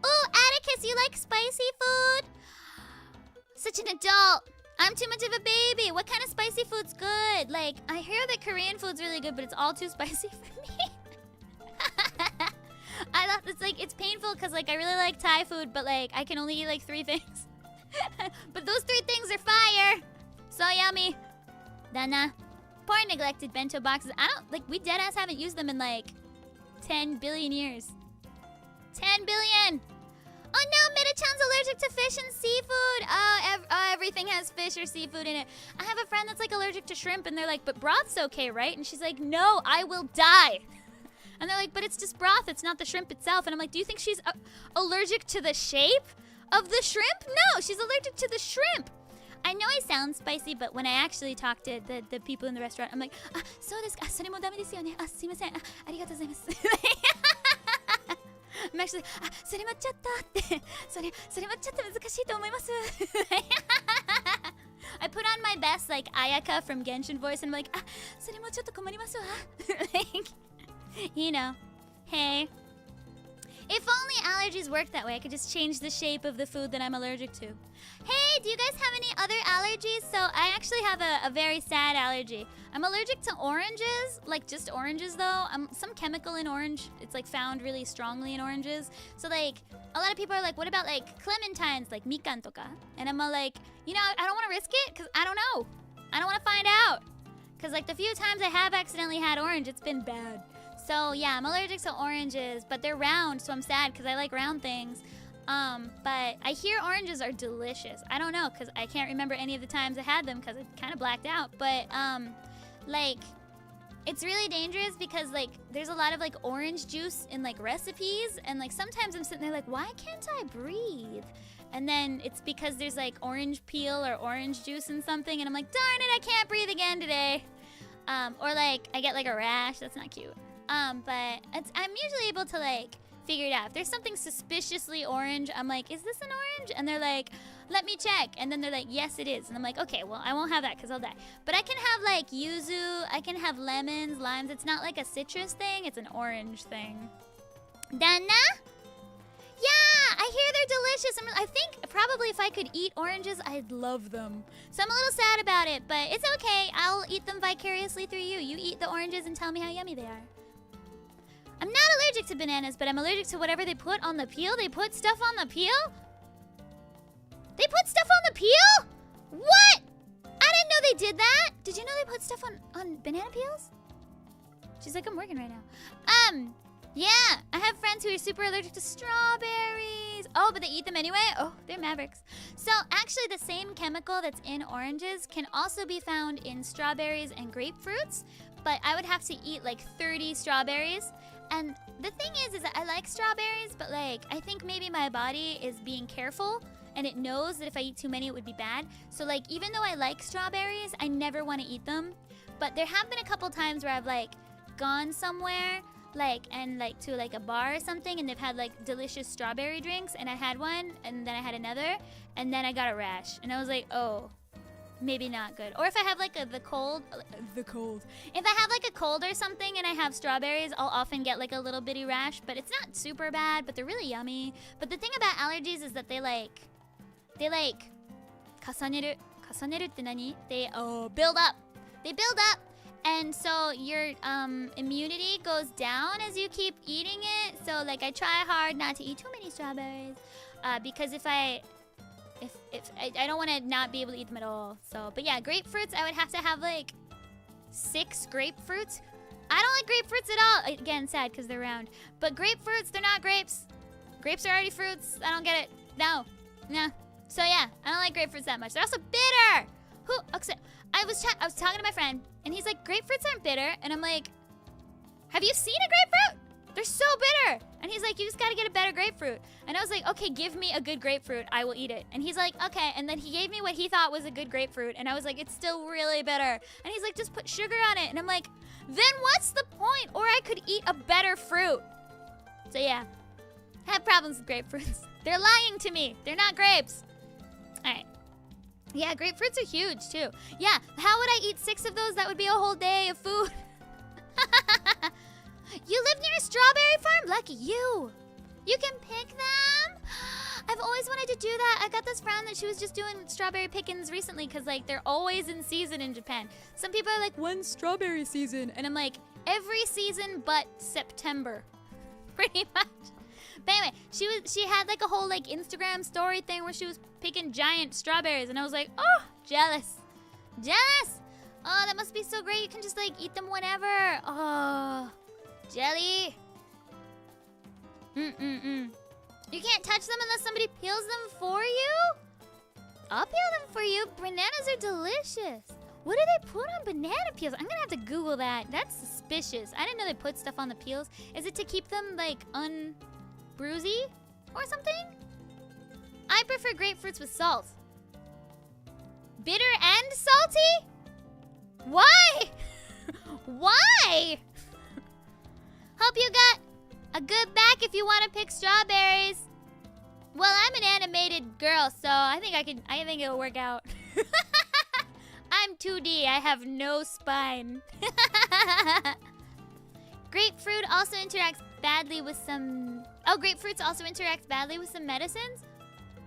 Oh, Atticus, you like spicy food? Such an adult. I'm too much of a baby. What kind of spicy food's good? Like, I hear that Korean food's really good, but it's all too spicy for me. I thought it's painful because like I really like Thai food, but like I can only eat like 3 things. But those 3 things are fire. So yummy. Dana. Poor neglected bento boxes. We deadass haven't used them in like 10 billion years. 10 billion. Oh no, Mita-chan's allergic to fish and seafood. Everything has fish or seafood in it. I have a friend that's like allergic to shrimp, and they're like, but broth's okay, right? And she's like, no, I will die. And they're like, but it's just broth. It's not the shrimp itself. And I'm like, do you think she's allergic to the shape of the shrimp? No, she's allergic to the shrimp. I know I sound spicy, but when I actually talk to the people in the restaurant, I'm like, そうですか。それもダメですよね。すいません。ありがとうございます。I'm actually, それもちょっとって。それもちょっと難しいと思います。I put on my best, like, Ayaka from Genshin voice, and I'm like, それもちょっと困りますわ。Like, you know, hey. If only allergies worked that way, I could just change the shape of the food that I'm allergic to. Hey, do you guys have any other allergies? So I actually have a very sad allergy. I'm allergic to oranges, like just oranges though. Some chemical in orange. It's like found really strongly in oranges. So like a lot of people are like, what about like clementines, like mikan toka? And I'm all like, you know, I don't want to risk it because I don't know. I don't want to find out. Because like the few times I have accidentally had orange, it's been bad. So yeah, I'm allergic to oranges, but they're round, so I'm sad because I like round things. But I hear oranges are delicious. I don't know because I can't remember any of the times I had them because I kind of blacked out. But like, it's really dangerous because like there's a lot of like orange juice in like recipes, and like sometimes I'm sitting there like, why can't I breathe? And then it's because there's like orange peel or orange juice in something, and I'm like, darn it, I can't breathe again today. Or like I get like a rash. That's not cute. But I'm usually able to like figure it out. If there's something suspiciously orange, I'm like, is this an orange? And they're like, let me check. And then they're like, yes, it is. And I'm like, okay, well, I won't have that because I'll die. But I can have like yuzu, I can have lemons, limes. It's not like a citrus thing, it's an orange thing. Dana? Yeah, I hear they're delicious. I think probably if I could eat oranges, I'd love them. So I'm a little sad about it, but it's okay. I'll eat them vicariously through you. You eat the oranges and tell me how yummy they are. I'm not allergic to bananas, but I'm allergic to whatever they put on the peel. They put stuff on the peel? They put stuff on the peel? What? I didn't know they did that. Did you know they put stuff on banana peels? She's like, I'm working right now. Yeah, I have friends who are super allergic to strawberries. Oh, but they eat them anyway? Oh, they're mavericks. So actually the same chemical that's in oranges can also be found in strawberries and grapefruits, but I would have to eat like 30 strawberries. And the thing is that I like strawberries, but like I think maybe my body is being careful and it knows that if I eat too many it would be bad. So like even though I like strawberries, I never want to eat them. But there have been a couple times where I've like gone somewhere like to like a bar or something, and they've had like delicious strawberry drinks, and I had one and then I had another, and then I got a rash, and I was like, oh, maybe not good. Or if I have like the cold. If I have like a cold or something and I have strawberries, I'll often get like a little bitty rash, but it's not super bad, but they're really yummy. But the thing about allergies is that they kasaneruって何? They build up. They build up. And so your immunity goes down as you keep eating it. So like I try hard not to eat too many strawberries, because if I I don't want to not be able to eat them at all. So, but yeah, grapefruits, I would have to have like 6 grapefruits. I don't like grapefruits at all. Again, sad because they're round. But grapefruits, they're not grapes. Grapes are already fruits. I don't get it. No. So yeah, I don't like grapefruits that much. They're also bitter. Okay, I was talking to my friend, and he's like, grapefruits aren't bitter. And I'm like, have you seen a grapefruit? They're so bitter. And he's like, you just gotta get a better grapefruit. And I was like, okay, give me a good grapefruit. I will eat it. And he's like, okay. And then he gave me what he thought was a good grapefruit. And I was like, it's still really bitter. And he's like, just put sugar on it. And I'm like, then what's the point? Or I could eat a better fruit. So yeah, I have problems with grapefruits. They're lying to me. They're not grapes. All right. Yeah, grapefruits are huge too. Yeah, how would I eat 6 of those? That would be a whole day of food. You live near a strawberry farm? Lucky you. You can pick them? I've always wanted to do that. I got this friend that she was just doing strawberry pickings recently because, like, they're always in season in Japan. Some people are like, when's strawberry season? And I'm like, every season but September. Pretty much. But anyway, she had, like, a whole, like, Instagram story thing where she was picking giant strawberries. And I was like, oh, jealous. Jealous. Oh, that must be so great. You can just, like, eat them whenever. Oh, jelly. You can't touch them unless somebody peels them for you? I'll peel them for you. Bananas are delicious. What do they put on banana peels? I'm gonna have to Google that. That's suspicious. I didn't know they put stuff on the peels. Is it to keep them, like, unbruisey or something? I prefer grapefruits with salt. Bitter and salty? Why? Why? Hope you got a good back if you want to pick strawberries. Well, I'm an animated girl, so I think it'll work out. I'm 2D. I have no spine. Grapefruit also interacts badly with some... Oh, grapefruits also interact badly with some medicines?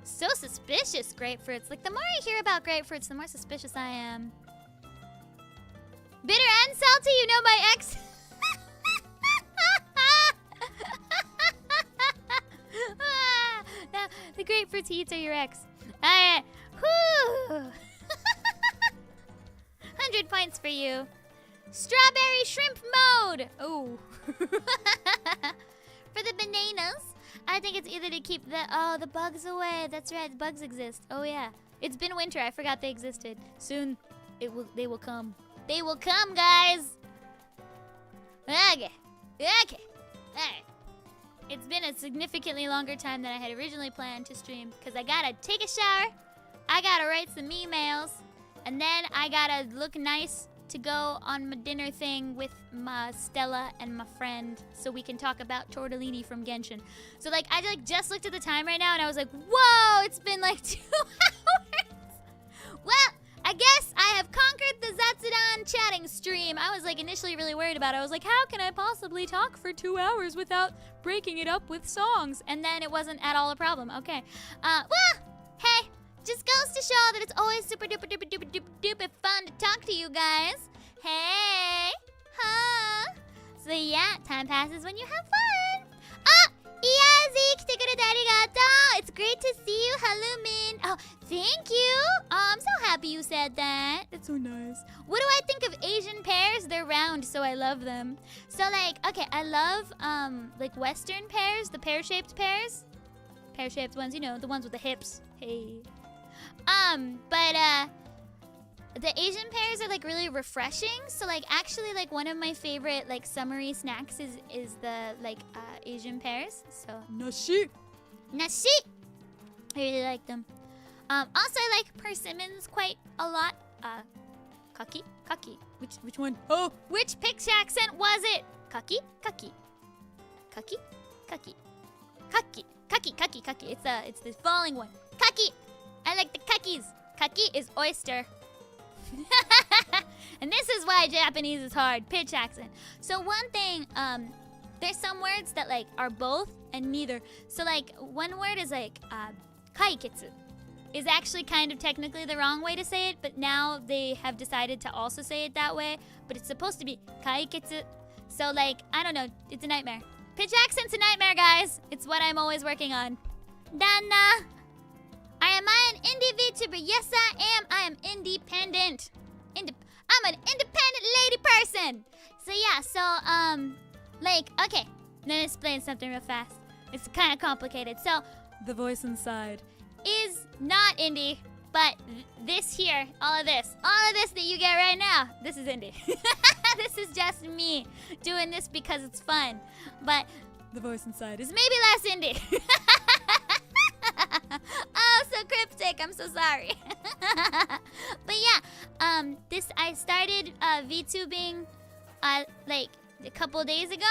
So suspicious, grapefruits. Like, the more I hear about grapefruits, the more suspicious I am. Bitter and salty, you know my ex... Now, the grapefruits he eats are your ex. Alright. Whew. 100 points for you. Strawberry shrimp mode. Oh. For the bananas, I think it's either to keep the bugs away. That's right, bugs exist. Oh yeah. It's been winter. I forgot they existed. Soon they will come. They will come, guys. Okay. Alright. It's been a significantly longer time than I had originally planned to stream because I gotta take a shower, I gotta write some emails, and then I gotta look nice to go on my dinner thing with my Stella and my friend so we can talk about tortellini from Genshin. So, like, I just looked at the time right now and I was like, whoa, it's been like 2 hours. Well, I guess I have conquered the Zatsudan chatting stream. I was, like, initially really worried about it. I was like, how can I possibly talk for 2 hours without breaking it up with songs? And then it wasn't at all a problem. Okay. Well, hey, just goes to show that it's always super duper duper duper duper duper fun to talk to you guys. Hey. Huh? So, yeah, time passes when you have fun. Ah! Iazi, 来てくれてありがとう. It's great to see you, Hellumin. Oh, thank you. Oh, I'm so happy you said that. That's so nice. What do I think of Asian pears? They're round, so I love them. So, like, okay, I love, like, Western pears, the pear-shaped pears. Pear-shaped ones, you know, the ones with the hips. Hey. But the Asian pears are, like, really refreshing. So, like, actually, like, one of my favorite, like, summery snacks is the, like, Asian pears. So, Nashi. Nashi! I really like them. Also, I like persimmons quite a lot. Kaki? Which one? Oh! Which Picture accent was it? Kaki? It's the falling one. Kaki! I like the kakis. Kaki is oyster. And this is why Japanese is hard. Pitch accent. So one thing, there's some words that, like, are both and neither. So, like, one word is, like, kaiketsu is actually kind of technically the wrong way to say it, but now they have decided to also say it that way. But it's supposed to be kaiketsu. So, like, I don't know. It's a nightmare. Pitch accent's a nightmare, guys. It's what I'm always working on. Danna! I Am I an indie VTuber? Yes, I am. I am independent. I'm an independent lady person. So yeah, like, okay. Let me explain something real fast. It's kind of complicated. So, The voice inside. is not indie, but this here, all of this that you get right now, this is indie. This is just me doing this because it's fun. But The voice inside is it's maybe less indie. Oh, so cryptic. I'm so sorry. But yeah, I started VTubing like a couple days ago.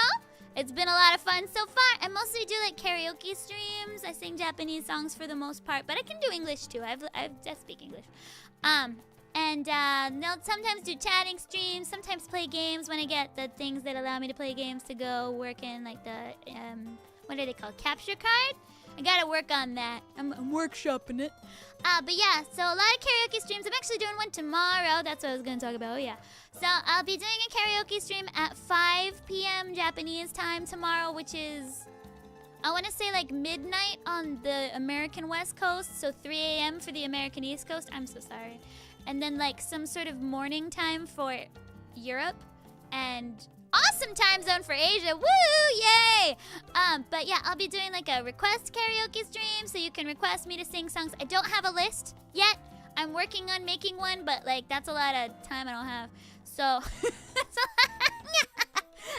It's been a lot of fun so far. I mostly do like karaoke streams. I sing Japanese songs for the most part, but I can do English too. I speak English. They'll sometimes do chatting streams, sometimes play games when I get the things that allow me to play games to go work in, like the, what are they called? Capture card? I gotta work on that. I'm workshopping it. But yeah, so a lot of karaoke streams. I'm actually doing one tomorrow. That's what I was gonna talk about. Oh yeah. So I'll be doing a karaoke stream at 5 p.m. Japanese time tomorrow, which is, I want to say like midnight on the American West Coast, so 3 a.m. for the American East Coast. I'm so sorry. And then like some sort of morning time for Europe, and awesome time zone for Asia. Woo! Yay! But yeah, I'll be doing like a request karaoke stream, so you can request me to sing songs. I don't have a list yet. I'm working on making one, but like that's a lot of time I don't have. So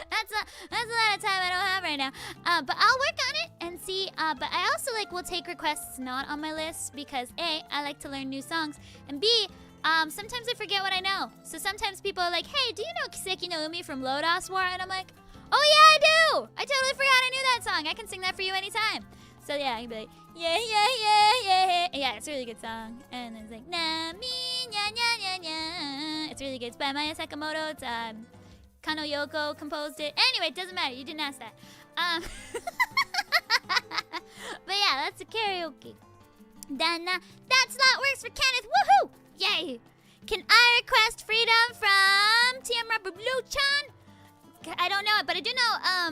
that's a lot of time I don't have right now. But I'll work on it and see. But I also like will take requests not on my list because A, I like to learn new songs, and B, sometimes I forget what I know. So sometimes people are like, hey, do you know Kiseki no Umi from Lodos War? And I'm like, oh yeah, I do! I totally forgot I knew that song. I can sing that for you anytime. So yeah, I can be like, yeah, yeah, yeah, yeah. Yeah, it's a really good song. And then it's like, na, mi, nya, nya, nya, nya. It's really good. It's by Maya Sakamoto. It's, Kano Yoko composed it. Anyway, it doesn't matter. You didn't ask that. But yeah, that's a karaoke. Then, that slot works for Kenneth. Woohoo! Yay! Can I request freedom from TM Rubber Blue-chan? I don't know it, but I do know, I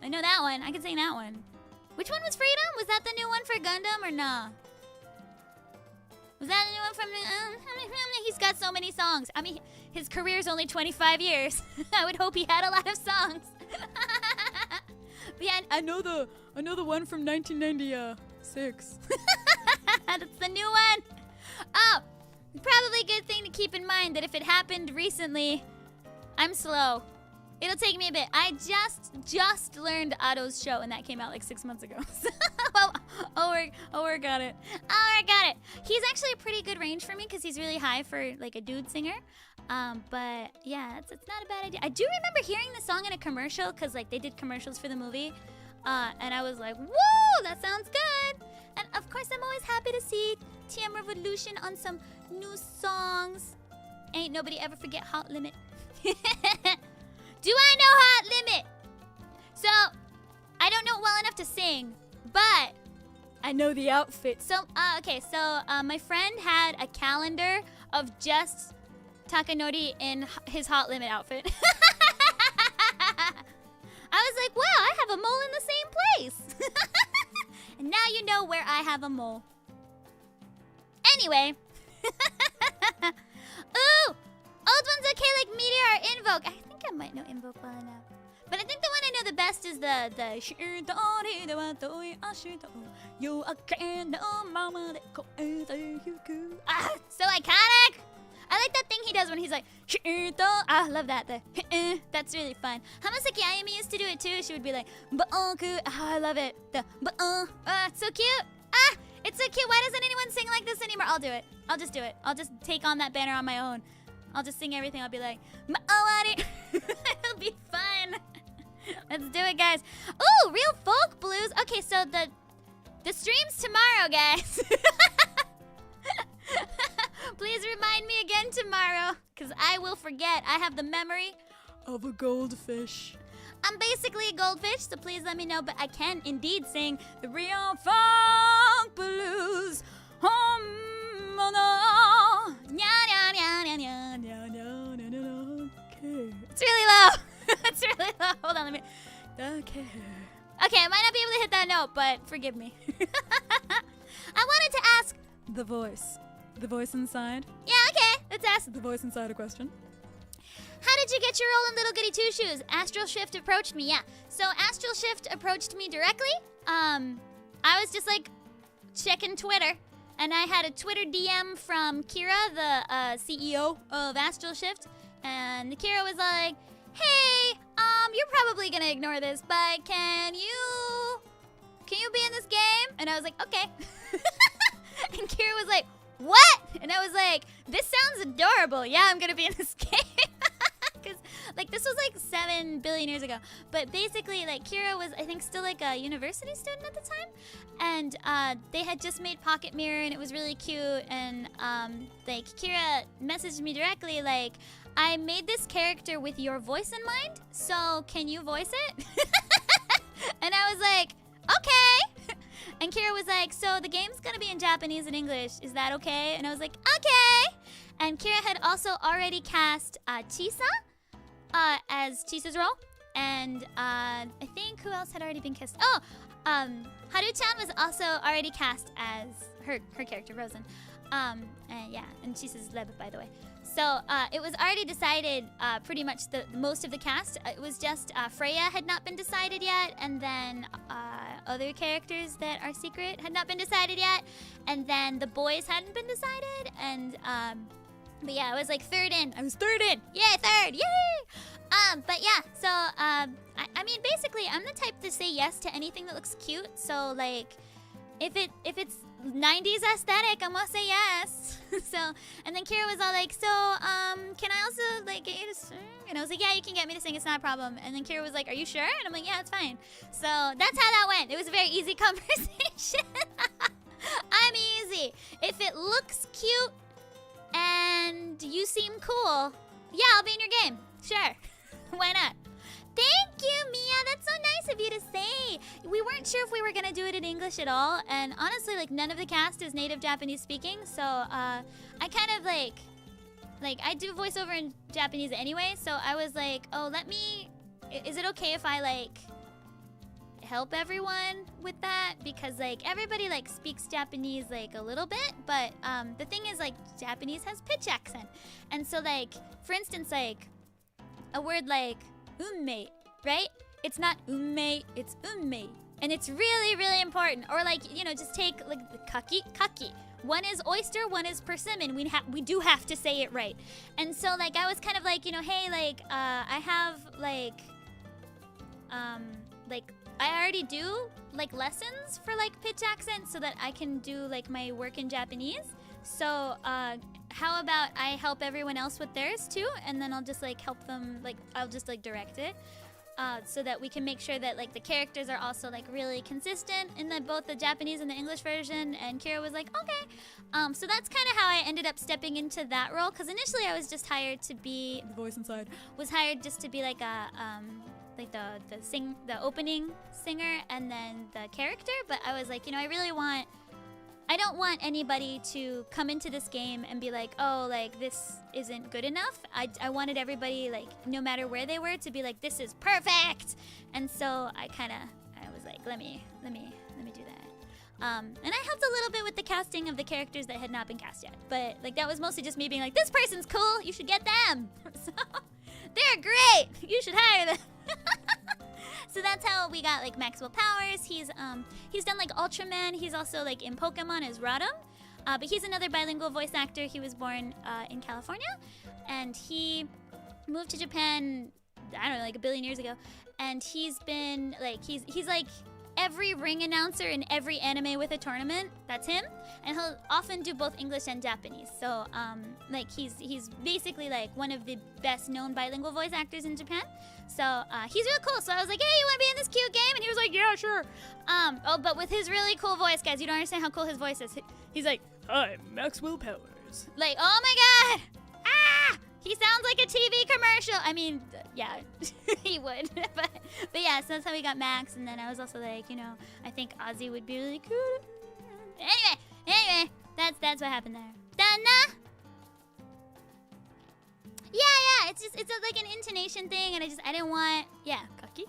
know that one. I can sing that one. Which one was freedom? Was that the new one for Gundam or nah? Was that the new one from... he's got so many songs. I mean, his career's only 25 years. I would hope he had a lot of songs. But yeah, I know the one from 1996. that's the new one. Oh, probably a good thing to keep in mind that if it happened recently, I'm slow. It'll take me a bit. I just learned Otto's show, and that came out like 6 months ago. Well, I'll work on it. He's actually a pretty good range for me because he's really high for like a dude singer. But yeah, it's not a bad idea. I do remember hearing the song in a commercial because like they did commercials for the movie, and I was like, whoa, that sounds good. And of course, I'm always happy to see TM Revolution on some new songs. Ain't nobody ever forget Hot Limit. Do I know Hot Limit? So, I don't know well enough to sing, but I know the outfit. so my friend had a calendar of just Takanori in his Hot Limit outfit. I was like, wow, I have a mole in the same place. And now you know where I have a mole. Anyway. Ooh! Old ones okay like Meteor or Invoke. I think I might know Invoke well enough. But I think the one I know the best is the so iconic! I like that thing he does when he's like, I love that. That's really fun. Hamasaki Ayumi used to do it too. She would be like, I love it. It's so cute. It's so cute. Why doesn't anyone sing like this anymore? I'll do it. I'll just do it. I'll just take on that banner on my own. I'll just sing everything. I'll be like, it'll be fun. Let's do it, guys. Ooh, real folk blues. Okay, so the stream's tomorrow, guys. Please remind me again tomorrow, because I will forget. I have the memory Of a goldfish. I'm basically a goldfish, so please let me know. But I can indeed sing the real funk blues. Okay. It's really low. It's really low. Hold on, let me. Okay. Okay, Okay, I might not be able to hit that note, but forgive me. I wanted to ask The voice. The voice inside. Yeah, okay, let's ask The voice inside a question. how did you get your role in Little Goody Two Shoes? Astral Shift approached me, yeah. So Astral Shift approached me directly. I was just like checking Twitter, and I had a Twitter DM from Kira, the CEO of Astral Shift, and Kira was like, hey, you're probably gonna ignore this, but can you be in this game? And I was like, okay. And Kira was like, what? And I was like, this sounds adorable. Yeah, I'm gonna be in this game. Because, like, this was like 7 billion years ago. But basically, like, Kira was, I think, still like a university student at the time. And they had just made Pocket Mirror, and it was really cute. And, like, Kira messaged me directly, like, I made this character with your voice in mind, so can you voice it? And I was like, okay. And Kira was like, so the game's gonna be in Japanese and English. Is that okay? And I was like, okay. And Kira had also already cast Chisa as Chisa's role. And I think who else had already been cast? Oh, Haru-chan was also already cast as her character, Rosen. And yeah, and Chisa's Leb, by the way. So it was already decided, pretty much most of the cast. It was just Freya had not been decided yet, and then other characters that are secret had not been decided yet, and then the boys hadn't been decided, and but yeah, I was like third in. I was third in. Yay, third! Yay! But yeah, so I mean, basically, I'm the type to say yes to anything that looks cute. So like, if it's 90s aesthetic, I'm gonna say yes. So, and then Kira was all like, so, can I also, like, get you to sing? And I was like, yeah, you can get me to sing, it's not a problem. And then Kira was like, are you sure? And I'm like, yeah, it's fine. So, that's how that went. It was a very easy conversation. I'm easy. If it looks cute and you seem cool, yeah, I'll be in your game. Sure. Why not? Thank you, Mia. That's so nice of you to say. We weren't sure if we were gonna do it in English at all, and honestly, like, none of the cast is native Japanese speaking, so I kind of like I do voiceover in Japanese anyway, so I was like, oh, is it okay if I like help everyone with that? Because like everybody like speaks Japanese like a little bit, but the thing is like Japanese has pitch accent, and so like for instance like a word like ummate, right? It's not ummate, it's ummate. And it's really, really important. Or like, you know, just take like the kaki. One is oyster, one is persimmon. We do have to say it right. And so like I was kind of like, you know, hey, like I have like I already do like lessons for like pitch accent so that I can do like my work in Japanese. So how about I help everyone else with theirs too, and then I'll just like help them, like I'll just like direct it, so that we can make sure that like the characters are also like really consistent in both the Japanese and the English version. And Kira was like, okay. So that's kind of how I ended up stepping into that role, because initially I was just hired to be The voice inside. Was hired just to be like a like the opening singer and then the character. But I was like, you know, I don't want anybody to come into this game and be like, oh, like, this isn't good enough. I wanted everybody, like, no matter where they were, to be like, this is perfect. And so I was like, let me do that. And I helped a little bit with the casting of the characters that had not been cast yet. But, like, that was mostly just me being like, this person's cool. You should get them. So, they're great. You should hire them. So that's how we got like Maxwell Powers. He's done like Ultraman. He's also like in Pokemon as Radom. But he's another bilingual voice actor. He was born in California, and he moved to Japan, I don't know, like a billion years ago. And he's been like he's like every ring announcer in every anime with a tournament. That's him. And he'll often do both English and Japanese. So like he's basically like one of the best known bilingual voice actors in Japan. So he's really cool. So I was like, hey, you want to be in this cute game? And he was like, yeah, sure. Oh, but with his really cool voice, guys, you don't understand how cool his voice is. He's like, I'm Maxwell Powers. like, oh my god, ah, he sounds like a TV commercial. I mean, yeah, he would. but yeah, so that's how we got Max. And then I was also like, you know, I think Ozzy would be really cool. Anyway, that's what happened there. Dana. Yeah, it's like an intonation thing, and I didn't want, yeah, cocky.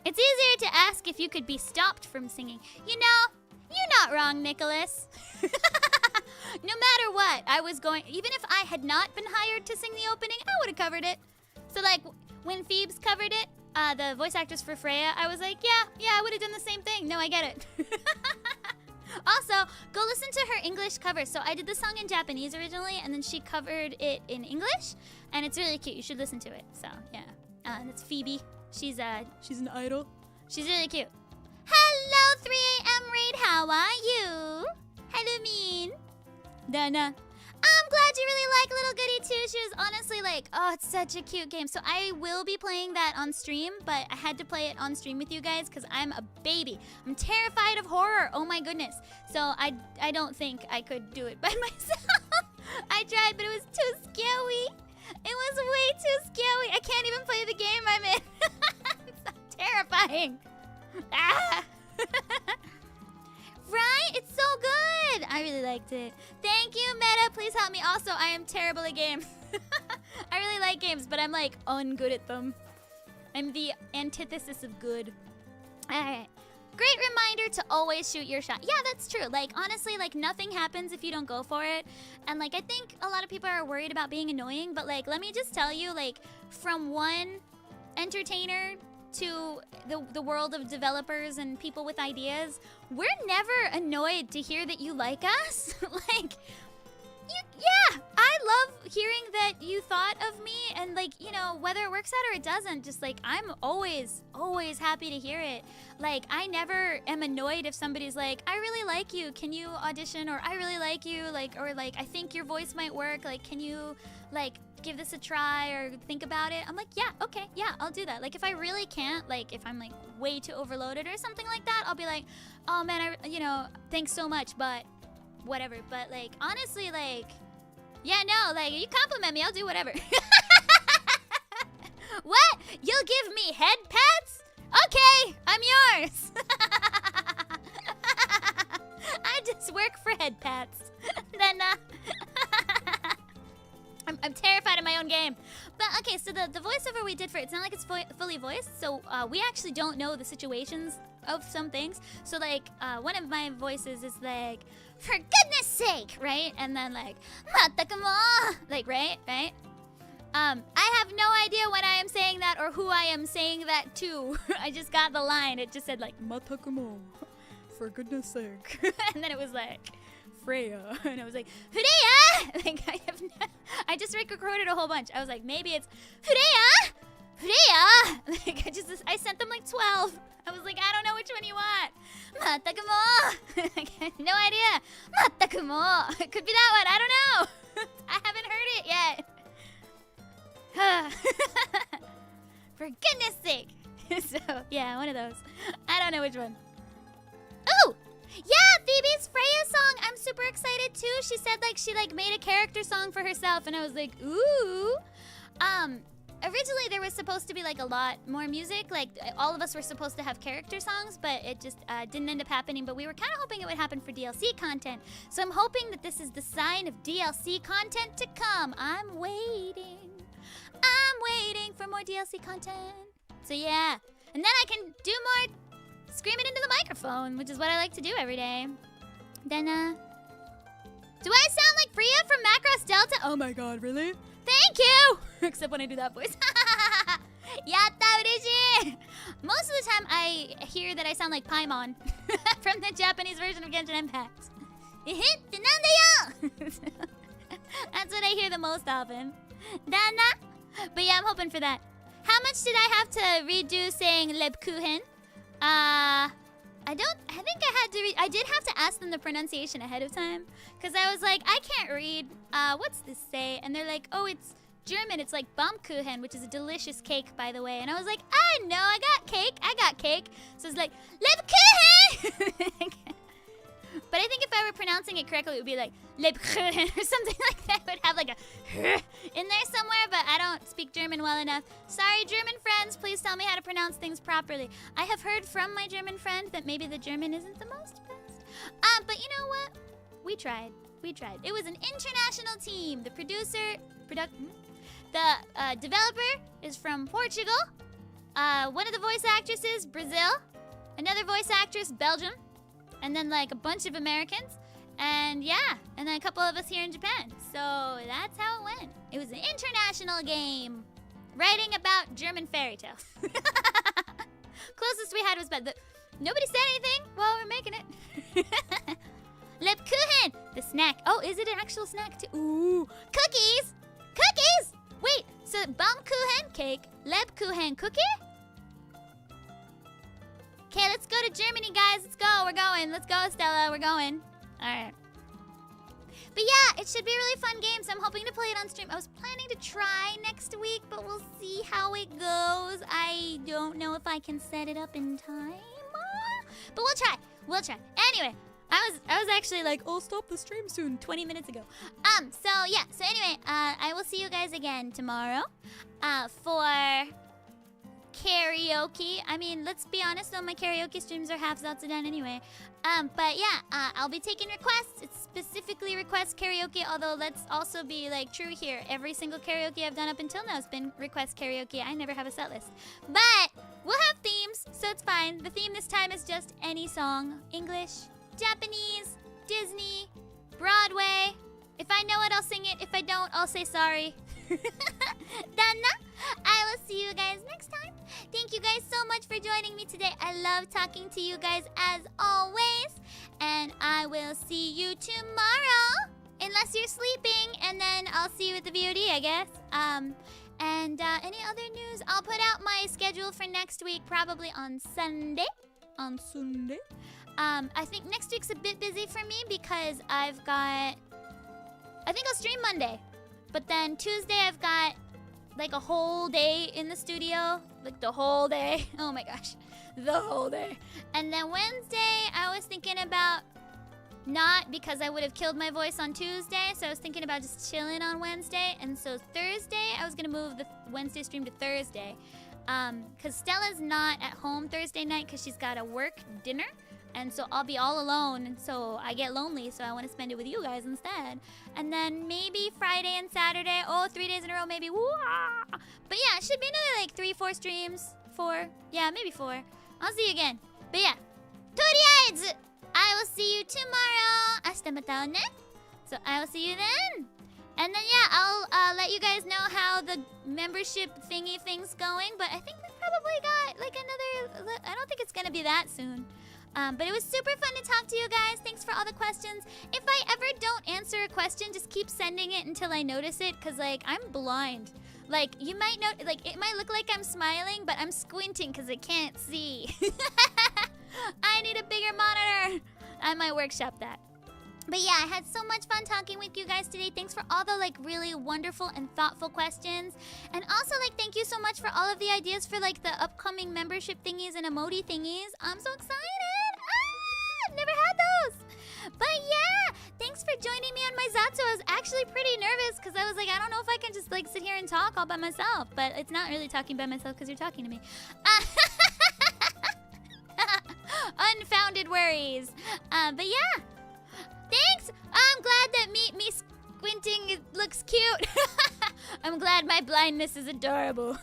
It's easier to ask if you could be stopped from singing. You know, you're not wrong, Nicholas. No matter what, I was going, even if I had not been hired to sing the opening, I would have covered it. So like when Phoebes covered it, the voice actress for Freya, I was like, yeah, I would have done the same thing. No, I get it. Also, go listen to her English cover. So I did the song in Japanese originally, and then she covered it in English, and it's really cute. You should listen to it. So yeah, that's Phoebe. She's an idol. She's really cute. Hello, 3 a.m. Raid. How are you? Hellumin. Dana. I'm glad you really like Little Goody Two Shoes. Honestly, like, oh, it's such a cute game. So I will be playing that on stream, but I had to play it on stream with you guys because I'm a baby. I'm terrified of horror. Oh my goodness. So I don't think I could do it by myself. I tried, but it was too scary. It was way too scary. I can't even play the game I'm in. It's so terrifying. Ah. Right? It's so good. I really liked it. Thank you, Meta. Please help me. Also, I am terrible at games. I really like games, but I'm like ungood at them. I'm the antithesis of good. All right. Great reminder to always shoot your shot. Yeah, that's true. Like, honestly, like, nothing happens if you don't go for it. And, like, I think a lot of people are worried about being annoying, but, like, let me just tell you, like, from one entertainer to the world of developers and people with ideas, we're never annoyed to hear that you like us. Like, yeah, I love hearing that you thought of me, and like, you know, whether it works out or it doesn't, just like, I'm always happy to hear it. Like, I never am annoyed if somebody's like, I really like you, can you audition? Or I really like you, like, or like, I think your voice might work, like, can you like give this a try or think about it? I'm like, yeah, okay, yeah, I'll do that. Like, if I really can't, like, if I'm like way too overloaded or something like that, I'll be like, oh man, you know, thanks so much, but whatever. But like, honestly, like, yeah, no, like, you compliment me, I'll do whatever. What? You'll give me head pats? Okay, I'm yours. I just work for head pats. Then, I'm terrified of my own game. But okay, so the voiceover we did for it, it's not like it's fully voiced, so we actually don't know the situations of some things. So like, one of my voices is like, for goodness sake, right? And then like, mataku mo, like, right? I have no idea when I am saying that or who I am saying that to. I just got the line. It just said like, Matakumo, for goodness sake. And then it was like, Freya. And I was like, Freya! Like, I just recorded a whole bunch. I was like, maybe it's Freya! Like, I sent them like 12. I was like, I don't know which one you want. Matakumo! Like, I had no idea. Matakumo! It could be that one. I don't know. I haven't heard it yet. For goodness sake. So, yeah, one of those. I don't know which one. Ooh! Yeah, Phoebe's Freya song. I'm super excited too. She said like she like made a character song for herself, and I was like, ooh. Originally there was supposed to be like a lot more music. Like all of us were supposed to have character songs, but it just didn't end up happening. But we were kind of hoping it would happen for DLC content. So I'm hoping that this is the sign of DLC content to come. I'm waiting for more DLC content. So yeah, and then I can do more. Scream it into the microphone, which is what I like to do every day. Then, do I sound like Freya from Macross Delta? Oh my god, really? Thank you! Except when I do that voice. Yatta ureshi! Most of the time, I hear that I sound like Paimon from the Japanese version of Genshin Impact. That's what I hear the most often. Dana? But yeah, I'm hoping for that. How much did I have to redo saying Lebkuchen? I did have to ask them the pronunciation ahead of time, because I was like, I can't read, what's this say? And they're like, oh, it's German, it's like Baumkuchen, which is a delicious cake, by the way. And I was like, I know, I got cake. So it's like, Lebkuchen! But I think if I were pronouncing it correctly, it would be like, Lebkuchen, or something like that. It would have like a in there somewhere, but I don't speak German well enough. Sorry, German friends, please tell me how to pronounce things properly. I have heard from my German friend that maybe the German isn't the most best. But you know what? We tried. It was an international team. The developer is from Portugal, one of the voice actresses, Brazil. Another voice actress, Belgium. And then like a bunch of Americans. And yeah, and then a couple of us here in Japan. So that's how it went. It was an international game. Writing about German fairy tales. Closest we had was bed. Nobody said anything while we're making it. Lebkuchen, the snack. Oh, is it an actual snack too? Ooh, cookies! Cookies! Wait, so Baumkuchen cake, Lebkuchen cookie? Okay, let's go to Germany, guys. Let's go. We're going. Let's go, Stella. We're going. All right. But yeah, it should be a really fun game, so I'm hoping to play it on stream. I was planning to try next week, but we'll see how it goes. I don't know if I can set it up in time. But we'll try. We'll try. Anyway, I was actually like, I'll stop the stream soon, 20 minutes ago. So yeah, so anyway, I will see you guys again tomorrow for karaoke. I mean, let's be honest though, my karaoke streams are half Zatsudan anyway. But yeah, I'll be taking requests. It's specifically request karaoke, although let's also be like true here. Every single karaoke I've done up until now has been request karaoke. I never have a set list. But we'll have themes, so it's fine. The theme this time is just any song. English, Japanese, Disney, Broadway. If I know it, I'll sing it. If I don't, I'll say sorry. Danna, I will see you guys next time. Thank you guys so much for joining me today. I love talking to you guys as always. And I will see you tomorrow. Unless you're sleeping, and then I'll see you at the VOD, I guess. And any other news? I'll put out my schedule for next week, probably on Sunday. On Sunday. I think next week's a bit busy for me because I think I'll stream Monday. But then Tuesday I've got like a whole day in the studio. Like the whole day. Oh my gosh. The whole day. And then Wednesday I was thinking about not because I would have killed my voice on Tuesday. So I was thinking about just chilling on Wednesday. And so Thursday I was going to move the Wednesday stream to Thursday. Because Stella's not at home Thursday night because she's got a work dinner. And so I'll be all alone, and so I get lonely, so I want to spend it with you guys instead. And then maybe Friday and Saturday. Oh, 3 days in a row, maybe. Woo-ah! But yeah, it should be another like 3-4 streams. 4. Yeah, maybe 4. I'll see you again. But yeah. とりあえず I will see you tomorrow. 明日またね. So I will see you then. And then yeah, I'll let you guys know how the membership thingy thing's going. But I think we probably got like another... I don't think it's going to be that soon. But it was super fun to talk to you guys. Thanks for all the questions. If I ever don't answer a question, just keep sending it until I notice it. Because, like, I'm blind. Like, you might know... Like, it might look like I'm smiling, but I'm squinting because I can't see. I need a bigger monitor. I might workshop that. But yeah, I had so much fun talking with you guys today. Thanks for all the like really wonderful and thoughtful questions. And also like thank you so much for all of the ideas for like the upcoming membership thingies and emoji thingies. I'm so excited. I've never had those. But yeah, thanks for joining me on my Zatsu. I was actually pretty nervous because I was like, I don't know if I can just like sit here and talk all by myself. But it's not really talking by myself because you're talking to me. Unfounded worries. But yeah. Thanks! I'm glad that me squinting looks cute. I'm glad my blindness is adorable.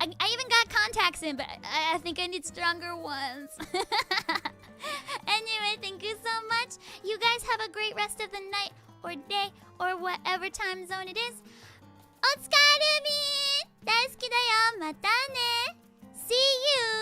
I even got contacts in, but I think I need stronger ones. Anyway, thank you so much. You guys have a great rest of the night or day or whatever time zone it is. お疲れみ！大好きだよ。またね。See you!